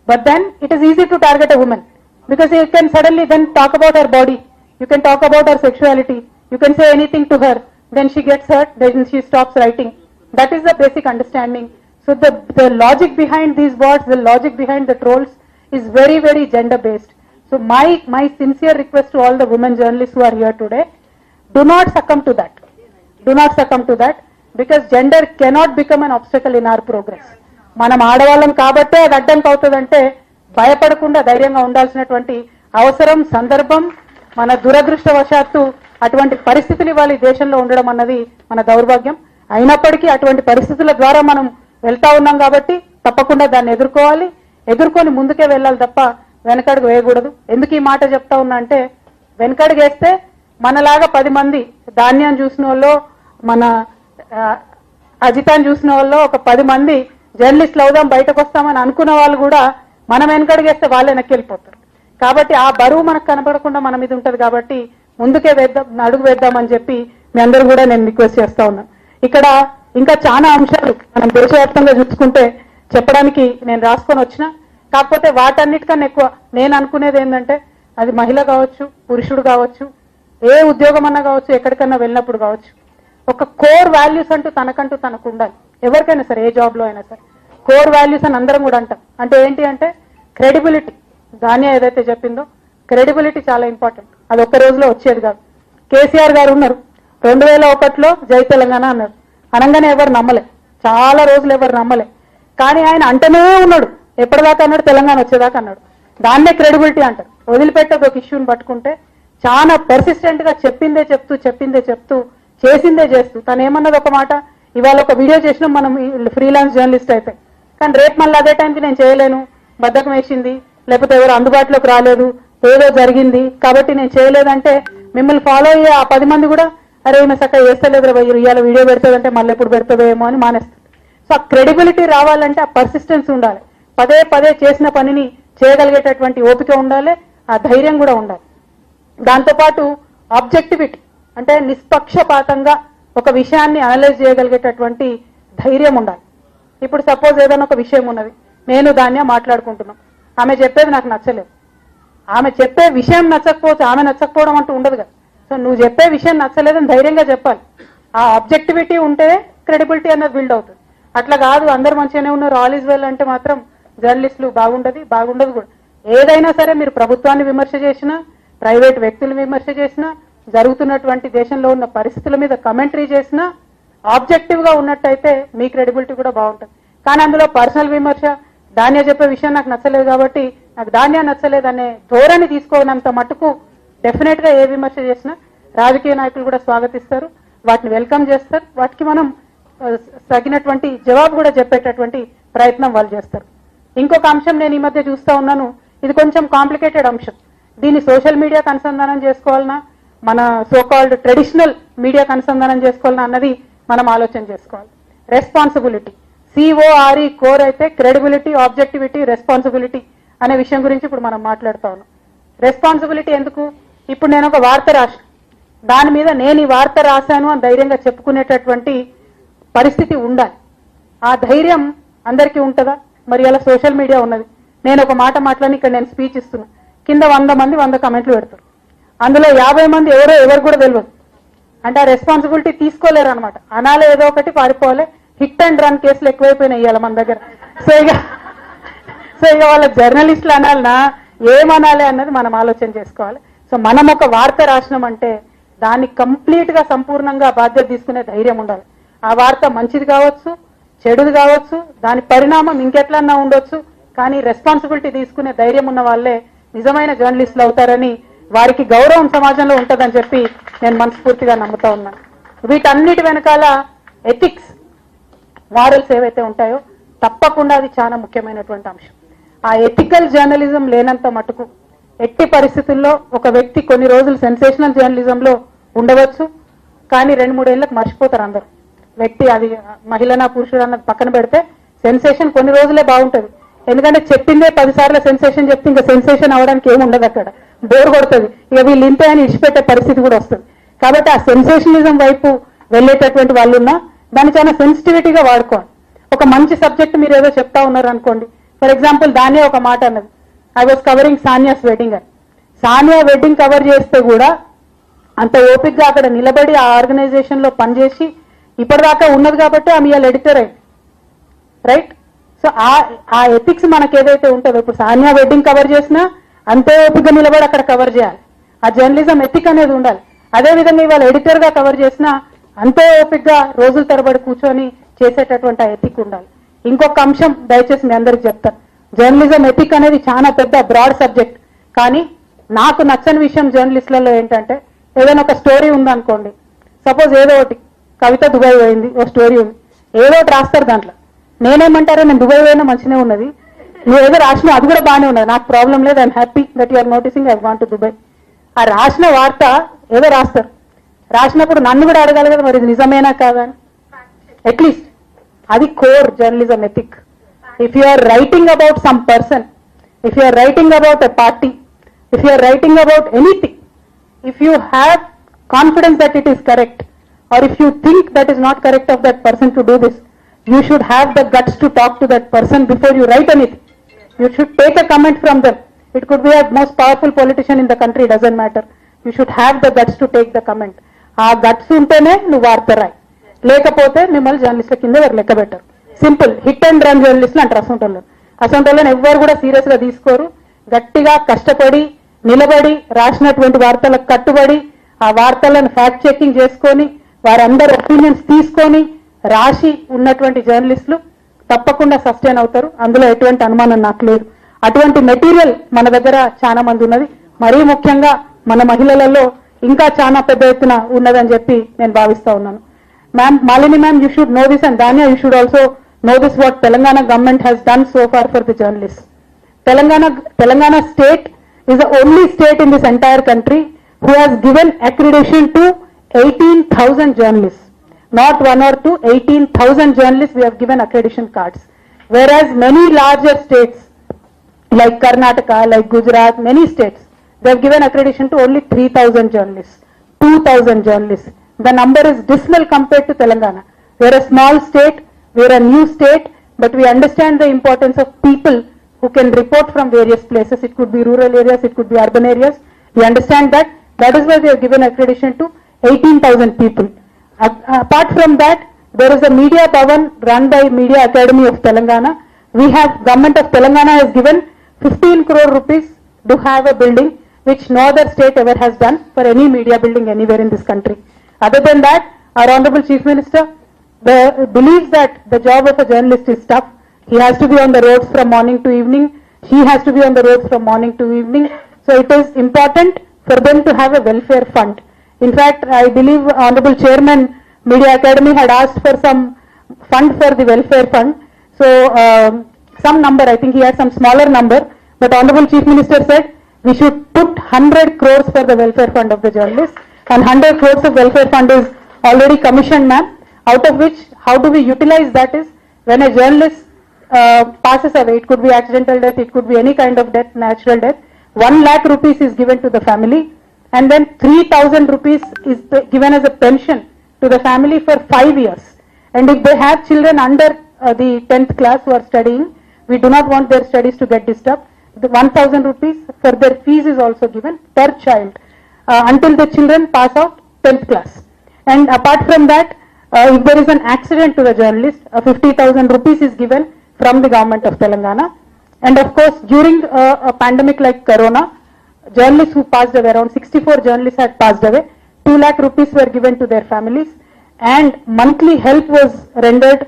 But then it is easy to target a woman because you can suddenly then talk about her body. You can talk about her sexuality. You can say anything to her. Then she gets hurt. Then she stops writing. That is the basic understanding. So the logic behind these bots, the logic behind the trolls is very, very gender based. So my sincere request to all the women journalists who are here today, do not succumb to that. Do not succumb to that because gender cannot become an obstacle in our progress. మనం ఆడవాళ్ళం కాబట్టే అది అడ్డంకి అవుతుందంటే భయపడకుండా ధైర్యంగా ఉండాల్సినటువంటి అవసరం, సందర్భం, మన దురదృష్టవశాత్తు అటువంటి పరిస్థితులు ఇవాళ ఈ దేశంలో ఉండడం అన్నది మన దౌర్భాగ్యం. అయినప్పటికీ అటువంటి పరిస్థితుల ద్వారా మనం వెళ్తా ఉన్నాం కాబట్టి తప్పకుండా దాన్ని ఎదుర్కొని ముందుకే వెళ్ళాలి తప్ప వెనకడుగు వేయకూడదు. ఎందుకు ఈ మాట చెప్తా ఉన్నా అంటే వెనకడుగు వేస్తే మనలాగా 10 మంది ధాన్యాన్ని చూసిన వాళ్ళు, మన అజితాన్ని చూసిన వాళ్ళు, ఒక 10 మంది జర్నలిస్టులు అవుదాం బయటకు వస్తామని అనుకున్న వాళ్ళు కూడా మనం వెనకడుగేస్తే వాళ్ళే వెనక్కి వెళ్ళిపోతారు. కాబట్టి ఆ బరువు మనకు కనపడకుండా మన మీద ఉంటుంది. కాబట్టి ముందుకే అడుగు వేద్దామని చెప్పి మీ అందరూ కూడా నేను రిక్వెస్ట్ చేస్తా ఉన్నాను. ఇక్కడ ఇంకా చాలా అంశాలు మనం దేశవ్యాప్తంగా చూసుకుంటే చెప్పడానికి నేను రాసుకొని వచ్చిన, కాకపోతే వాటన్నిటికన్నా ఎక్కువ నేను అనుకునేది ఏంటంటే అది మహిళ కావచ్చు, పురుషుడు కావచ్చు, ఏ ఉద్యోగం అన్నా కావచ్చు, ఎక్కడికన్నా వెళ్ళినప్పుడు కావచ్చు, ఒక కోర్ వాల్యూస్ అంటూ తనకు ఉండాలి. ఎవరికైనా సరే, ఏ జాబ్లో అయినా సరే కోర్ వాల్యూస్ అని అందరం కూడా అంటాం. అంటే ఏంటి అంటే క్రెడిబిలిటీ. దానియా ఏదైతే చెప్పిందో క్రెడిబిలిటీ చాలా ఇంపార్టెంట్. అది ఒక్క రోజులో వచ్చేది కాదు. కేసీఆర్ గారు ఉన్నారు, 2001లో జై తెలంగాణ అన్నారు. అనగానే ఎవరు నమ్మలే, చాలా రోజులు ఎవరు నమ్మలే. కానీ ఆయన అంటనే ఉన్నాడు, ఎప్పటిదాకా అన్నాడు, తెలంగాణ వచ్చేదాకా అన్నాడు. దాన్నే క్రెడిబిలిటీ అంటారు. వదిలిపెట్టదు ఒక ఇష్యూని పట్టుకుంటే చాలా పెర్సిస్టెంట్ గా చెప్పిందే చెప్తూ చేసిందే చేస్తూ తను ఏమన్నది ఒక మాట, ఇవాళ ఒక వీడియో చేసినాం మనం ఫ్రీలాన్స్ జర్నలిస్ట్ అయితే, కానీ రేపు మళ్ళీ అదే టైంకి నేను చేయలేను, బద్ధకం వేసింది, లేకపోతే ఎవరు అందుబాటులోకి రాలేదు, ఏదో జరిగింది కాబట్టి నేను చేయలేదంటే మిమ్మల్ని ఫాలో అయ్యే ఆ 10 మంది కూడా అరే ఈమె చక్కగా చేస్తలేదు, ఇవాళ వీడియో పెడుతుందంటే మళ్ళీ ఎప్పుడు పెడుతుందేమో అని మానేస్తుంది. సో ఆ క్రెడిబిలిటీ రావాలంటే ఆ పర్సిస్టెన్స్ ఉండాలి. పదే చేసిన పనిని చేయగలిగేటటువంటి ఓపిక ఉండాలి, ఆ ధైర్యం కూడా ఉండాలి. దాంతోపాటు ఆబ్జెక్టివిటీ అంటే నిష్పక్షపాతంగా ఒక విషయాన్ని అనలైజ్ చేయగలిగేటటువంటి ధైర్యం ఉండాలి. ఇప్పుడు సపోజ్ ఏదైనా ఒక విషయం ఉన్నది, నేను దాన్ని మాట్లాడుకుంటున్నాం, ఆమె చెప్పేది నాకు నచ్చలేదు, ఆమె చెప్పే విషయం నచ్చకపోవచ్చు, ఆమె నచ్చకపోవడం అంటూ ఉండదు కదా. సో నువ్వు చెప్పే విషయం నచ్చలేదని ధైర్యంగా చెప్పాలి. ఆ ఆబ్జెక్టివిటీ ఉంటే క్రెడిబిలిటీ అనేది బిల్డ్ అవుతుంది. అట్లా కాదు అందరు మంచిగానే ఉన్నారు, ఆల్ ఈజ్ వెల్ అంటే మాత్రం జర్నలిస్టులు బాగుండదు కూడా. ఏదైనా సరే మీరు ప్రభుత్వాన్ని విమర్శ చేసినా, ప్రైవేట్ వ్యక్తులు విమర్శ చేసినా, జరుగుతున్నటువంటి దేశంలో ఉన్న పరిస్థితుల మీద కమెంటరీ చేసినా ఆబ్జెక్టివ్ గా ఉన్నట్టయితే మీ క్రెడిబిలిటీ కూడా బాగుంటుంది. కానీ అందులో పర్సనల్ విమర్శ, ధాన్య చెప్పే విషయం నాకు నచ్చలేదు కాబట్టి నాకు ధాన్య నచ్చలేదు అనే ధోరణి తీసుకోనంత మటుకు డెఫినెట్ గా ఏ విమర్శ చేసినా రాజకీయ నాయకులు కూడా స్వాగతిస్తారు, వాటిని వెల్కమ్ చేస్తారు, వాటికి మనం తగినటువంటి జవాబు కూడా చెప్పేటటువంటి ప్రయత్నం వాళ్ళు చేస్తారు. ఇంకొక అంశం నేను ఈ మధ్య చూస్తా ఉన్నాను, ఇది కొంచెం కాంప్లికేటెడ్ అంశం. దీన్ని సోషల్ మీడియాకి అనుసంధానం చేసుకోవాలన్నా, మన సోకాల్డ్ ట్రెడిషనల్ మీడియాకి అనుసంధానం చేసుకోవాలన్నా అన్నది మనం ఆలోచన చేసుకోవాలి. రెస్పాన్సిబిలిటీ, CORE కోర్ అయితే క్రెడిబిలిటీ, ఆబ్జెక్టివిటీ, రెస్పాన్సిబిలిటీ అనే విషయం గురించి ఇప్పుడు మనం మాట్లాడుతా ఉన్నాం. రెస్పాన్సిబిలిటీ ఎందుకు? ఇప్పుడు నేను ఒక వార్త రాశాను, దాని మీద నేను ఈ వార్త రాశాను అని ధైర్యంగా చెప్పుకునేటటువంటి పరిస్థితి ఉండాలి. ఆ ధైర్యం అందరికీ ఉంటుందా? మరి అలా సోషల్ మీడియా ఉన్నది, నేను ఒక మాట మాట్లాడి ఇక్కడ నేను స్పీచ్ ఇస్తున్నా, కింద 100 మంది 100 కమెంట్లు పెడతారు, అందులో 50 మంది ఎవరు కూడా తెలియదు. అంటే ఆ రెస్పాన్సిబిలిటీ తీసుకోలేరు అనమాట. అనాలే ఏదో ఒకటి పారిపోవాలి. హిట్ అండ్ రన్ కేసులు ఎక్కువైపోయినాయి ఇవాళ మన దగ్గర. సో ఇక వాళ్ళ జర్నలిస్టులు అనాలనా ఏమనాలి అన్నది మనం ఆలోచన చేసుకోవాలి. సో మనం ఒక వార్త రాసినామంటే దాన్ని కంప్లీట్ గా సంపూర్ణంగా బాధ్యత తీసుకునే ధైర్యం ఉండాలి. ఆ వార్త మంచిది కావచ్చు, చెడుది కావచ్చు, దాని పరిణామం ఇంకెట్లన్నా ఉండొచ్చు, కానీ రెస్పాన్సిబిలిటీ తీసుకునే ధైర్యం ఉన్న వాళ్ళే నిజమైన జర్నలిస్టులు అవుతారని, వారికి గౌరవం సమాజంలో ఉంటుందని చెప్పి నేను మనస్ఫూర్తిగా నమ్ముతా ఉన్నాను. వీటన్నిటి వెనకాల ఎథిక్స్, మారల్స్ ఏవైతే ఉంటాయో తప్పకుండా అది చాలా ముఖ్యమైనటువంటి అంశం. ఆ ఎథికల్ జర్నలిజం లేనంత మటుకు ఎట్టి పరిస్థితుల్లో ఒక వ్యక్తి కొన్ని రోజులు సెన్సేషనల్ జర్నలిజంలో ఉండవచ్చు, కానీ 2-3 ఏళ్ళకి మర్చిపోతారు అందరు. వ్యక్తి అది మహిళనా పురుషుడు అన్నది పక్కన పెడితే సెన్సేషన్ కొన్ని రోజులే బాగుంటుంది. ఎందుకంటే చెప్పిందే 10 సార్లు సెన్సేషన్ చెప్తే ఇంకా సెన్సేషన్ అవడానికి ఏమి ఉండదు, అక్కడ బోర్ కొడుతుంది, ఇక వీళ్ళు ఇంతే అని ఇచ్చిపెట్టే పరిస్థితి కూడా వస్తుంది. కాబట్టి ఆ సెన్సేషనలిజం వైపు వెళ్ళేటటువంటి వాళ్ళు ఉన్నా దాన్ని చాలా సెన్సిటివిటీగా వాడుకోండి. ఒక మంచి సబ్జెక్ట్ మీరు ఏదో చెప్తా ఉన్నారు అనుకోండి, ఫర్ ఎగ్జాంపుల్ దాన్నే ఒక మాట అన్నది, ఐ వాజ్ కవరింగ్ సానియాస్ వెడ్డింగ్ అని. సానియా వెడ్డింగ్ కవర్ చేస్తే కూడా అంత ఓపిక్గా అక్కడ నిలబడి ఆ ఆర్గనైజేషన్ లో పనిచేసి ఇప్పటిదాకా ఉన్నది కాబట్టి ఆమె ఇవాళ ఎడిటర్ అయింది, రైట్? సో ఆ ఎథిక్స్ మనకు ఏదైతే ఉంటుందో, ఇప్పుడు సానియా వెడ్డింగ్ కవర్ చేసినా అంతే ఓపికగా నిలబడి అక్కడ కవర్ చేయాలి. ఆ జర్నలిజం ఎథిక్ అనేది ఉండాలి. అదేవిధంగా ఇవాళ ఎడిటర్ గా కవర్ చేసినా అంతే ఓపికగా రోజుల తరబడి కూర్చొని చేసేటటువంటి ఆ ఎథిక్ ఉండాలి. ఇంకొక అంశం దయచేసి మీ అందరికి చెప్తాను, జర్నలిజం ఎథిక్ అనేది చాలా పెద్ద బ్రాడ్ సబ్జెక్ట్. కానీ నాకు నచ్చని విషయం జర్నలిస్టులలో ఏంటంటే, ఏదైనా ఒక స్టోరీ ఉందనుకోండి, సపోజ్ ఏదో ఒకటి కవిత దుబాయ్ పోయింది, ఓ స్టోరీ ఉంది, ఏదో ఒకటి రాస్తారు దాంట్లో. నేనేమంటారో నేను దుబాయ్ పోయినా మంచిగా ఉన్నది, నువ్వు ఏదో రాసినా అది కూడా బాగానే ఉన్నది, నాకు ప్రాబ్లం లేదు, I'm happy that you are noticing I want to Dubai. ఆ రాసిన వార్త ఏదో రాస్తారు, రాసినప్పుడు నన్ను కూడా అడగాలి కదా మరి ఇది నిజమేనా కాదా అని. అట్లీస్ట్ అది core journalism ethic. If you are writing about some person, if you are writing about a party, if you are writing about anything, if you have confidence that it is correct, or if you think that is not correct of that person to do this, you should have the guts to talk to that person before you write anything. You should take a comment from them. It could be a most powerful politician in the country, doesn't matter. You should have the guts to take the comment. ఆ guts ఉంటేనే నువ్వు వార్త రాయి, లేకపోతే మిమ్మల్ని జర్నలిస్ట్ల కింద ఎవరు లెక్క పెట్టరు. సింపుల్ హిట్ అండ్ రన్ జర్నలిస్టులు అంటారు. అసంటోళ్ళని ఎవ్వరు కూడా సీరియస్ గా తీసుకోరు. గట్టిగా కష్టపడి నిలబడి రాసినటువంటి వార్తలకు కట్టుబడి ఆ వార్తలను ఫ్యాక్ట్ చెకింగ్ చేసుకొని వారందరి ఒపీనియన్స్ తీసుకొని రాసి ఉన్నటువంటి జర్నలిస్టులు తప్పకుండా సస్టైన్ అవుతారు. అందులో ఎటువంటి అనుమానం నాకు లేదు. అటువంటి మెటీరియల్ మన దగ్గర చాలా మంది ఉన్నది. మరీ ముఖ్యంగా మన మహిళలలో ఇంకా చాలా పెద్ద ఎత్తున ఉన్నదని చెప్పి నేను భావిస్తా ఉన్నాను. Ma'am, Malini ma'am, you should know this, and Dania you should also know this what Telangana government has done so far for the journalist. Telangana state is the only state in this entire country who has given accreditation to 18,000 journalists. Not one or two, 18,000 journalists we have given accreditation cards. Whereas many larger states like Karnataka, like Gujarat, many states, they have given accreditation to only 3,000 journalists, 2,000 journalists. The number is dismal compared to Telangana. We are a small state, we are a new state, but we understand the importance of people who can report from various places. It could be rural areas, it could be urban areas. We understand that. That is why we have given accreditation to 18,000 people. Apart from that, there is a media bhavan run by Media Academy of Telangana. Government of Telangana has given 15 crore rupees to have a building, which no other state ever has done for any media building anywhere in this country. Other than that, our Honorable Chief Minister believes that the job of a journalist is tough. He has to be on the roads from morning to evening. She has to be on the roads from morning to evening. So it is important for them to have a welfare fund. In fact, I believe Honorable Chairman Media Academy had asked for some fund for the welfare fund. So some number, I think he had some smaller number, but Honorable Chief Minister said we should put 100 crores for the welfare fund of the journalists, and 100 crores of welfare fund is already commissioned, ma'am. Out of which, how do we utilize that is, when a journalist passes away, it could be accidental death, it could be any kind of death, natural death, 1 lakh rupees is given to the family, and then 3,000 rupees is given as a pension to the family for 5 years. And if they have children under the 10th class who are studying, we do not want their studies to get disturbed. The 1,000 rupees for their fees is also given per child until the children pass out 10th class. And apart from that, if there is an accident to the journalist, 50,000 rupees is given from the government of Telangana. And of course, during a pandemic like Corona, journalists who passed away, around 64 journalists had passed away, 2 lakh rupees were given to their families, and monthly help was rendered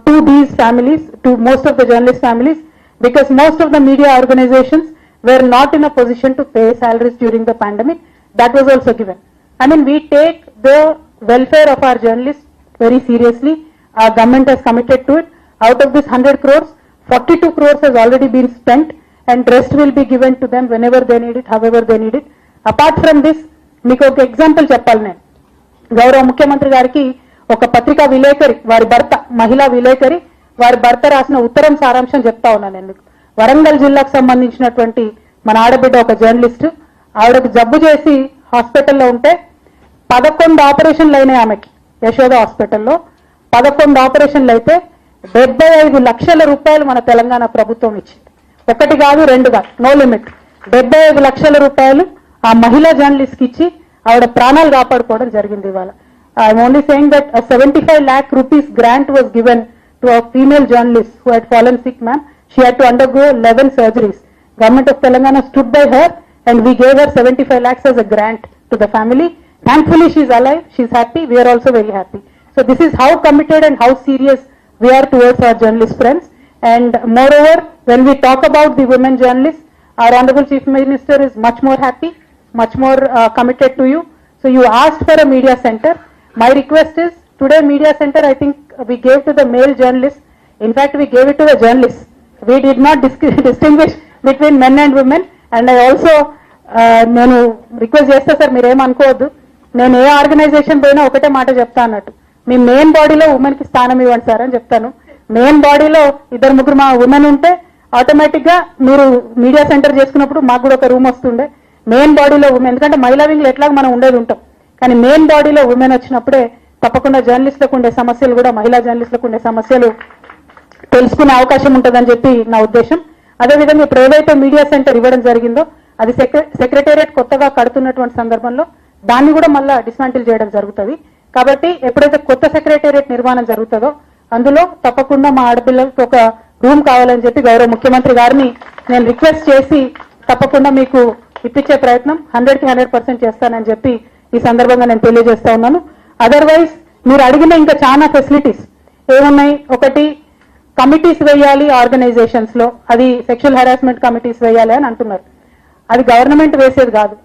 to these families, to most of the journalist families, because most of the media organizations were not in a position to pay salaries during the pandemic. That was also given. I mean, we take the welfare of our journalists very seriously. Our government has committed to it. Out of this 100 crores, 42 crores has already been spent, and rest will be given to them whenever they need it, however they need it. Apart from this, మీకు ఒక example చెప్పాలి నేను. గౌరవ ముఖ్యమంత్రి గారికి ఒక పత్రికా విలేకరి, వారి భర్త, మహిళా విలేకరి, వారి భర్త రాసిన ఉత్తరం సారాంశం చెప్తా ఉన్నాను. ఎందుకు, వరంగల్ జిల్లాకు సంబంధించినటువంటి మన ఆడబిడ్డ ఒక జర్నలిస్ట్, ఆవిడకు జబ్బు చేసి హాస్పిటల్లో ఉంటే 11 ఆపరేషన్లు అయినాయి ఆమెకి యశోద హాస్పిటల్లో. 11 ఆపరేషన్లు అయితే 75 లక్షల రూపాయలు మన తెలంగాణ ప్రభుత్వం ఇచ్చింది. ఒకటి కాదు, రెండు కాదు, నో లిమిట్. 75 లక్షల రూపాయలు ఆ మహిళా జర్నలిస్ట్ ఇచ్చి ఆవిడ ప్రాణాలు కాపాడుకోవడం జరిగింది. ఇవాళ I'm only saying that 75 lakh rupees grant was given to a female journalist who had fallen sick, ma'am. She had to undergo 11 surgeries. Government of Telangana stood by her and we gave her 75 lakhs as a grant to the family. Thankfully she is alive, she is happy, we are also very happy. So this is how committed and how serious we are towards our journalist friends. And moreover, when we talk about the women journalists, our Honorable Chief Minister is much more happy, much more committed to you. So you asked for a media center. My request is, today media center I think we gave to the male journalists. In fact, we gave it to the journalists. We did not distinguish between men and women. And I also నేను request చేస్తా sir, మీరేమనుకోవద్దు, నేను ఏ organisation పోయినా ఒకటే మాట చెప్తా అన్నట్టు, మీ main బాడీలో women కి స్థానం ఇవ్వండి సార్ అని చెప్తాను. మెయిన్ బాడీలో 2-3 మా ఉమెన్ ఉంటే ఆటోమేటిక్ గా మీరు మీడియా సెంటర్ చేసుకున్నప్పుడు మాకు కూడా ఒక రూమ్ వస్తుండే. మెయిన్ బాడీలో ఉమెన్, ఎందుకంటే మహిళా వింగ్లు ఎట్లాగో మనం ఉండేది ఉంటాం, కానీ మెయిన్ బాడీలో ఉమెన్ వచ్చినప్పుడే తప్పకుండా జర్నలిస్టులకు ఉండే సమస్యలు కూడా మహిళా జర్నలిస్టులకు ఉండే సమస్యలు తెలుసుకునే అవకాశం ఉంటుందని చెప్పి నా ఉద్దేశం. అదేవిధంగా ఇప్పుడు ఏదైతే మీడియా సెంటర్ ఇవ్వడం జరిగిందో అది సెక్రటేరియట్ కొత్తగా కడుతున్నటువంటి సందర్భంలో దాన్ని కూడా మళ్ళా డిస్మాంటిల్ చేయడం జరుగుతుంది. కాబట్టి ఎప్పుడైతే కొత్త సెక్రటేరియట్ నిర్మాణం జరుగుతుందో అందులో తప్పకుండా మా ఆడపిల్లలకు ఒక రూమ్ కావాలని చెప్పి గౌరవ ముఖ్యమంత్రి గారిని నేను రిక్వెస్ట్ చేసి తప్పకుండా మీకు ఇప్పించే ప్రయత్నం 100కి 100% చేస్తానని చెప్పి ఈ సందర్భంగా నేను తెలియజేస్తా ఉన్నాను. అదర్వైజ్ మీరు అడిగిన ఇంకా చాలా ఫెసిలిటీస్ ఏమున్నాయి, ఒకటి కమిటీస్ వేయాలి ఆర్గనైజేషన్స్ లో, అది సెక్షువల్ హెరాస్మెంట్ కమిటీస్ వేయాలి అని అంటున్నారు. అది గవర్నమెంట్ వేసేది కాదు,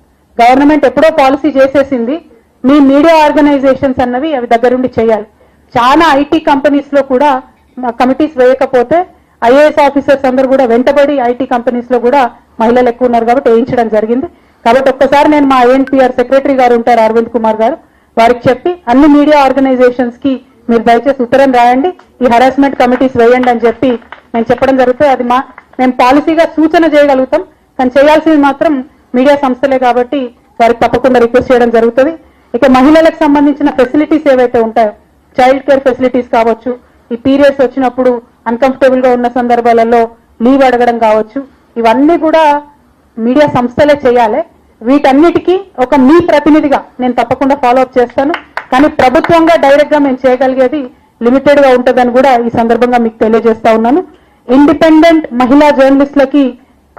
గవర్నమెంట్ ఎప్పుడో పాలసీ చేసేసింది. మీ మీడియా ఆర్గనైజేషన్స్ అన్నవి అవి దగ్గరుండి చేయాలి. చాలా ఐటీ కంపెనీస్ లో కూడా కమిటీస్ వేయకపోతే ఐఏఎస్ ఆఫీసర్స్ అందరూ కూడా వెంటబడి ఐటీ కంపెనీస్ లో కూడా మహిళలు ఎక్కువ ఉన్నారు కాబట్టి వేయించడం జరిగింది. కాబట్టి ఒక్కసారి నేను మా ఐఎన్పిఆర్ సెక్రటరీ గారు ఉంటారు అరవింద్ కుమార్ గారు, వారికి చెప్పి అన్ని మీడియా ఆర్గనైజేషన్స్ కి మీరు దయచేసి ఉత్తరం రాయండి, ఈ హెరాస్మెంట్ కమిటీస్ వేయండి అని చెప్పి నేను చెప్పడం జరుగుతుంది. అది మేము పాలసీగా సూచన చేయగలుగుతాం, కానీ చేయాల్సింది మాత్రం మీడియా సంస్థలే కాబట్టి వారికి తప్పకుండా రిక్వెస్ట్ చేయడం జరుగుతుంది. ఇక మహిళలకు సంబంధించిన ఫెసిలిటీస్ ఏవైతే ఉంటాయో, చైల్డ్ కేర్ ఫెసిలిటీస్ కావచ్చు, ఈ పీరియడ్స్ వచ్చినప్పుడు అన్కంఫర్టబుల్ గా ఉన్న సందర్భాలలో లీవ్ అడగడం కావచ్చు, ఇవన్నీ కూడా మీడియా సంస్థలే చేయాలి. వీటన్నిటికీ ఒక మీ ప్రతినిధిగా నేను తప్పకుండా ఫాలో అప్ చేస్తాను. కానీ ప్రభుత్వంగా డైరెక్ట్ గా మేము చేయగలిగేది లిమిటెడ్ గా ఉంటుందని కూడా ఈ సందర్భంగా మీకు తెలియజేస్తా ఉన్నాను. ఇండిపెండెంట్ మహిళా జర్నలిస్టులకి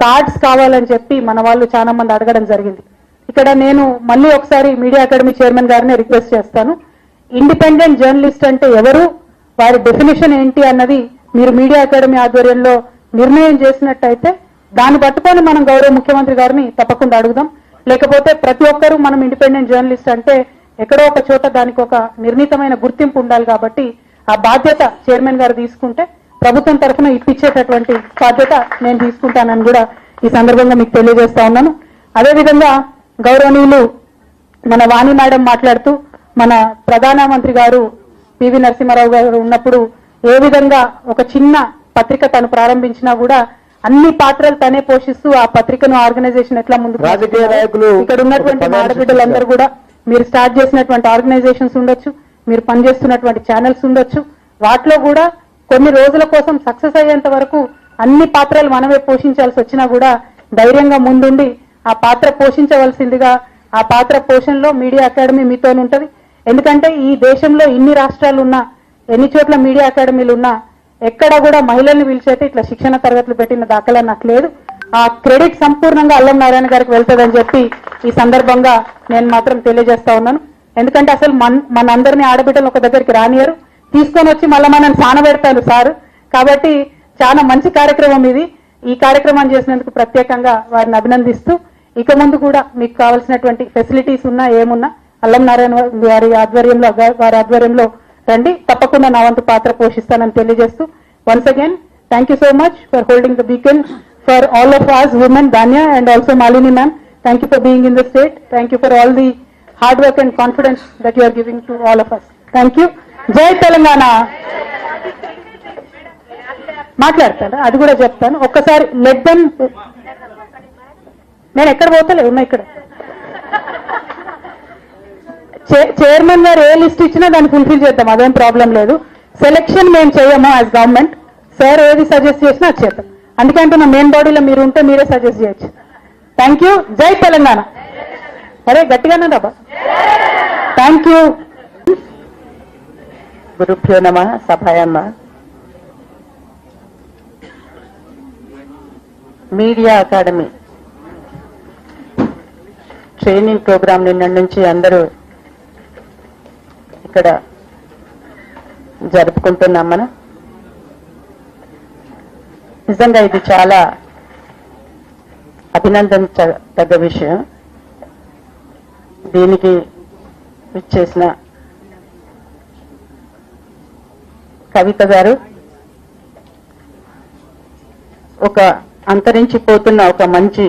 కార్డ్స్ కావాలని చెప్పి మన వాళ్ళు చాలా మంది అడగడం జరిగింది. ఇక్కడ నేను మళ్ళీ ఒకసారి మీడియా అకాడమీ చైర్మన్ గారిని రిక్వెస్ట్ చేస్తాను, ఇండిపెండెంట్ జర్నలిస్ట్ అంటే ఎవరు, వారి డెఫినేషన్ ఏంటి అన్నది మీరు మీడియా అకాడమీ ఆధ్వర్యంలో నిర్ణయం చేసినట్టయితే దాన్ని పట్టుకొని మనం గౌరవ ముఖ్యమంత్రి గారిని తప్పకుండా అడుగుదాం. లేకపోతే ప్రతి ఒక్కరూ మనం ఇండిపెండెంట్ జర్నలిస్ట్ అంటే ఎక్కడో ఒక చోట దానికి ఒక నిర్ణీతమైన గుర్తింపు ఉండాలి. కాబట్టి ఆ బాధ్యత చైర్మన్ గారు తీసుకుంటే ప్రభుత్వం తరఫున ఇప్పించేటటువంటి బాధ్యత నేను తీసుకుంటానని కూడా ఈ సందర్భంగా మీకు తెలియజేస్తా ఉన్నాను. అదేవిధంగా గౌరవనీయులు మన వాణి మేడం మాట్లాడుతూ మన ప్రధానమంత్రి గారు పివి నరసింహారావు గారు ఉన్నప్పుడు ఏ విధంగా ఒక చిన్న పత్రిక తను ప్రారంభించినా కూడా అన్ని పాత్రలు తనే పోషిస్తూ ఆ పత్రికను ఆర్గనైజేషన్ ఎట్లా ముందుకు రాజకీయ నాయకులు ఇక్కడ ఉన్నటువంటి ఆడబిడ్డలందరూ కూడా మీరు స్టార్ట్ చేసినటువంటి ఆర్గనైజేషన్స్ ఉండొచ్చు, మీరు పనిచేస్తున్నటువంటి ఛానల్స్ ఉండొచ్చు, వాటిలో కూడా కొన్ని రోజుల కోసం సక్సెస్ అయ్యేంత వరకు అన్ని పాత్రలు మనమే పోషించాల్సి వచ్చినా కూడా ధైర్యంగా ముందుండి ఆ పాత్ర పోషించవలసిందిగా, ఆ పాత్ర పోషణలో మీడియా అకాడమీ మీతో ఉంటది. ఎందుకంటే ఈ దేశంలో ఇన్ని రాష్ట్రాలు ఉన్నా, ఎన్ని చోట్ల మీడియా అకాడమీలు ఉన్నా ఎక్కడ కూడా మహిళల్ని పిలిచేస్తే ఇట్లా శిక్షణ తరగతులు పెట్టిన దాఖలా నాకు లేదు. ఆ క్రెడిట్ సంపూర్ణంగా అల్లం నారాయణ గారికి వెళ్తుందని చెప్పి ఈ సందర్భంగా నేను మాత్రం తెలియజేస్తా ఉన్నాను. ఎందుకంటే అసలు మనందరినీ ఆడబిడ్డలు ఒక దగ్గరికి రానియరు, తీసుకొని వచ్చి మళ్ళీ మనం సానబెడతారు సార్. కాబట్టి చాలా మంచి కార్యక్రమం ఇది. ఈ కార్యక్రమాన్ని చేసినందుకు ప్రత్యేకంగా వారిని అభినందిస్తూ ఇక ముందు కూడా మీకు కావాల్సినటువంటి ఫెసిలిటీస్ ఉన్నా ఏమున్నా అల్లం నారాయణ వారి ఆధ్వర్యంలో రండి, తప్పకుండా నా వంతు పాత్ర పోషిస్తానని తెలియజేస్తూ once again thank you so much for holding the beacon for all of us women, Danya and also Malini ma'am. Thank you for being in the state. Thank you for all the hard work and confidence that you are giving to all of us. Thank you. జై తెలంగాణ. మాట్లాడతాను, అది కూడా చెప్తాను. ఒక్కసారి let them, నేను ఎక్కడ పోతలే ఉన్నా ఇక్కడ. చైర్మన్ గారు ఏ లిస్ట్ ఇచ్చినా దాన్ని ఫుల్ఫిల్ చేద్దాం, అదేం ప్రాబ్లం లేదు. సెలెక్షన్ మేము చేయము యాజ్ గవర్నమెంట్. సార్ ఏది సజెస్ట్ చేసినా అది చేద్దాం. అందుకంటే నా మెయిన్ బాడీలో మీరు ఉంటే మీరే సజెస్ట్ చేయొచ్చు. Thank you. జై తెలంగాణ. అరే గట్టిగానే రాబా. Thank you. గురుభ్యో నమః. సభాయమ్మ మీడియా అకాడమీ ట్రైనింగ్ ప్రోగ్రాం నిన్న నుంచి అందరూ ఇక్కడ జరుపుకుంటున్నాం. మనం నిజంగా ఇది చాలా అభినందించదగ్గ విషయం. దీనికి ఇచ్చేసిన కవిత గారు ఒక అంతరించిపోతున్న ఒక మంచి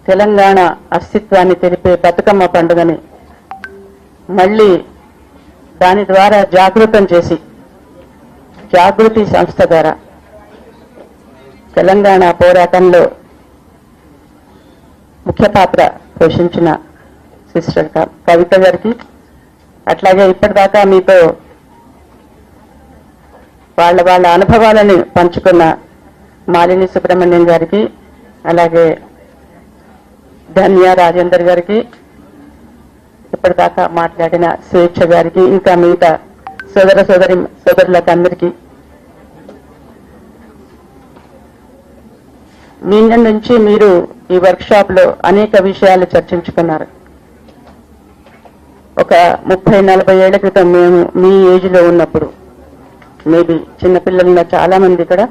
తెలంగాణ అస్తిత్వాన్ని తెలిపే బతుకమ్మ పండుగని మళ్ళీ దాని ద్వారా జాగృతం చేసి జాగృతి సంస్థ ద్వారా తెలంగాణ పోరాటంలో ముఖ్య పాత్ర పోషించిన సిస్టర్ కవిత గారికి, అట్లాగే ఇప్పటిదాకా మీతో వాళ్ళ అనుభవాలను పంచుకున్న మాలిని సుబ్రహ్మణ్యం గారికి, అలాగే ధన్య రాజేందర్ గారికి, ఇప్పటిదాకా మాట్లాడిన స్వేచ్ఛ గారికి, ఇంకా మిగతా సోదరులకు అందరికీ నిన్న నుంచి మీరు ఈ వర్క్ షాప్ లో అనేక విషయాలు చర్చించుకున్నారు. ఒక 30-40 ఏళ్ల క్రితం మేము మీ ఏజ్ లో ఉన్నప్పుడు, మేబీ చిన్నపిల్లలున్న చాలా మంది ఇక్కడ,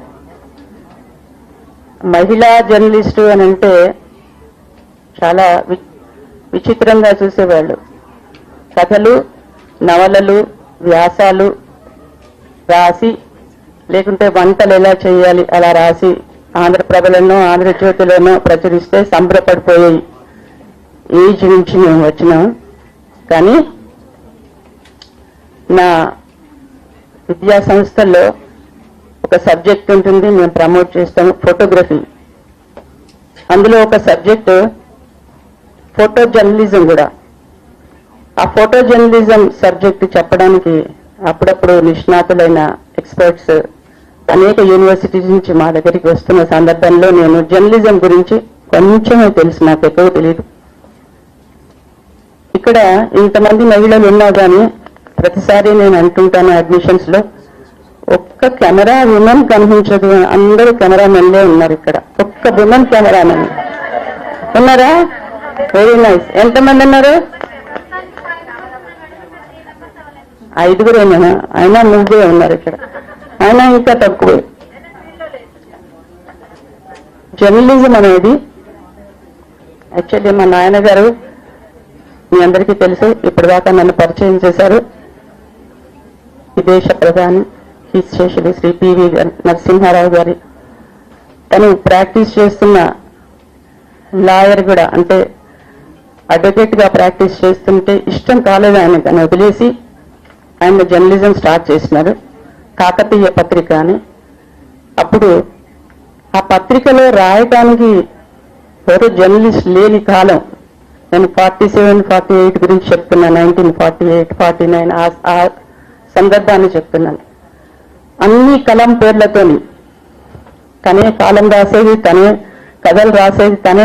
మహిళా జర్నలిస్టు అని అంటే చాలా విచిత్రంగా చూసేవాళ్ళు. కథలు, నవలలు, వ్యాసాలు రాసి, లేకుంటే వంటలు ఎలా చేయాలి అలా రాసి ఆంధ్రప్రభలోనో ఆంధ్రజ్యోతిలోనో ప్రచురిస్తే సంబరపడిపోయే ఏజ్ నుంచి మేము వచ్చినాం. కానీ నా విద్యా సంస్థల్లో ఒక సబ్జెక్ట్ ఉంటుంది, మేము ప్రమోట్ చేస్తాము, ఫోటోగ్రఫీ. అందులో ఒక సబ్జెక్టు ఫోటో జర్నలిజం కూడా. ఆ ఫోటో జర్నలిజం సబ్జెక్ట్ చెప్పడానికి అప్పుడప్పుడు నిష్ణాతులైన ఎక్స్పర్ట్స్ అనేక యూనివర్సిటీస్ నుంచి మా దగ్గరికి వస్తున్న సందర్భంలో నేను జర్నలిజం గురించి కొంచెమే తెలుసు, నాకు ఎక్కువ తెలియదు. ఇక్కడ ఇంతమంది మహిళలు ఉన్నా కానీ ప్రతిసారి నేను అంటుంటాను అడ్మిషన్స్ లో, ఒక్క కెమెరా ఉమెన్ కనిపించదు, అందరూ కెమెరామెన్లే ఉన్నారు ఇక్కడ. ఒక్క ఉమెన్ కెమెరామెన్ ఉన్నారా? Very nice. ఎంతమంది ఉన్నారు? 5 అయినా 3 ఉన్నారు ఇక్కడ, అయినా ఇంకా తక్కువే. జర్నలిజం అనేది యాక్చువల్లీ మా నాయనగారు, మీ అందరికీ తెలుసు, ఇప్పటిదాకా నన్ను పరిచయం చేశారు, ఈ దేశ ప్రధాని హిస్టేషులు శ్రీ పివి నరసింహారావు గారి. తను ప్రాక్టీస్ చేస్తున్న లాయర్ కూడా, అంటే అడ్వకేట్ గా ప్రాక్టీస్ చేస్తుంటే ఇష్టం కాలేదు ఆయన, తను వదిలేసి ఆయన జర్నలిజం స్టార్ట్ చేసినారు, కాకతీయ పత్రిక అని. అప్పుడు ఆ పత్రికలో రాయటానికి ఎవరు జర్నలిస్ట్ లేని కాలం. నేను 47-48 గురించి చెప్తున్నాను, 1948-49 ఆ సందర్భాన్ని చెప్తున్నాను. అన్ని కలం పేర్లతోని తనే కాలం రాసేది, తనే కథలు రాసేది, తనే